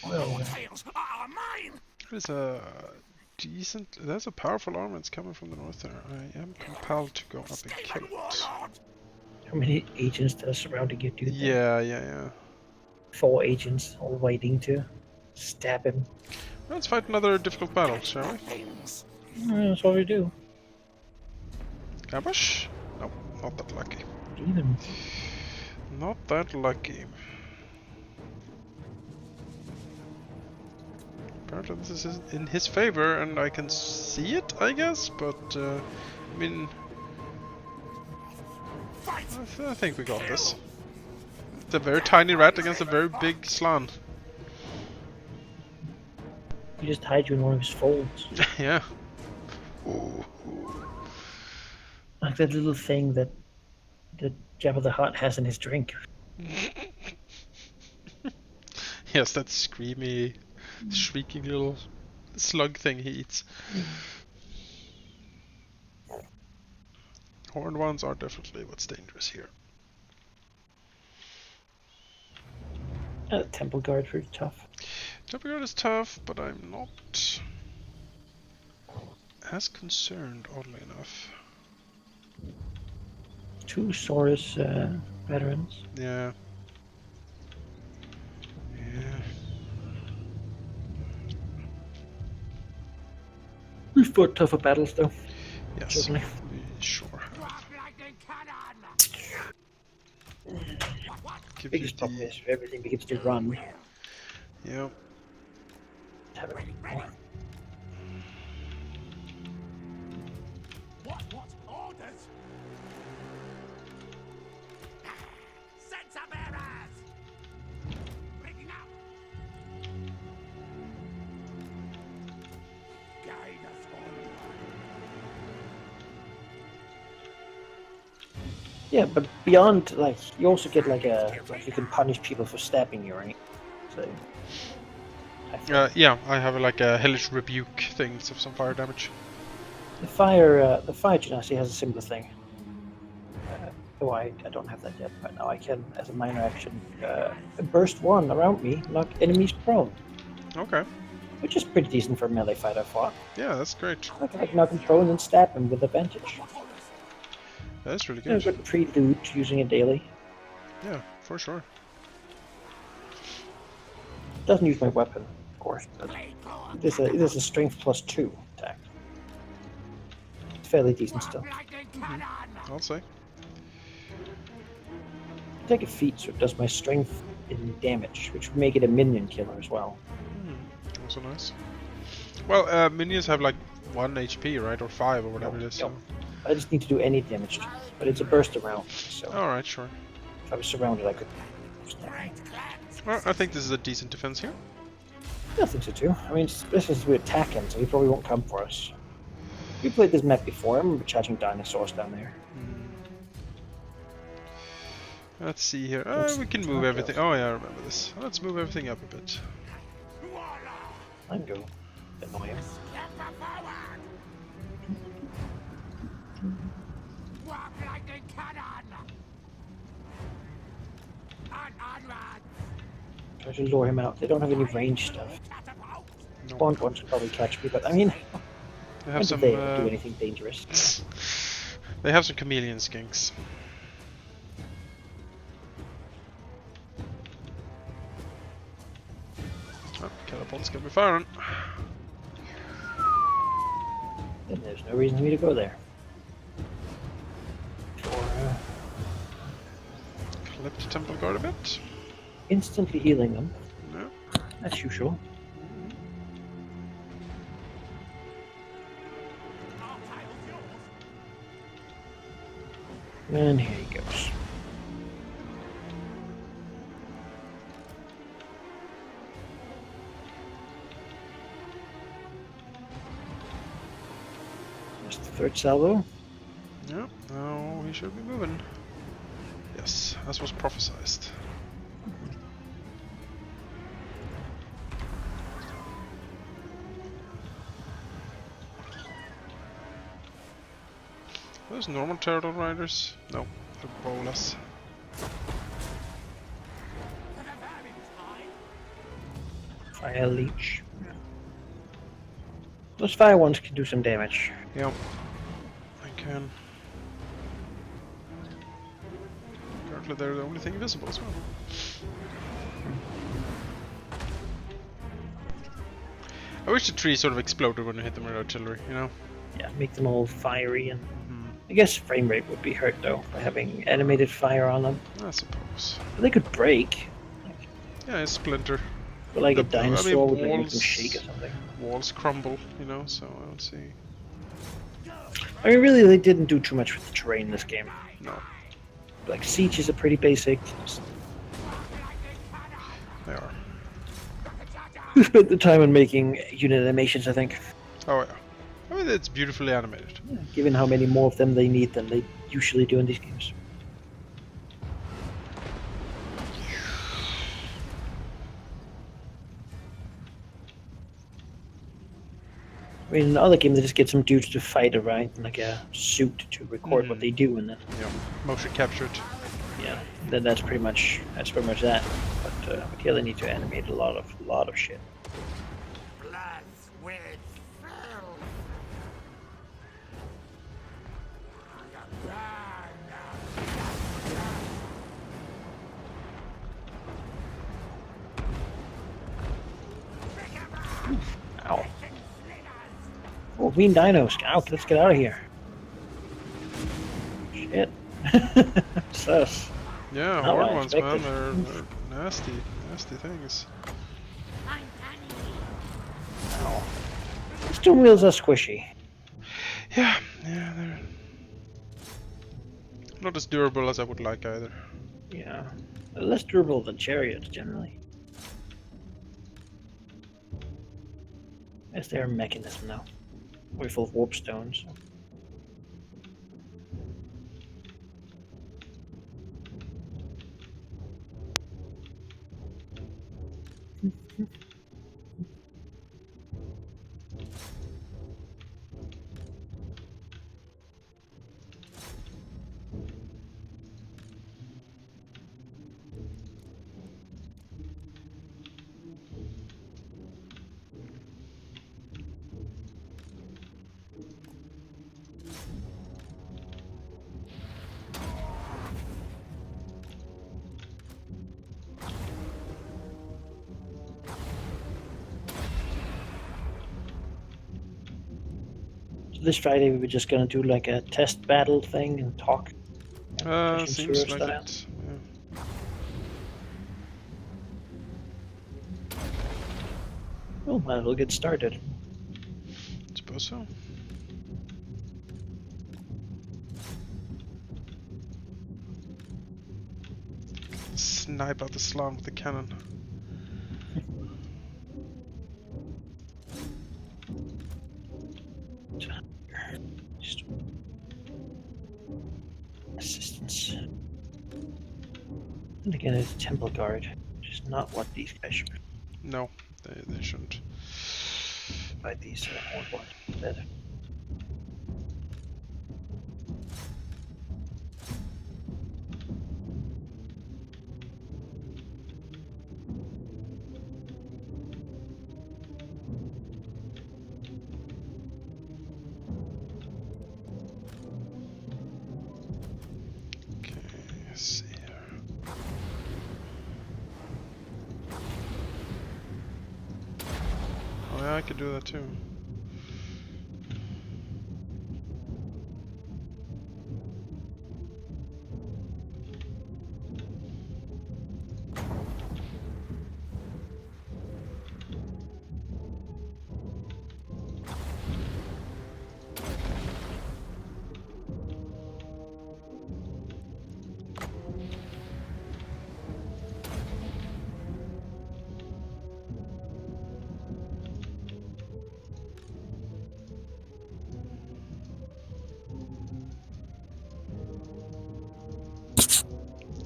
Well, Tales are mine. There's a decent... There's a powerful army that's coming from the north there. I am compelled to go up and kill it. how many agents that are surrounding you do that? Yeah. 4 agents all waiting to stab him. Let's fight another difficult battle, shall we? That's what we do. Ambush? Nope, not that lucky. Even. Not that lucky. Apparently this is in his favor and I can see it, I guess, but I mean... I think we got this. It's a very tiny rat against a very big slan. You just hide you in one of his folds. Yeah. Like that little thing that Jabba the Hutt has in his drink. Yes, that screamy, shrieking little slug thing he eats. Horned ones are definitely what's dangerous here. Temple Guard pretty tough. Temple Guard is tough, but I'm not as concerned, oddly enough. 2 Saurus veterans. Yeah. We've fought tougher battles though. Yes. Certainly. Sure. Give you Biggest problem the... is everything begins to run. Yep. Have it. orders. Sense of errors. Bringing up. Guide us onward. Yeah, but beyond, like, you also get like you can punish people for stabbing you, right? So. I feel Yeah, I have like a hellish rebuke thing, so some fire damage. the fire genasi has a similar thing. Oh, I don't have that yet, but now I can, as a minor action, burst one around me, knock enemies prone, Okay. which is pretty decent for a melee fight I fought. Yeah, that's great. I can like knock him prone and stab him with advantage. That's really A good. good prelude to using it daily. Yeah, for sure. Doesn't use my weapon, of course, but it is a strength +2 attack. It's fairly decent still. I'll say. I take a feat, so it does my strength in damage, which would make it a minion killer as well. Also nice. Well, minions have like 1 HP, right? Or 5 or whatever it is. Yep. So. I just need to do any damage to it, but it's a burst around, so Alright, sure. if I was surrounded, I could. Well, I think this is a decent defense here. I think so too. I mean, this is we attack him, so he probably won't come for us. We played this map before. I remember charging dinosaurs down there. Let's see here. We can move everything. Oh yeah, I remember this. Let's move everything up a bit. I can go annoy him. Walk like a cannon. Onward. Try to lure him out. They don't have any range stuff. Catapult. No. Bond wants to probably catch me, but I mean, They when have did some. they ever do anything dangerous? They have some chameleon skinks. Oh, catapult's gonna be firing. Then there's no reason for me to go there. Or Clipped temple guard a bit. instantly healing them, No. as usual. Our title's yours. And here he goes. There's the third salvo. Yeah. Now we should be moving. Yes, as was prophesized. Those normal turtle riders? No, they're bowless. Fire leech. Those fire ones can do some damage. Yep. I can. Apparently they're the only thing visible as well. I wish the tree sort of exploded when you hit them with artillery, you know? Yeah, make them all fiery, and I guess frame rate would be hurt though by having animated fire on them. I suppose. But they could break. Yeah, it's splinter. But like a The- I mean, dinosaur would like make them walls- shake or something. Walls crumble, you know, so I don't see. I mean, really, they didn't do too much with the terrain in this game. No. Like, sieges are pretty basic. They are. We spent the time on making unit animations, I think. Oh yeah. I mean, it's beautifully animated. Given how many more of them they need than they usually do in these games. I mean, in the other game, they just get some dudes to fight around in like a suit to record what they do, and then Yeah. Motion captured. yeah, then that's pretty much that. But here they need to animate a lot of shit. Bloods with filth. Ow. Oh, mean dinos. Out, let's get out of here. Shit. Sus. Yeah, Not what horn I ones, man. expected. They're nasty things. Stone wheels are squishy. Yeah, they're Not as durable as I would like either. Yeah. They're less durable than chariots, generally. As their mechanism now. We're full of warp stones. So. This Friday we were just gonna do like a test battle thing and talk. Seems like it. Yeah. Oh, might as well get started. Suppose so. Snipe out the slime with the cannon. Just assistance. And again, it's a temple guard, which is not what these guys should No, they shouldn't. fight these horned ones instead. Okay, let's see here. Oh yeah, I could do that too.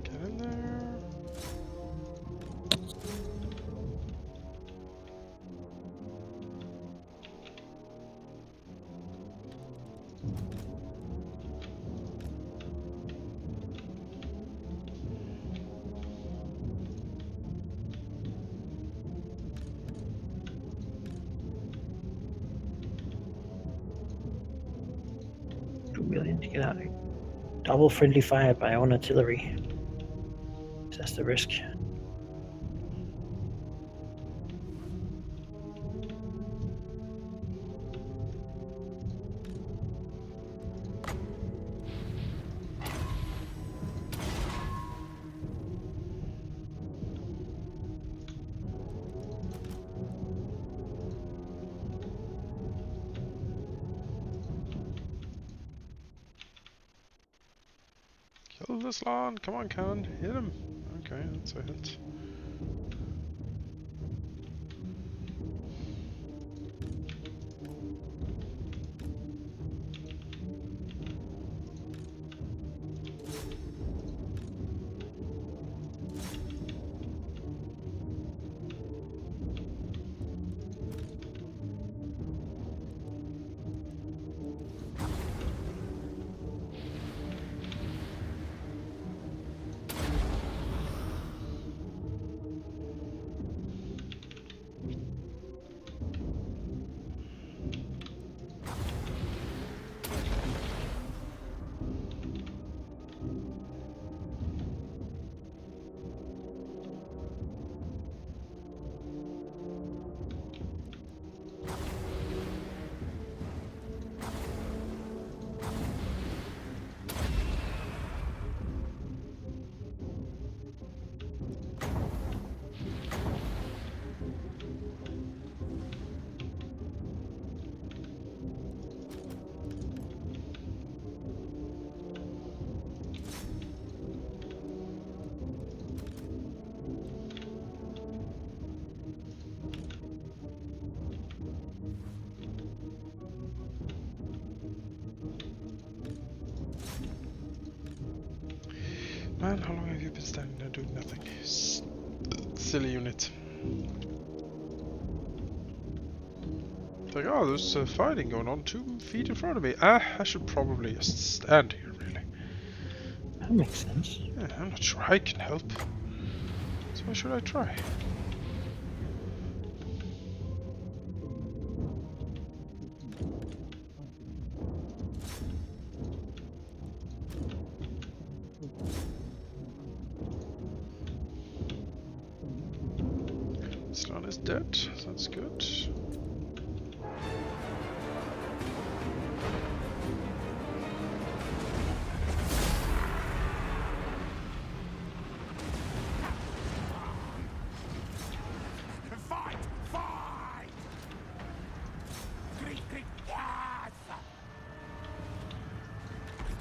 Get in there. $2 million to get out of here. Double friendly fire by own artillery. That's the risk. Kill this lawn. Come on, cannon. Hit him. Okay, that's a hit. man, how long have you been standing there doing nothing? Silly unit. It's like, oh, there's fighting going on 2 feet in front of me. I should probably just stand here, really. That makes sense. Yeah, I'm not sure I can help. So why should I try? Slan is dead, so that's good. Fight! Fight! Great, great, yes!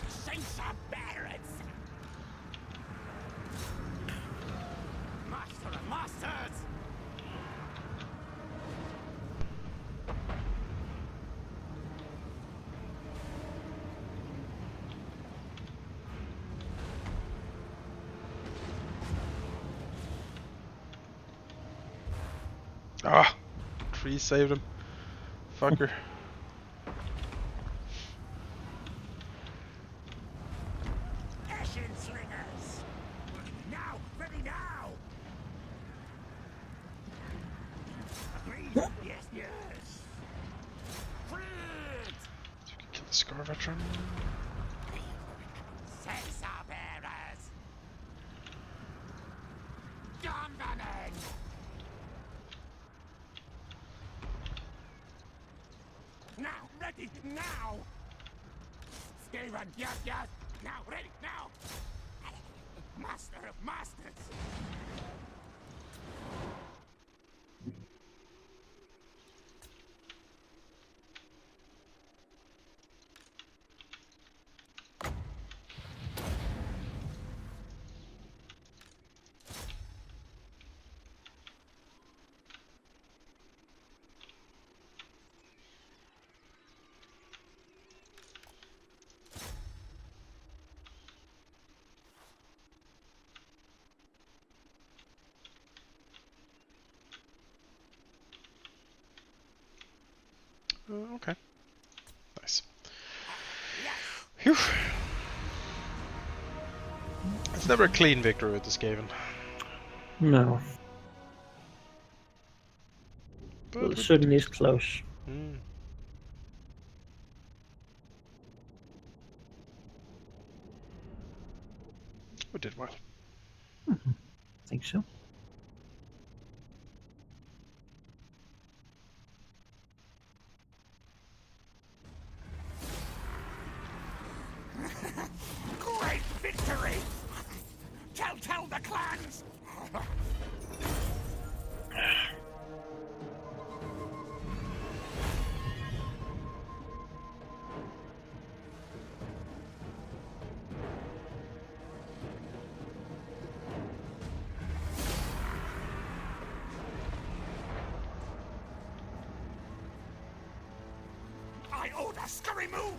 Saints are barons! Master of masters! Ah! Tree saved him. Fucker. Ashen slingers! Now! Ready now! Agreed! Yes, yes! Freed! So you can kill the Scar veteran. Sensor bearers! Gunvermen! Now! Ready! Now! Skaven! Yes, yes! Now! Ready! Now! Master of masters! Okay. Nice. Phew. It's never a clean victory with the Skaven. No. But Well, it we certainly is close. we did well. I think so. Great victory! Tell the clans! I order scurry move!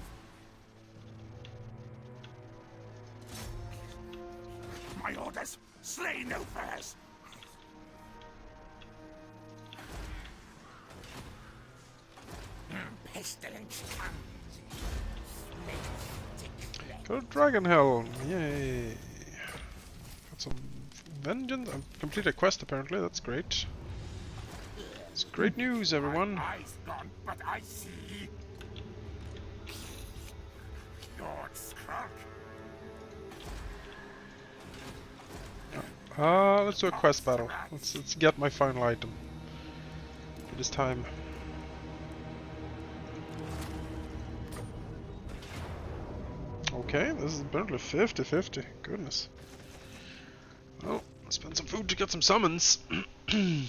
My orders, slay no furs! Pestilence comes. Got a Dragon Helm! Yay! Got some vengeance. Completed a quest apparently, that's great. It's great news, everyone. My eyes gone, but I see. Lord Skrulk. Let's do a quest battle. Let's get my final item. It is time. Okay, this is apparently 50-50. Goodness. Well, spend some food to get some summons. I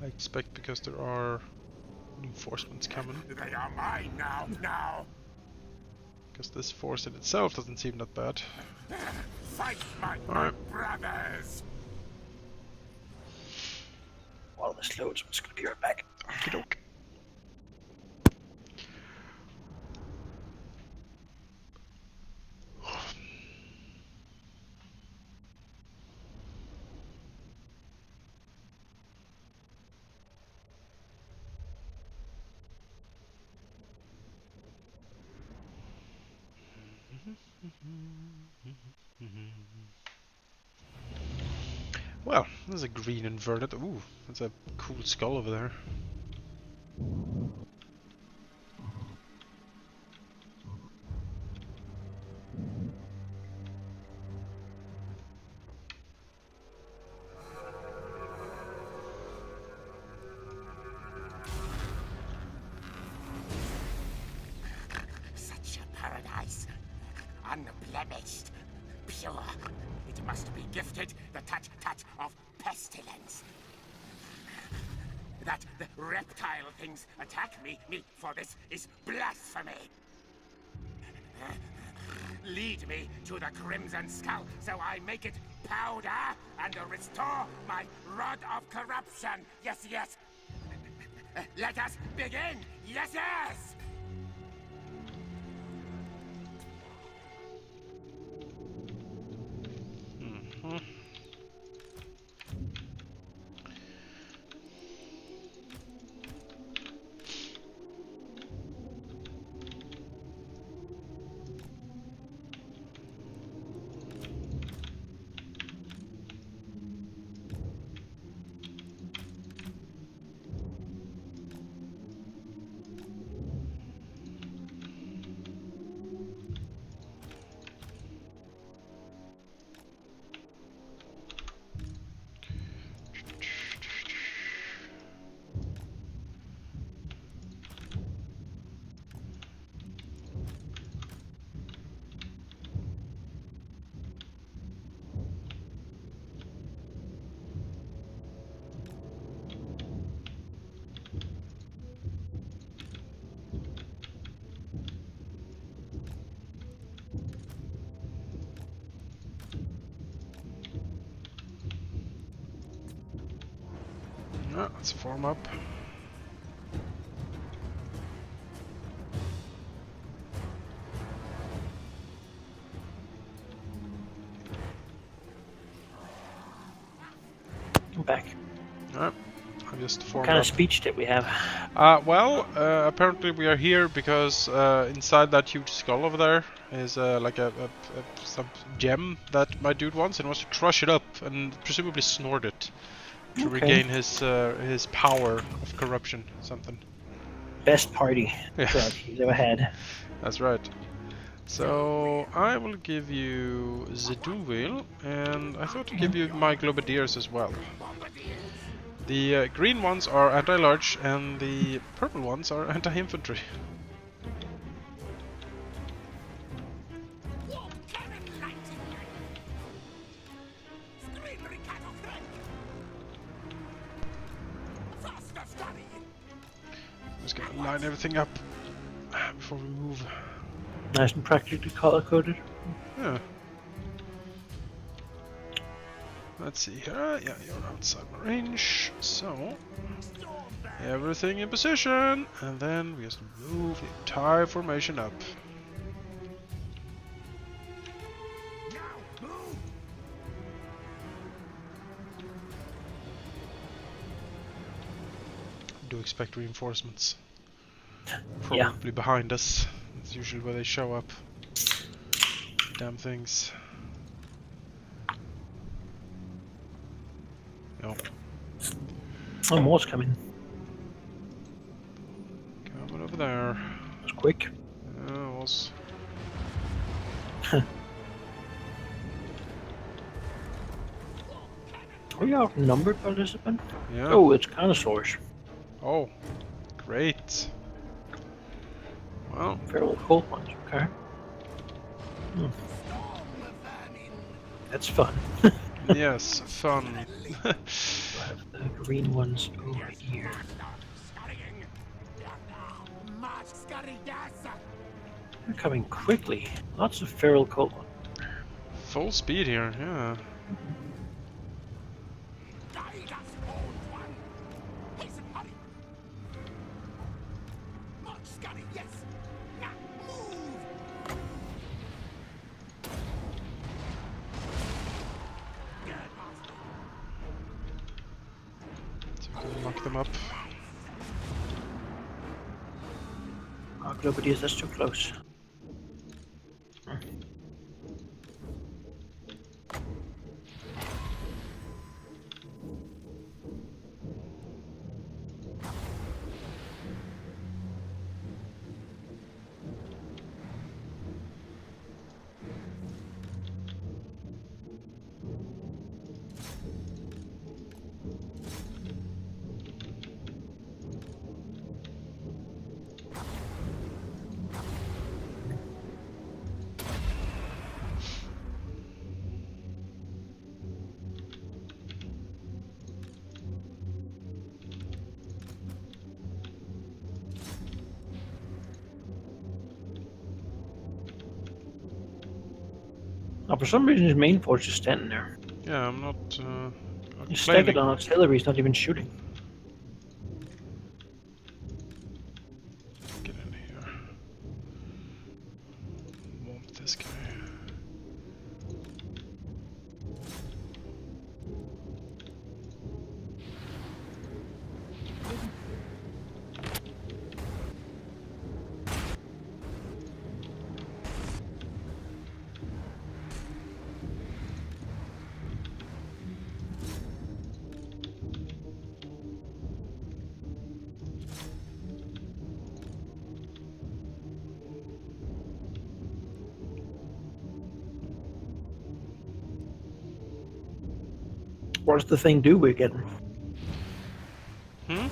expect because there are reinforcements coming. They are mine now. Because this force in itself doesn't seem that bad. Fight my Alright. brothers. While this loads, I'm just gonna be right back. Okie doke. Well, there's a green inverted. Ooh, that's a cool skull over there. Such a paradise. Unblemished. Pure. It must be gifted the touch of pestilence. That the reptile things attack me for this is blasphemy. Lead me to the Crimson Skull so I make it powder and restore my rod of corruption. Yes, yes. Let us begin. Yes, yes. Let's form up. I'm back. Alright, I just What formed kind up. of speech did we have? Apparently we are here because inside that huge skull over there is like some gem that my dude wants and wants to crush it up and presumably snort it to regain his power of corruption, something. Best party Yeah. drug he's ever had. That's right. So I will give you the dual wheel, and I thought to give you my globadiers as well. The green ones are anti-large, and the purple ones are anti-infantry. Just gonna line everything up before we move. Nice and practically color-coded. Yeah. Let's see here. Yeah, you're outside my range. So everything in position, and then we just move the entire formation up. Do expect reinforcements. Probably behind us. That's usually where they show up. Damn things. Yep. Oh, more's coming. Coming over there. That was quick. Yeah, it was. Are we outnumbered, participant? Yeah. Oh, it's Connoisseurs. Oh, great. Well, Feral cold ones, okay. That's fun. yes, fun. We'll have the green ones over here. They're coming quickly. Lots of feral cold ones. Full speed here, yeah. So we can lock them up. Oh, nobody is. That's too close. Oh, for some reason his main force is standing there. Yeah, I'm not He's stacking complaining. on artillery, he's not even shooting. Get in here. Womp this guy. What does the thing do we're getting? Hmm?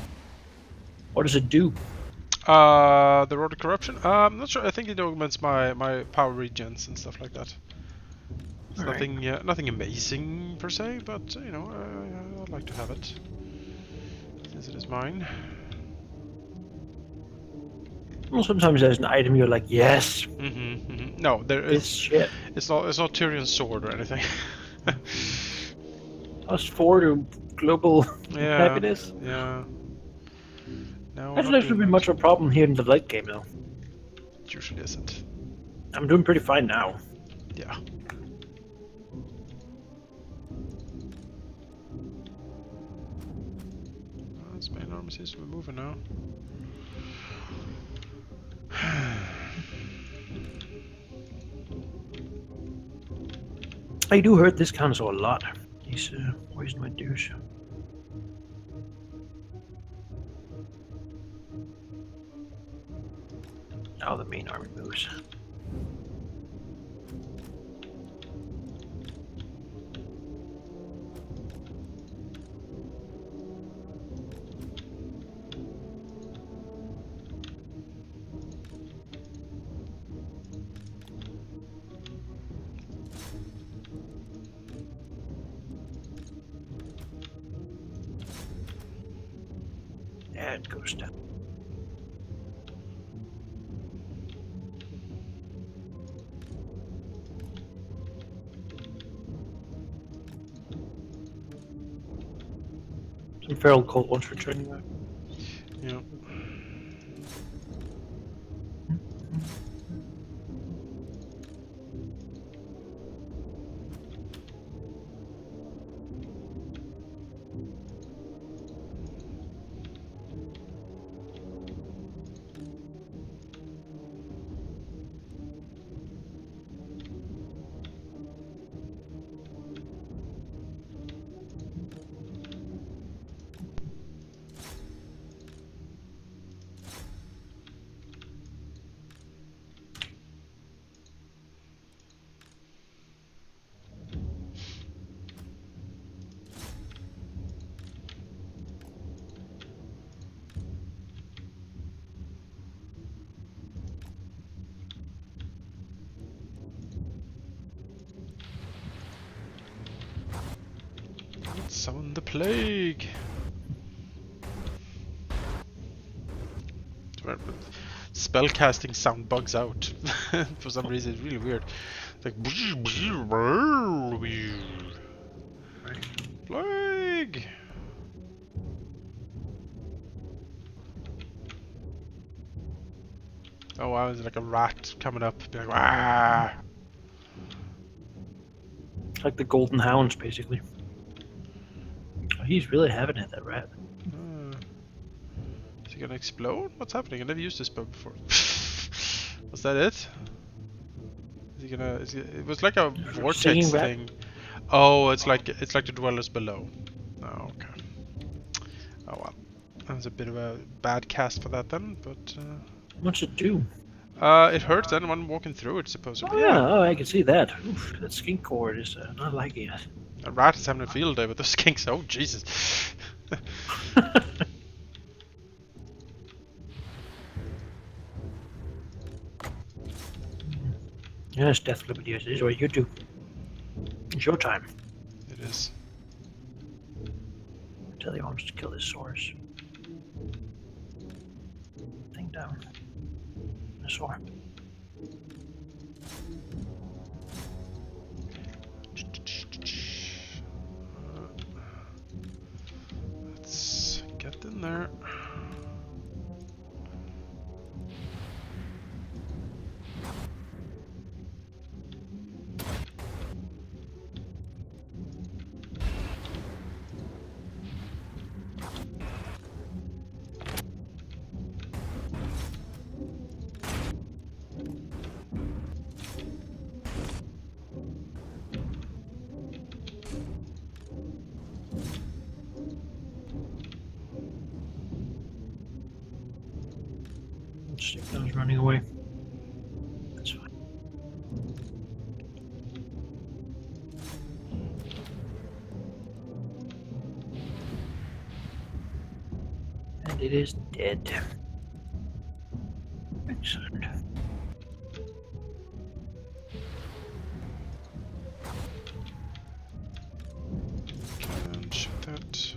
What does it do? The Road of Corruption? I'm not sure. I think it augments my power regens and stuff like that. It's All right. nothing amazing per se, but you know, I'd like to have it since it is mine. Well, sometimes there's an item you're like, yes, No, there this is. shit. It's not Tyrion's sword or anything. +4 to global Yeah. happiness. Yeah. No, That's not not doing been that. much of a problem here in the late game, though. It usually isn't. I'm doing pretty fine now. Yeah. This main army seems to be moving now. I do hurt this console a lot. He's wasting my douche. Now the main army moves. Yeah, it goes down. Some feral cult wants returning back. Yeah. Let's summon the plague. Spellcasting sound bugs out for some reason. It's really weird. It's like plague. Oh wow, it's like a rat coming up, being like, "Wah!" Like the golden hounds, basically. Oh, he's really having it, that rat. Is he gonna explode? What's happening? I never used this spell before. Was that it? Is he gonna? It was like a vortex Singing rat? thing. Oh, it's like the dwellers below. Oh, okay. Oh well, that was a bit of a bad cast for that then, but. What's it do? It hurts anyone walking through it, supposedly. Oh, yeah, oh, I can see that. Oof, that skink cord is not liking it. A rat is having a field day with those skinks. Oh, Jesus. Yes, Death Liberty, this is what you do. It's your time. It is. Tell he wants to kill his source. Thing down. The sword. Get in there. I was running away. That's fine. And it is dead. Excellent. And shoot that.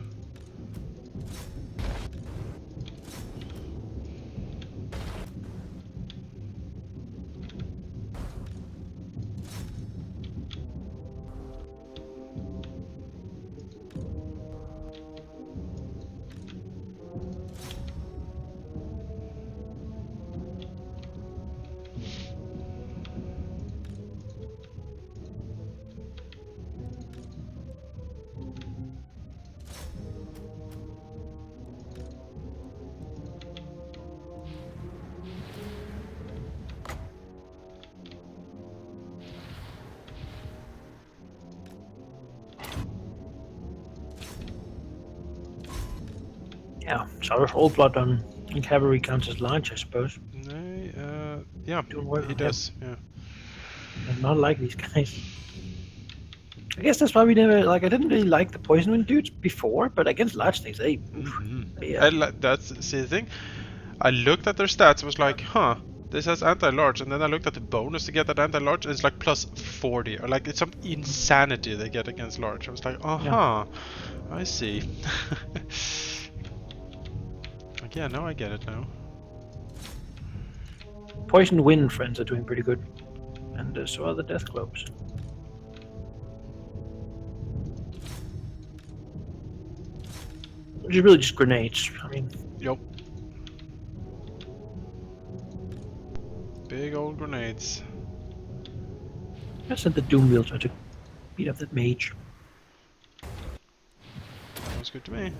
Yeah, so old blood on cavalry counts as large, I suppose. Yeah, Doing well, he yeah. does. Yeah. I'm not like these guys. I guess that's why we never like. I didn't really like the poison wind dudes before, but against large things, they. Yeah. That's see the thing. I looked at their stats. Was like, huh. This has anti-large, and then I looked at the bonus to get that anti-large. And it's like plus 40, or like it's some insanity they get against large. I was like, I see. Like, yeah, now I get it now. Poison wind friends are doing pretty good, and so are the death globes. Which is really just grenades. I mean, Yup. Big old grenades. I sent the doom wheel to beat up that mage. Sounds good to me.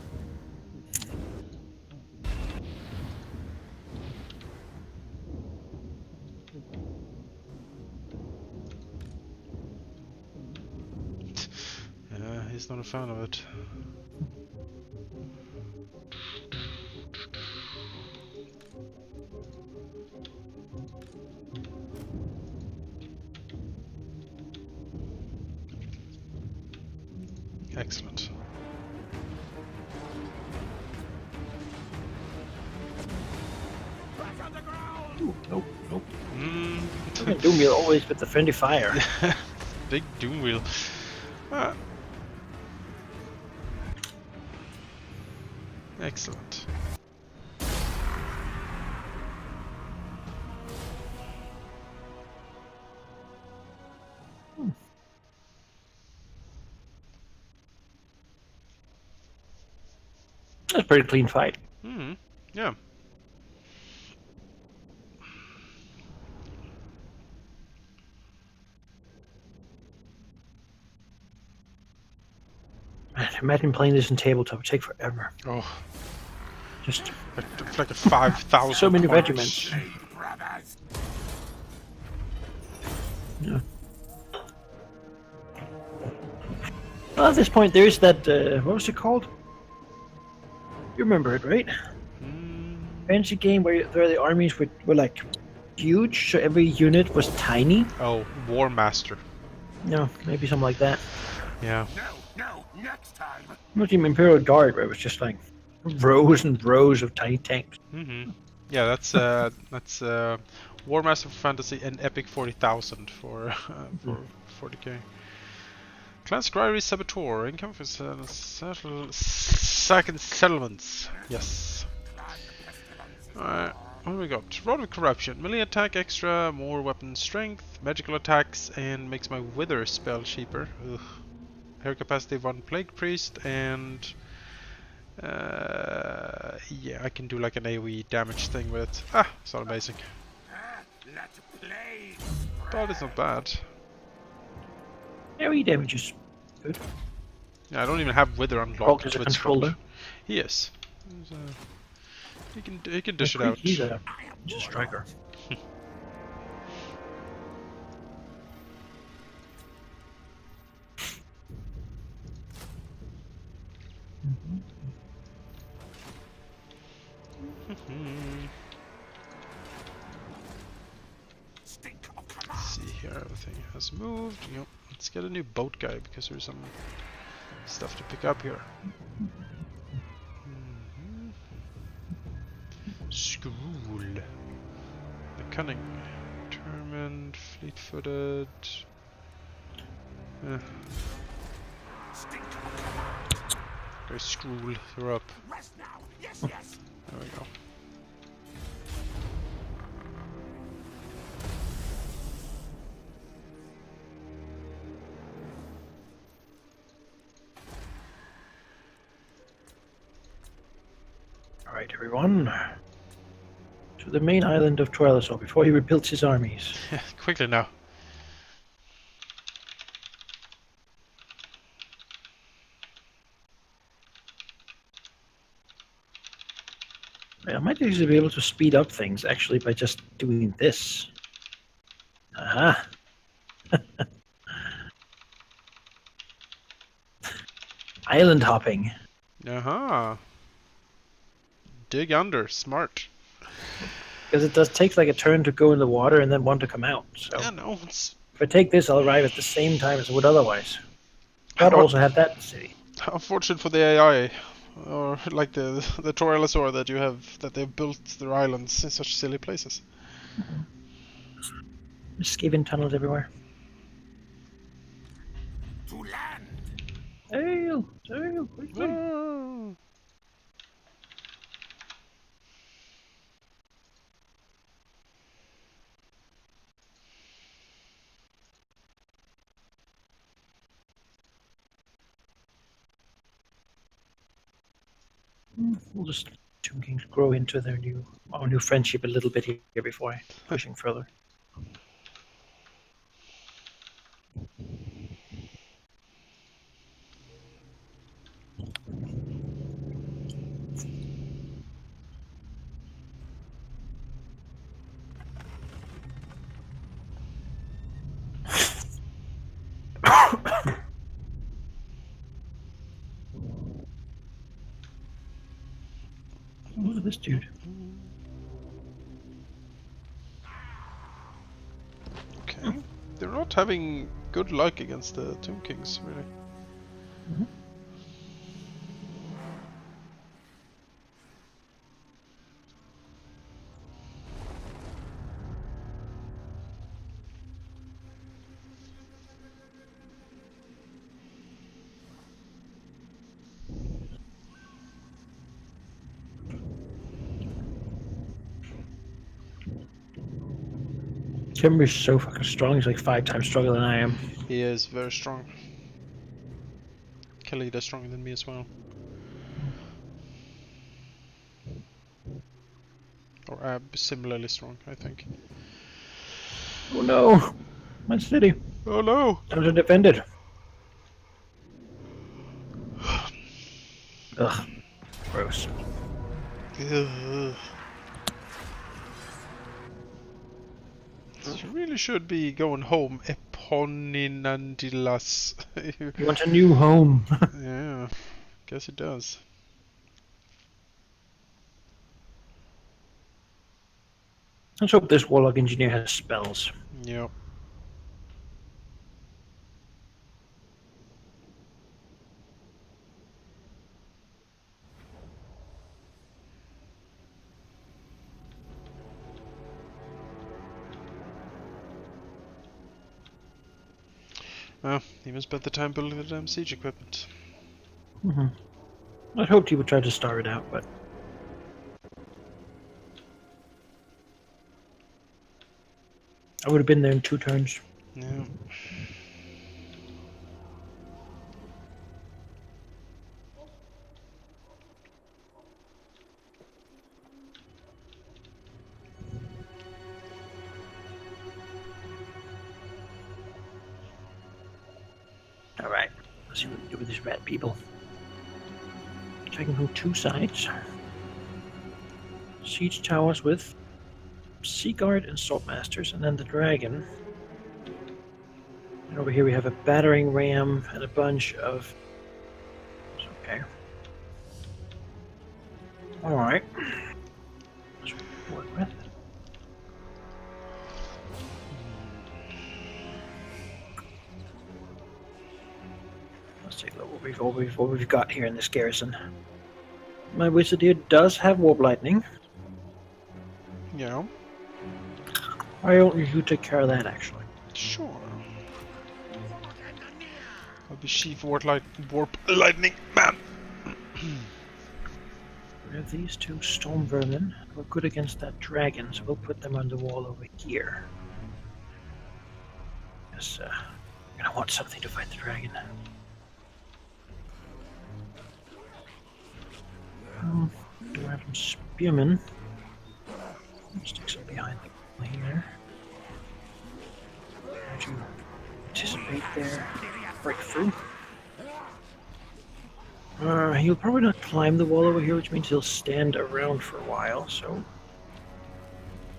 Yeah, he's not a fan of it. Excellent. Ooh, nope, nope. Mm. Doom wheel always with the friendly fire. Big doom wheel. Excellent. That's a pretty clean fight. Yeah. Man, imagine playing this in tabletop. It would take forever. Oh, Just it's like a 5,000. so many points. regiments. Brothers. Yeah. Well, at this point, there's that. What was it called? You remember it, right? Fantasy game where the armies were like huge, so every unit was tiny. Oh, War Master. No, maybe something like that. Yeah. No, next time. Not even Imperial Guard, where it was just like rows and rows of tiny tanks. Yeah, that's War Master for Fantasy and Epic 40,000 for 40k. Clan Scryry Saboteur, income for second settlements. Yes. Alright, what do we got? Rod of Corruption, melee attack extra, more weapon strength, magical attacks, and makes my Wither spell cheaper. Ugh. Hair capacity 1 Plague Priest, and Yeah, I can do like an AoE damage thing with it. Ah, it's not amazing. Let play. But it's not bad. AoE damage is good. Yeah, I don't even have Wither Hulk unlocked is a with controller. Stronghold. He is. He can dish it out. He's a striker. Let's see here, everything has moved. Yep. Let's get a new boat guy because there's some stuff to pick up here. School. The cunning. Determined, fleet-footed. Okay, Skrull, you're up. Rest now. Yes, yes. There we go. Alright, everyone. To the main island of Troilosor before he rebuilds his armies. Quickly now. I might actually be able to speed up things actually by just doing this. Aha. Island hopping. Aha. Dig under, smart. Because it does take like a turn to go in the water and then one to come out. So Yeah, no, it's if I take this, I'll arrive at the same time as I would otherwise. God also had that in the city. unfortunate for the AI, or like the Troilosor that you have, that they've built their islands in such silly places. Skaven tunnels everywhere. To land. Sail, quickly. Ah. We'll just Tomb Kings grow into our new friendship a little bit here before I pushing further. Look at this dude. Okay. They're not having good luck against the Tomb Kings, really. Timber's so fucking strong. He's like 5 times stronger than I am. He is very strong. Khalid is stronger than me as well. Or similarly strong, I think. Oh no! My city. Oh no! Time to defend it. Ugh. Gross. Ugh. You really should be going home, Eponinandilas. You want a new home. Yeah, guess it does. Let's hope this Warlock Engineer has spells. Yep. Well, even spent the time building the damn siege equipment. I hoped he would try to starve it out, but I would have been there in 2 turns. Yeah. These rat people. Attacking from two sides. Siege towers with Sea Guard and Saltmasters, and then the dragon. And over here we have a battering ram and a bunch of. Okay. All right. Let's work with it. Let's take a look what we've got here in this garrison. My wizard here does have warp lightning. Yeah. Why don't you take care of that, actually? Sure. I'll be Chief Warp Lightning Man. We have these two storm vermin. We're good against that dragon, so we'll put them on the wall over here. Yes, I'm gonna want something to fight the dragon. Do I have some spearmen? Stick some behind the lane there. Try to anticipate their breakthrough. He'll probably not climb the wall over here, which means he'll stand around for a while, so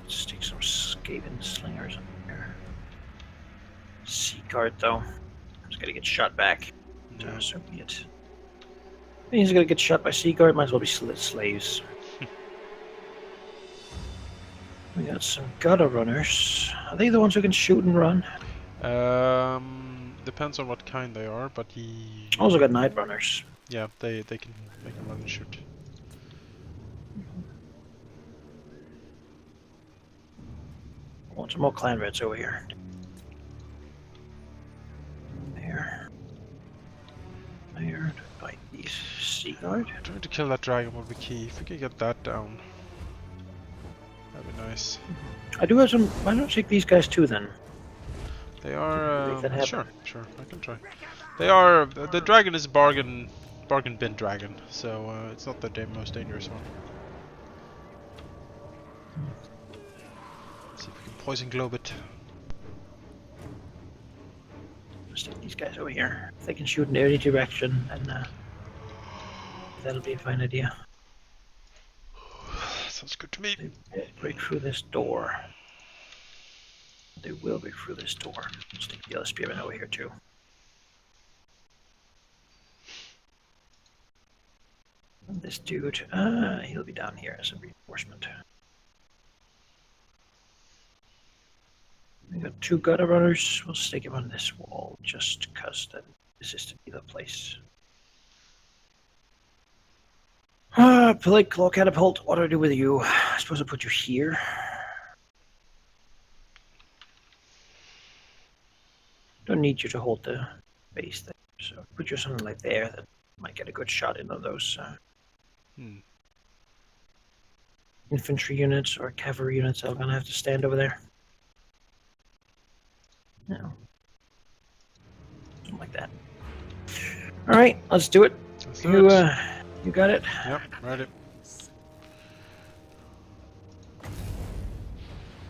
stick some Skaven slingers up there. Sea Guard, though. He's gonna get shot back. So be it. He's gonna get shot by Sea Guard, might as well be slaves. We got some gutter runners. Are they the ones who can shoot and run? Depends on what kind they are, but he Also got night runners. yeah, they can run and shoot. Want some more clan reds over here. There. There to fight these Sea Guard. Trying to kill that dragon would be key. If we could get that down, that'd be nice. I do have some. Why don't you take these guys too then? They are Make that happen. sure, I can try. They are the dragon is a bargain bin dragon, so it's not the most dangerous one. Let's see if we can poison globe it. Let's take these guys over here. If they can shoot in any direction, then that'll be a fine idea. Sounds good to me. They will break through this door. They will break through this door. Let's take the other spearman over here too. And this dude, he'll be down here as a reinforcement. We got two gutter runners. We'll stick him on this wall just because this is to be the place. Polite claw catapult. What do I do with you? I suppose I'll put you here. Don't need you to hold the base there, so put you something like there that might get a good shot in on those infantry units or cavalry units that are gonna have to stand over there. No. Something like that. Alright, let's do it. Let's do it. You got it? Yep, ready.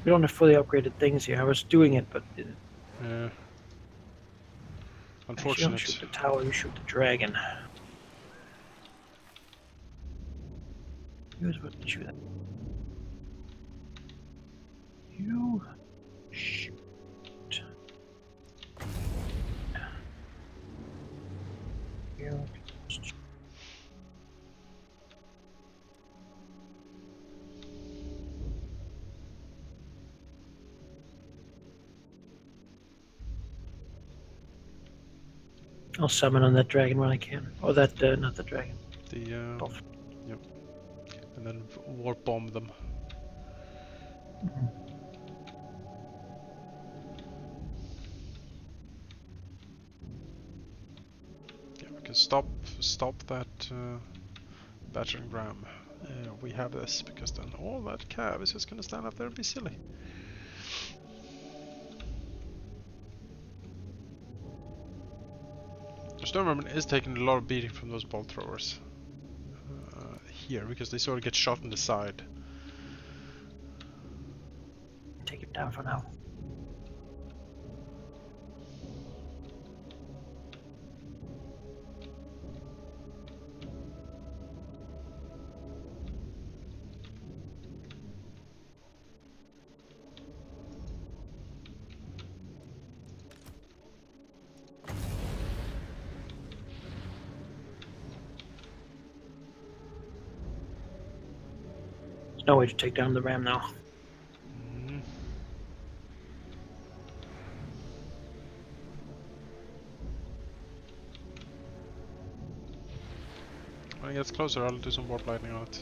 We don't have fully upgraded things here. I was doing it, but Yeah. you don't Unfortunate. shoot the tower, you shoot the dragon. Here's what you shoot. You shoot. You shoot. I'll summon on that dragon when I can. Or that, not the dragon. The Both. yep. And then warp bomb them. Yeah, we can stop that battering ram. We have this because then all that cav is just gonna stand up there and be silly. Stormvermin is taking a lot of beating from those bolt throwers here because they sort of get shot in the side. Take it down for now. no way to take down the ram now. Mm. When it gets closer, I'll do some warp lightning on it.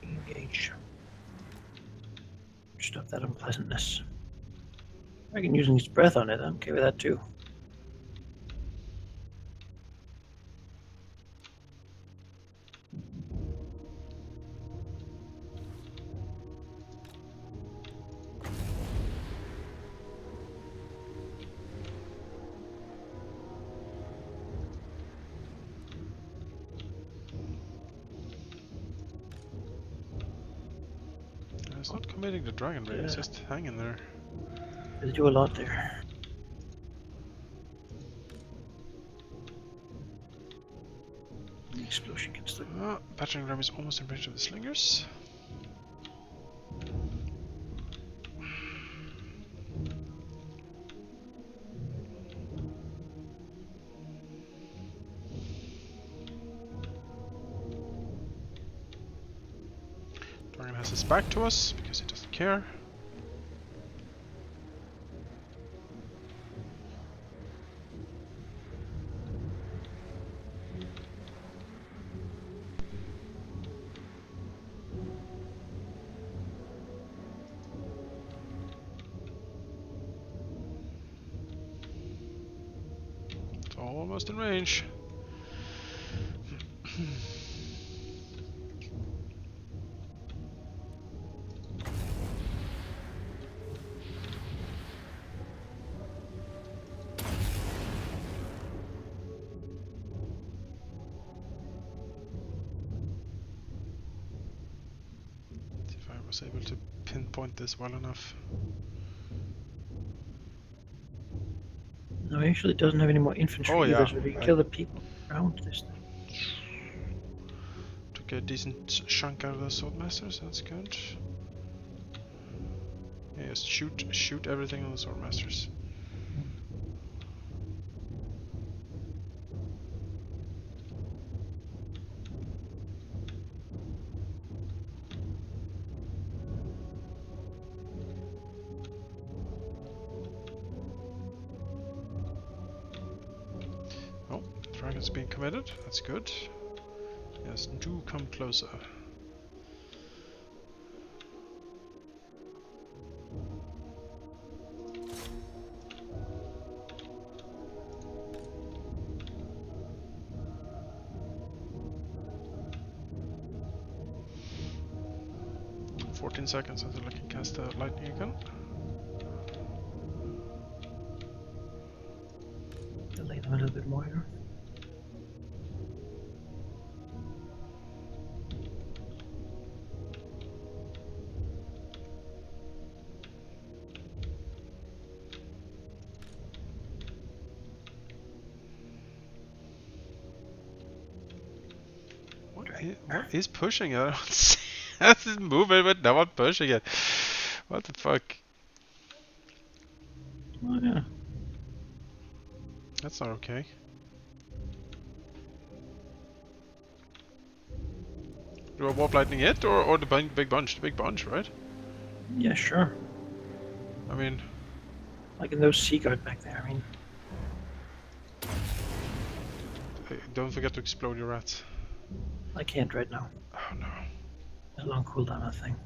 Engage. Stop that unpleasantness. I can use his breath on it. I'm okay with that too. It's not committing the dragon ring, it's Yeah. just hanging there. They do a lot there. The explosion can still. Battering ram is almost in range of the slingers. Dragon has his back to us because he doesn't care. It's almost in range. If I was able to pinpoint this well enough. No, he actually doesn't have any more infantry Oh, either, yeah. so he can kill the people around this thing. Took a decent chunk out of the swordmasters, that's good. Yeah, just shoot everything on the swordmasters. Oh, dragon's being committed, that's good. Yes, do come closer. Seconds until I can cast the lightning again. Delay them a little bit more here. What is pushing it? I don't see. That's his movement, but no one pushing it. What the fuck? Oh yeah. That's not okay. Do I warp lightning it or the big bunch? The big bunch, right? Yeah, sure. I mean, Like in those sea guard back there. I mean, don't forget to explode your rats. I can't right now. Oh no. There's a long cooldown on the thing.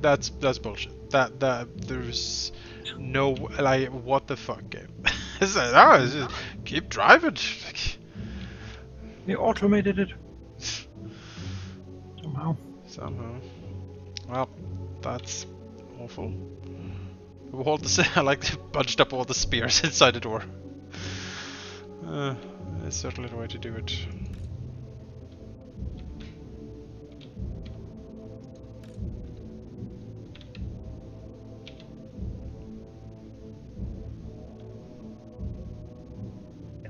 That's bullshit. That there's no like what the fuck game. It's like, no, it's just keep driving. They automated it. Somehow. Somehow. Well, that's awful. All the I like they bunched up all the spears inside the door. It's certainly the way to do it.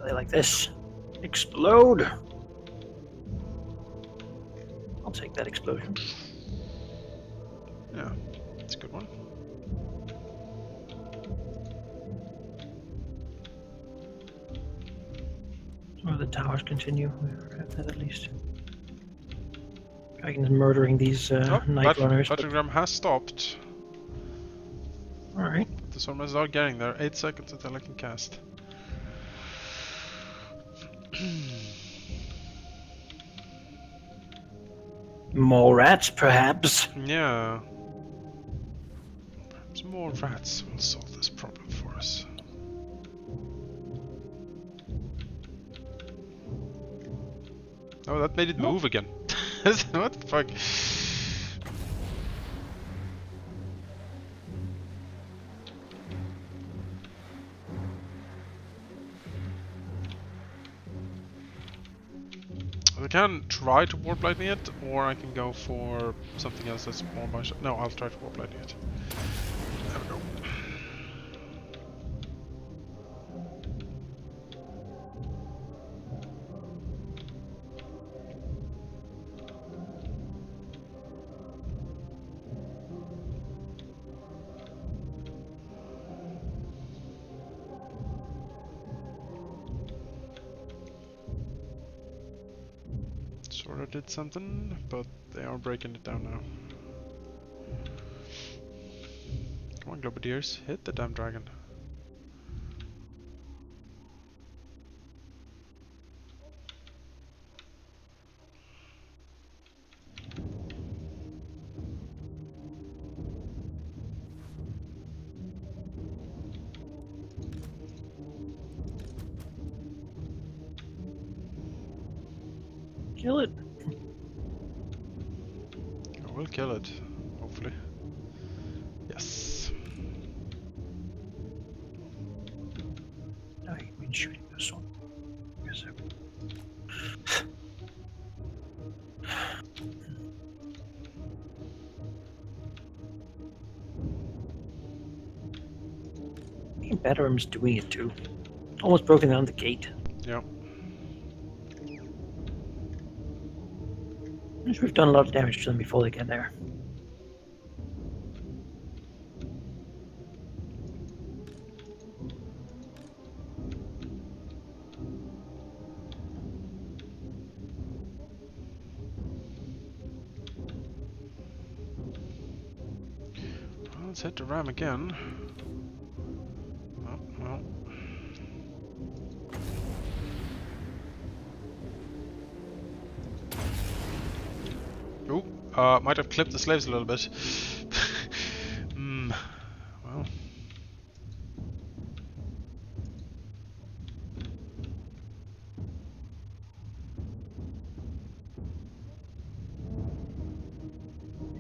Play like this. Explode! I'll take that explosion. Yeah, it's a good one. Some of the towers continue. We have that at least. Dragon's murdering these night runners. Battlegram has stopped. Alright. The Stormers are getting there. 8 seconds until I can cast. More rats, perhaps. Yeah. Perhaps more rats will solve this problem for us. Oh, that made it move again. What the fuck? I can try to warp lightning it, or I can go for something else that's more my shot. No, I'll try to warp lightning it. There we go. Sorta did something, but they are breaking it down now. Come on, Globadiers, hit the damn dragon. Kill it. I will kill it, hopefully. Yes. No, you've been shooting this one. Yes, sir. I think Batterum's doing it too. Almost broken down the gate. Yep. We've done a lot of damage to them before they get there. Well, let's hit the ram again. Oh, well. Ooh, might have clipped the slaves a little bit. Well.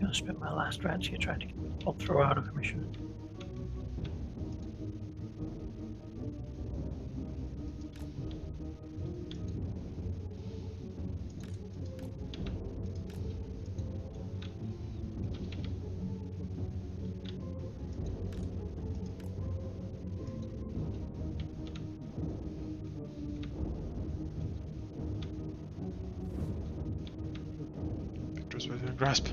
I spent my last rats here trying to get up throw out of commission. Victor's within a grasp.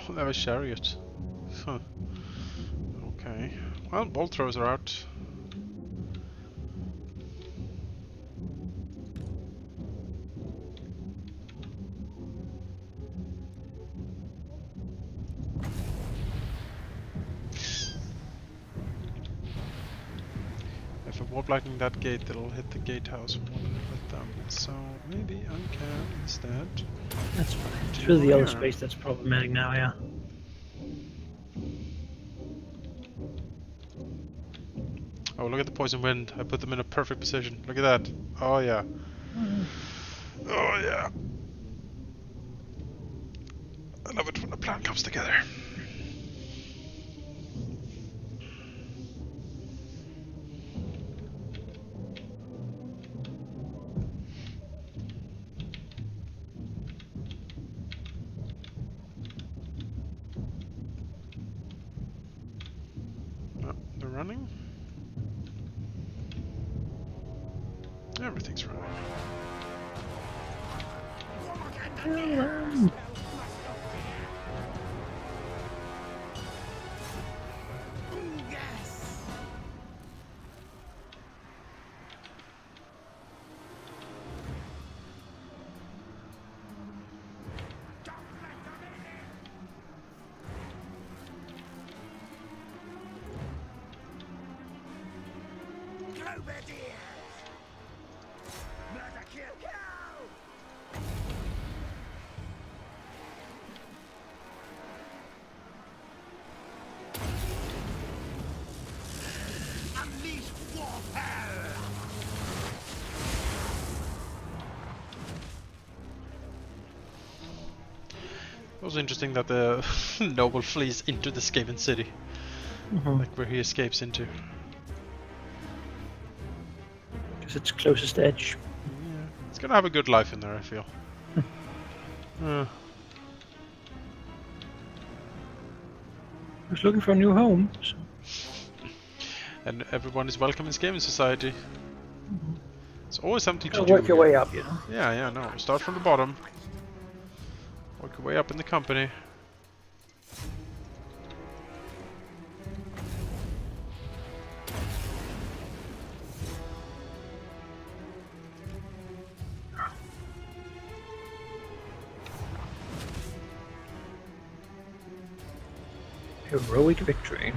Oh, that was chariot. Huh. Okay. Well, bolt throws are out. If a warp lightning that gate, it'll hit the gatehouse with them. So maybe I can instead. That's fine. It's really the other space that's problematic now, yeah. Oh, look at the poison wind. I put them in a perfect position. Look at that. Oh yeah. Oh yeah. I love it when a plan comes together. Oh, they're running? Everything's running. It was interesting that the noble flees into the Skaven city, like where he escapes into. Because it's closest edge. Yeah, it's gonna have a good life in there, I feel. I was looking for a new home. So. And everyone is welcome in Skaven society. It's always something to do. Work your way up, you know. Yeah, no. Start from the bottom. Work your way up in the company. Heroic victory.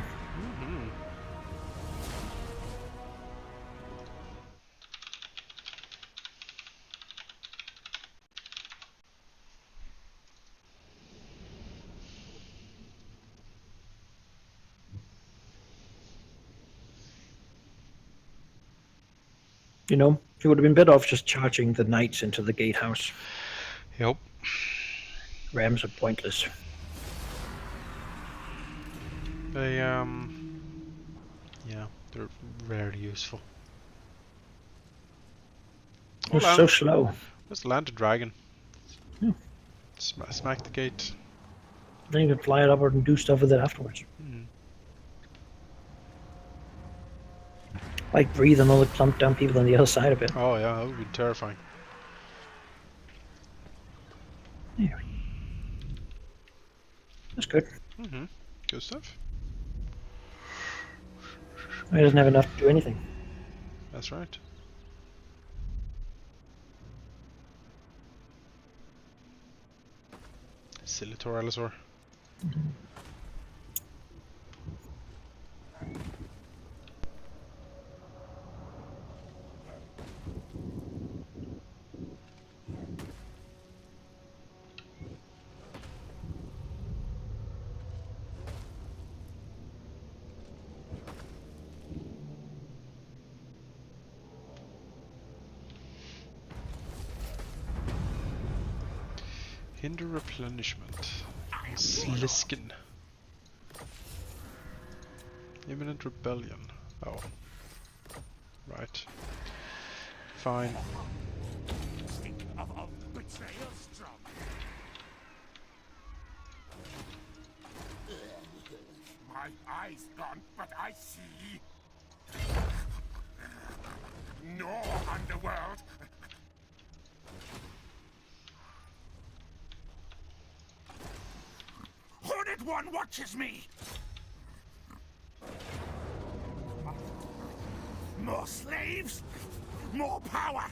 You know, you would have been better off just charging the knights into the gatehouse. Yep. Rams are pointless. They, yeah, they're rarely useful. They're so slow. Let's land a dragon. Yeah. Smack the gate. Then you can fly it upward and do stuff with it afterwards. Like breathe on all the clumped down people on the other side of it. Oh yeah, that would be terrifying. Anyway. That's good. Good stuff. He doesn't have enough to do anything. That's right. Silly Toralisaur. Hinder replenishment. Sliskin. Imminent rebellion. Oh. Right. Fine. My eyes gone, but I see. No underworld. Horned One watches me! More slaves? More power!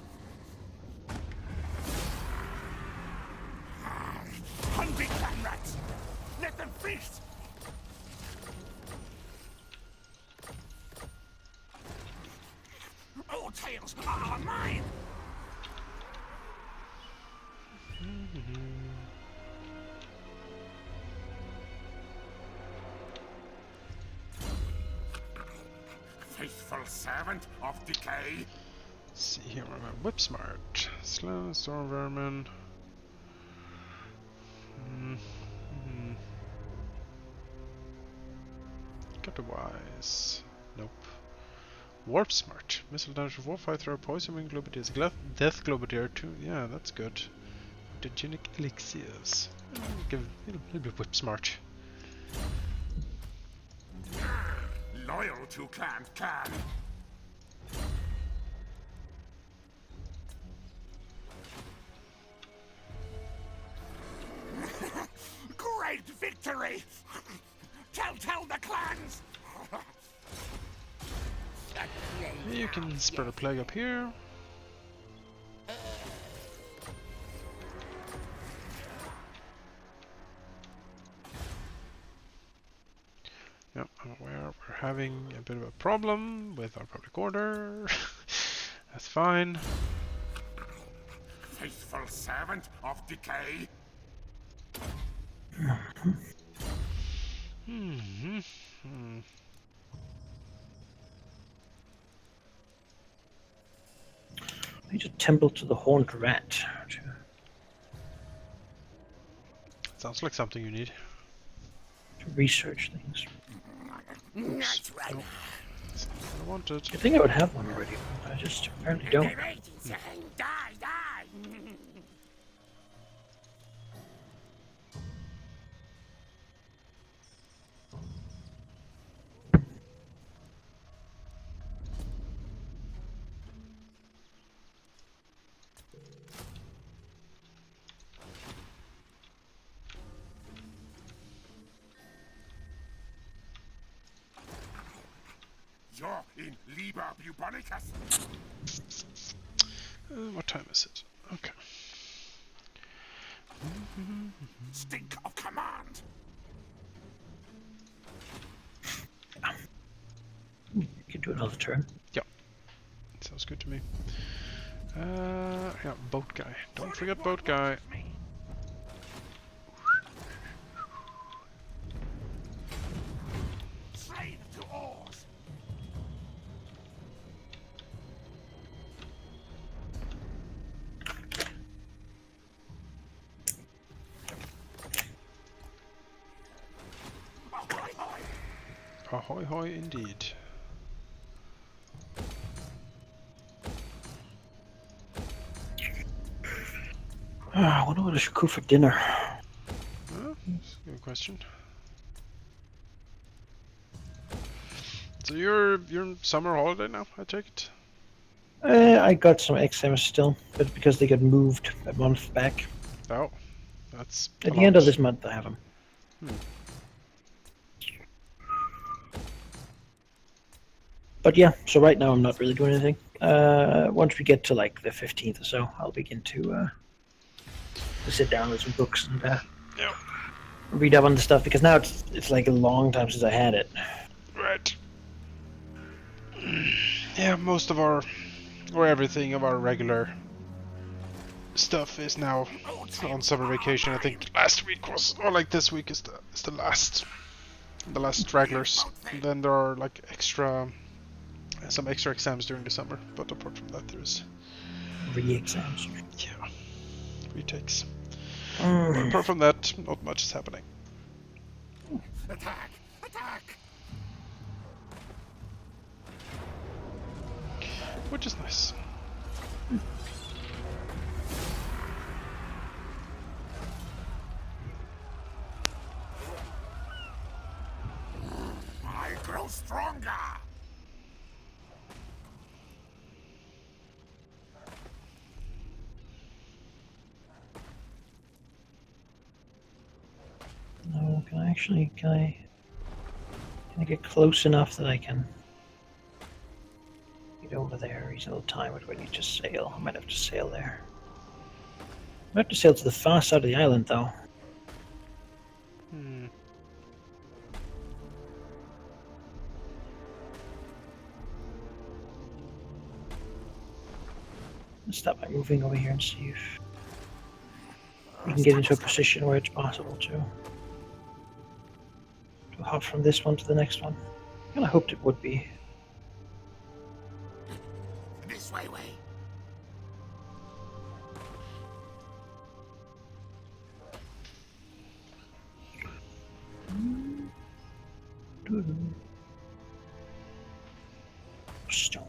Hungry clan rats! Let them feast! Your tales are mine! Faithful servant of decay. Let's see here, I'm a whip smart. Slow, storm vermin. Got the wise. Nope. Warp smart. Missile damage of warfighter, poison wing globeteers, death globeteer too. Yeah, that's good. Mutagenic elixirs. Give a little bit whip smart. Loyal to Clan Can. Great victory! Tell the clans! You can spread a plague up here. Yep, I'm aware we're having a bit of a problem with our public order. That's fine. Faithful servant of decay. I need a temple to the horned rat. Sounds like something you need. To research things. That's right. Nope. That's not what I wanted. I think I would have one already, but I just apparently don't. Die! You're in Liber Bubonicus. What time is it? Okay. Stink of command. You can do another turn. Yeah. Sounds good to me. Yeah, boat guy. Don't forget boat guy. Slave to oars. Ahoy hoy indeed. I wonder what I should cook for dinner. That's a good question. So you're in summer holiday now, I take it? I got some XMs still, but because they got moved a month back. Oh, that's At the end of this month, I have them. But yeah, so right now I'm not really doing anything. Once we get to like the 15th or so, I'll begin to sit down with some books and Yeah. read up on the stuff, because now it's like a long time since I had it. Right. Yeah, most of our, or everything of our regular stuff is now on summer vacation. I think last week was, or like this week is the last stragglers. And then there are like some extra exams during the summer, but apart from that, there's Re-exams. yeah, retakes. But apart from that, not much is happening. Attack! Attack! Which is nice. I grow stronger! No, can I get close enough that I can get over there? He's a little time. Would I need to sail? I might have to sail there. I might have to sail to the far side of the island, though. Let's start by moving over here and see if we can get into a position where it's possible to hop from this one to the next one. I kind of hoped it would be. This way. Stone.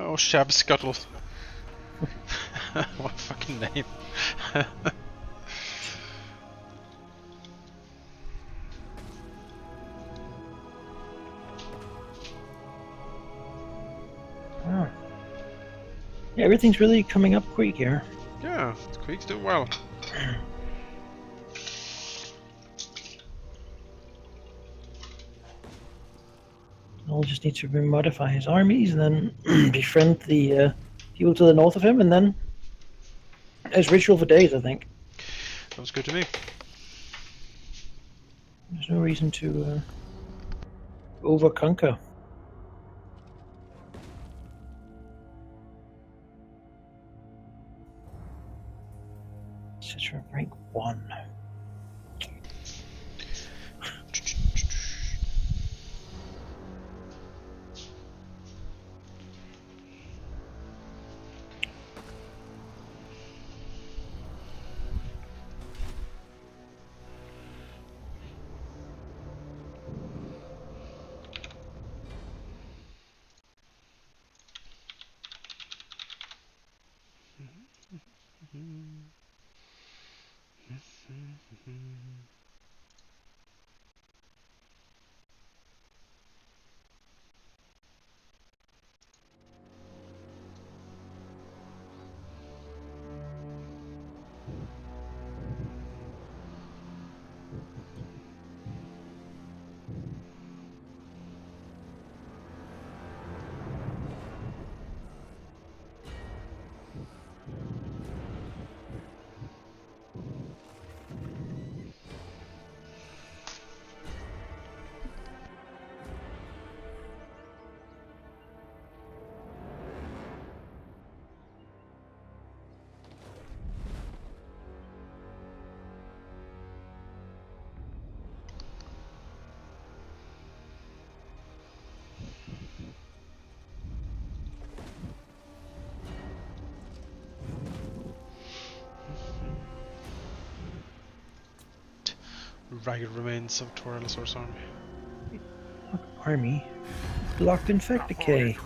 Oh, Shab Scuttle. What a fucking name. Oh. Yeah, everything's really coming up quick here. Yeah, Queek's doing well. I'll just need to remodify his armies and then befriend the people to the north of him, and then there's ritual for days, I think. Sounds good to me. There's no reason to over-conquer. Citra rank 1. Ragged remains of Torellosaur's army. Army blocked infect decay.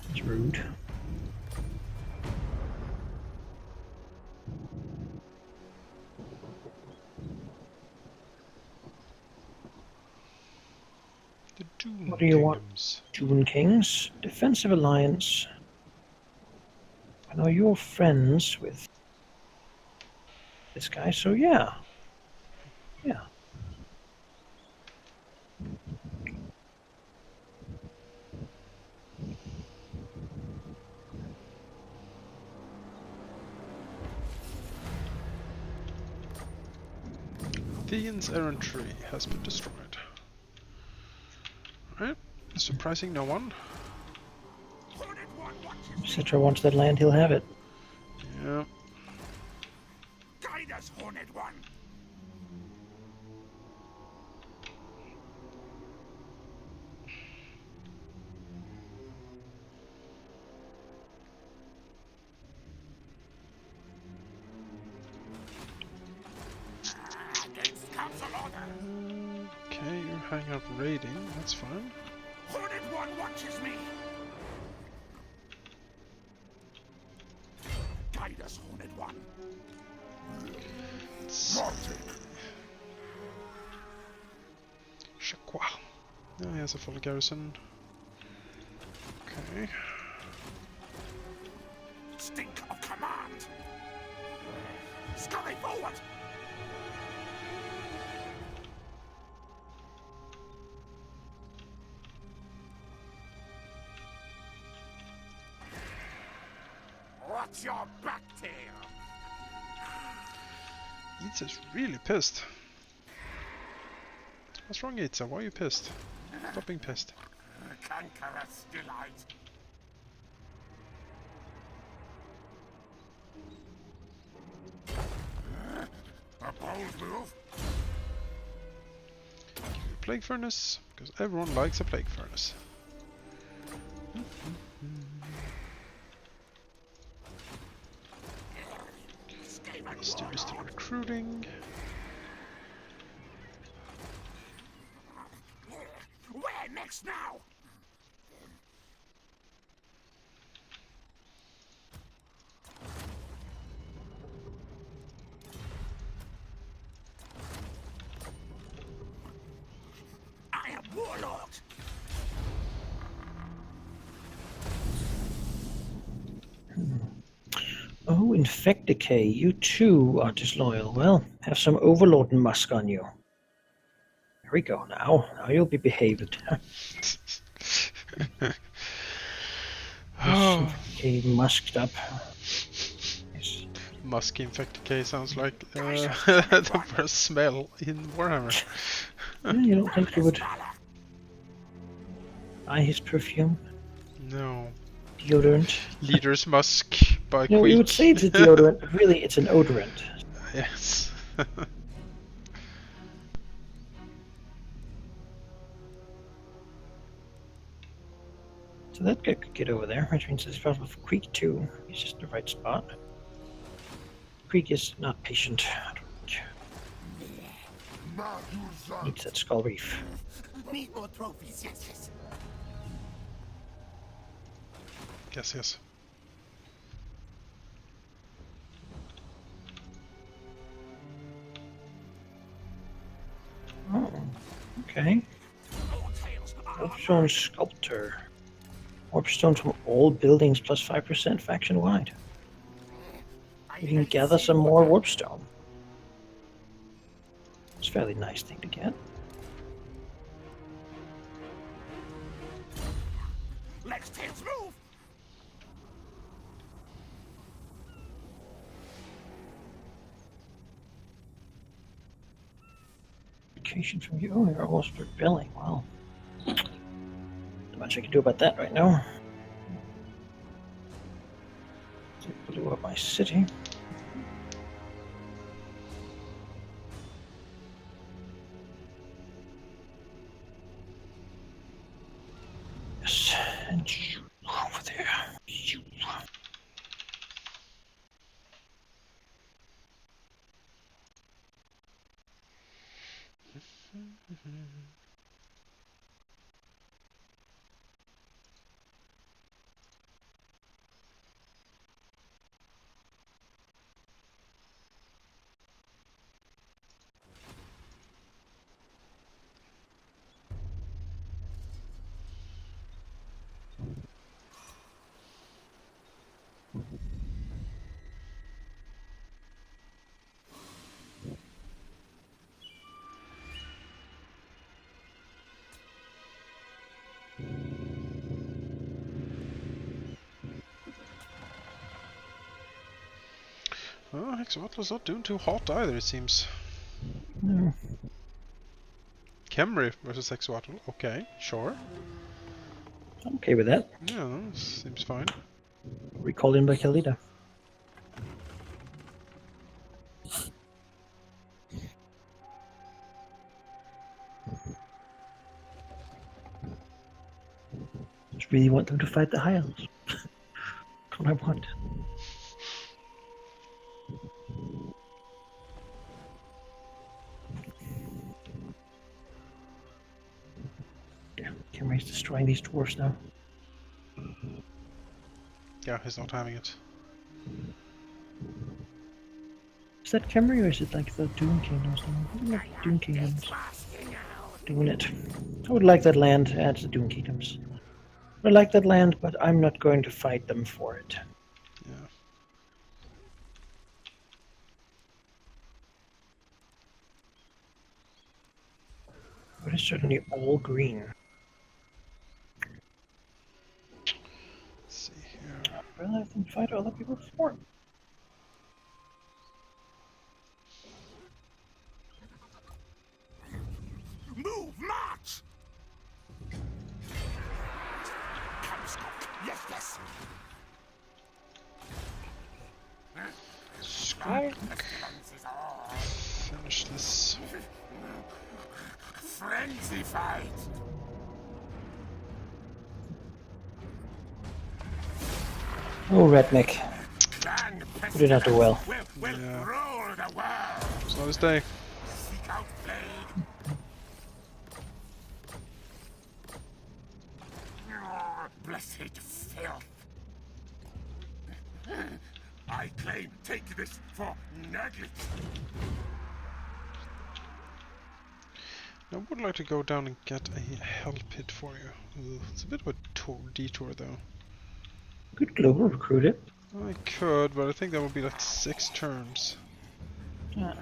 That's rude. The Doom What do you want? Kingdoms. Dune Kings, defensive alliance. I know you're friends with this guy, so yeah. Yeah. Theon's errantry has been destroyed. Right, surprising no one. Citra wants that land, he'll have it. Yeah. Guide us, Horned One. Against council order. Okay, you hang out raiding, that's fine. Horned One watches me. Guide us, Horned One. Shaqua. Oh, he has a full garrison. Okay. Stink of command. Scurry forward. Watch your back tail. Itza's really pissed. What's wrong, Itza? Why are you pissed? Stop being pissed. Cankerous delight. A bold move. Plague furnace, because everyone likes a plague furnace. Still recruiting. Where next now? I am warlord. Oh, Infect Decay, you too are disloyal. Well, have some Overlord Musk on you. There we go, now you'll be behaved. Oh. A musked up. Yes. Musky Infected K sounds like the first smell in Warhammer. You don't think you would buy his perfume? No. Deodorant? Leader's Musk by No, Queek. you would say it's a deodorant. Really, it's an odorant. Yes. So that guy could get over there, which means it's possible for Creek too. He's just in the right spot. Creek is not patient. Needs that skull reef. Need more trophies, yes. Yes. Oh, okay. Warpstone Sculptor. Warpstone from all buildings plus 5% faction wide. You can gather some more Warpstone. It's a fairly nice thing to get. Let's tails move. Vacation from you. Oh, you're almost rebelling. Well, not much I can do about that right now. Blew up my city. Yes, and you over there. You. Oh, Hexawatla's not doing too hot either, it seems. No. Khemri versus Hexawatl. Okay, sure. I'm okay with that. Yeah, seems fine. Recalled in by Khalida. Just really want them to fight the High Elves. That's what I want. Yeah, Kimri's destroying these dwarfs now. Yeah, he's not having it. Is that Kimri or is it like the Doom Kingdoms? I would like Doom Kingdoms doing it. I would like that land to add to the Doom Kingdoms. I like that land, but I'm not going to fight them for it. Yeah. But it's certainly all green. Let's see here. rather than fight other people for me. Move, march! Come, Scott. Yes, yes. Skunk. Defense is all. Finish this. Frenzy fight. Oh, redneck. Clan You did not do well. Will Yeah. rule the world. It's not his day. Seek out plague. Blessed filth. I claim, take this for negligence. I would like to go down and get a hell pit for you. Ugh, it's a bit of a detour though. Good global recruiter. I could, but I think that would be like 6 turns. Yeah.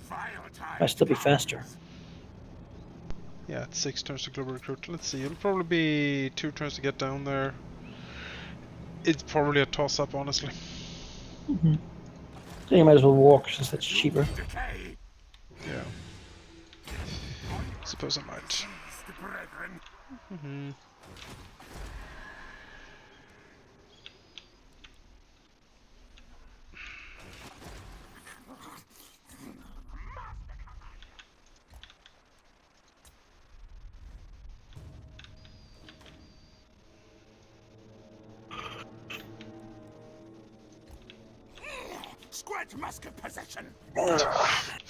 Vile time. Might still be faster. Yeah, it's 6 turns to global recruit. Let's see, it'll probably be 2 turns to get down there. It's probably a toss-up, honestly. Mm-hmm. So you might as well walk since that's cheaper. Decay. Yeah. Suppose I might. Seize the brethren. Mm-hmm. Squirt musket possession. Want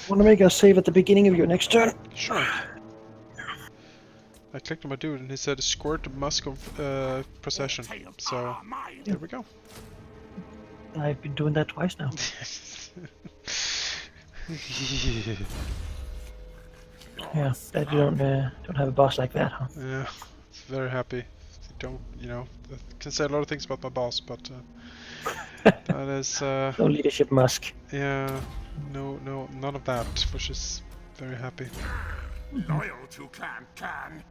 to make a save at the beginning of your next turn? Sure. I clicked on my dude and he said squirt musk of possession. So there we go. I've been doing that twice now. Yeah, bet you don't have a boss like that, huh? Yeah, it's very happy. Don't, you know, I can say a lot of things about my boss, but that is, No leadership musk. yeah, no, none of that, which is very happy. Loyal to Clan Can.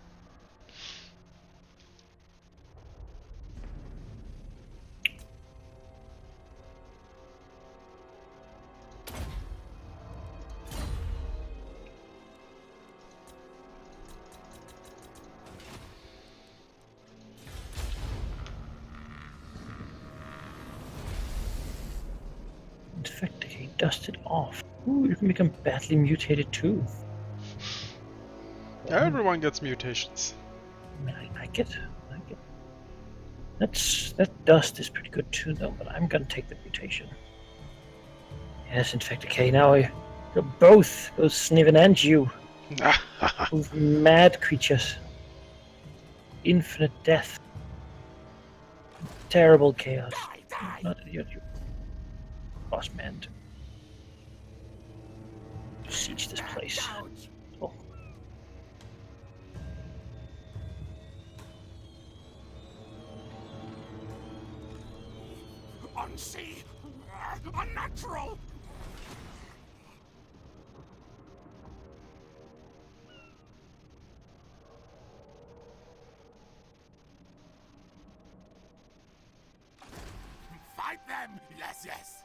Infecticate, dust it off. Ooh, you can become badly mutated too. Everyone gets mutations. I mean, I like it. I like it. That dust is pretty good too, though. But I'm gonna take the mutation. Yes, Infecticate. Now you're both Sniven and you, both mad creatures. Infinite death. Terrible chaos. Die, die. Not you boss man to siege this place. Gouge. Oh. Unsee. Unnatural. Fight them. Yes, yes.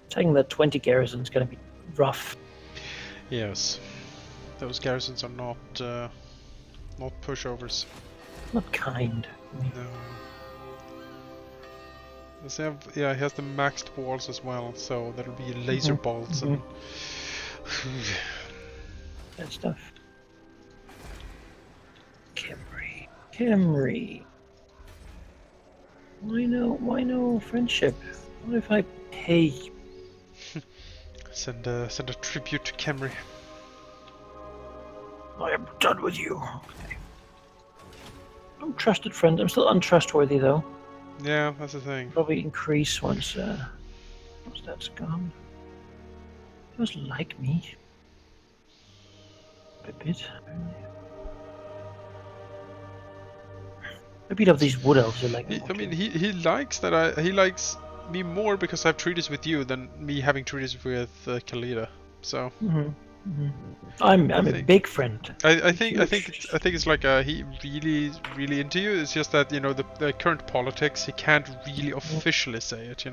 Taking the 20 garrison is going to be rough. Yes, those garrisons are not pushovers. Not kind. No. Does he have, yeah, he has the maxed walls as well, so there'll be laser bolts and That stuff. Camry. Why no friendship? What if I pay? send a tribute to Camry. I am done with you. Okay. I'm a trusted friend. I'm still untrustworthy though. Yeah, that's the thing. Probably increase once that's gone. He was like me. A bit. I beat up these wood elves. Are like, I mean, he likes that he likes me more because I have treaties with you than me having treaties with Khalida. So. I'm a big friend. I think it's like he really into you. It's just that the current politics he can't really officially say it.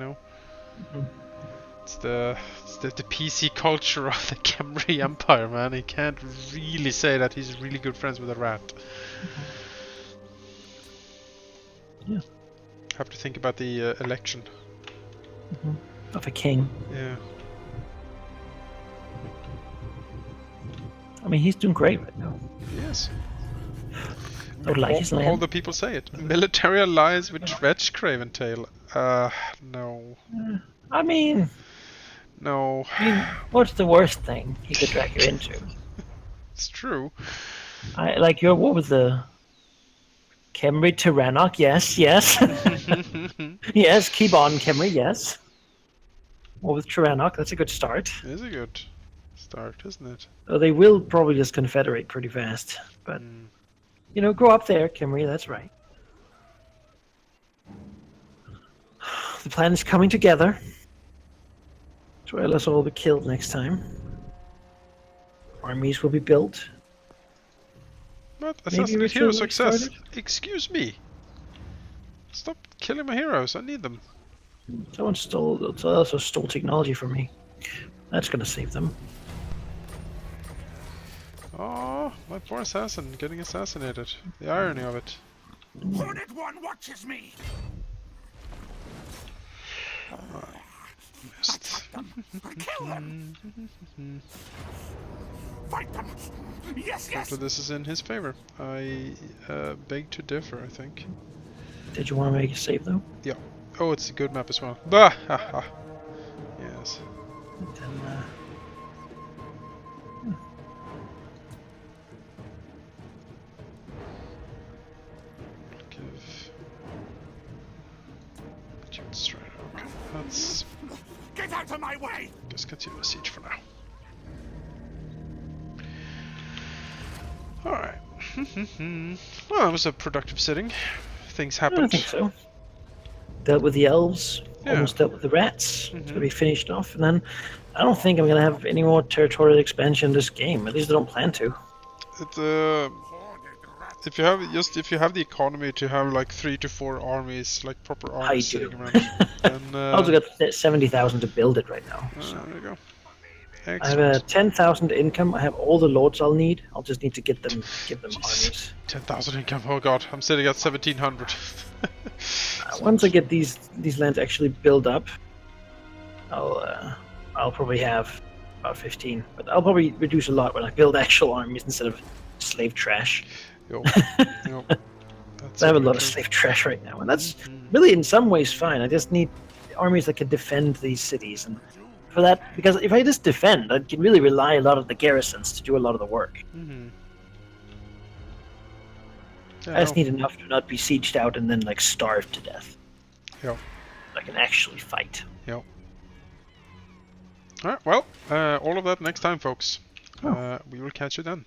It's the PC culture of the Khemri Empire, man. He can't really say that he's really good friends with a rat. Yeah. Have to think about the election. Of a king. Yeah. I mean, he's doing great right now. Yes. I would like his land. All the people say it. Military alliance with Dredge Craventail. No. I mean, No. what's the worst thing he could drag you into? It's true. What was the Khemri Tyrannoc? Yes. Yes, keep on, Khemri, yes. What with Tyrannoc? That's a good start. It is a good start, isn't it? They will probably just confederate pretty fast, but grow up there, Khemri. That's right. The plan is coming together. So let's all be killed next time. Armies will be built. What? Assassinate hero success. Excuse me. Stop killing my heroes. I need them. Someone also stole technology from me. That's gonna save them. Oh, my poor assassin getting assassinated. The irony of it. Hornet One watches me. Missed. Kill them. Fight them. Yes. Hopefully this is in his favor. I beg to differ, I think. Did you want to make a save though? Yeah. Oh, it's a good map as well. Bah! Ha ha. Yes. Then, Straight. Okay. Let's Get out of my way. just continue the siege for now. Alright. Well, that was a productive sitting. Things happened. I think so. Dealt with the elves, Yeah. almost dealt with the rats. It's gonna be finished off, and then I don't think I'm gonna have any more territorial expansion in this game. At least I don't plan to. If you have the economy to have like 3 to 4 armies, like proper I armies do. sitting around, then I also got 70,000 to build it right now. So. there you go. I have Excellent. 10,000 income. I have all the lords I'll need. I'll just need to give them armies. 10,000 income. Oh god, I'm sitting at 1,700. Once I get these lands actually built up, I'll probably have about 15. But I'll probably reduce a lot when I build actual armies instead of slave trash. Yo. I have a lot of slave trash right now, and that's really in some ways fine. I just need armies that can defend these cities, and for that, because if I just defend, I can really rely a lot on the garrisons to do a lot of the work. Yeah, I just need enough to not be sieged out and then like starve to death. Yeah. I can actually fight. Yep. Alright, well, all of that next time, folks. We will catch you then.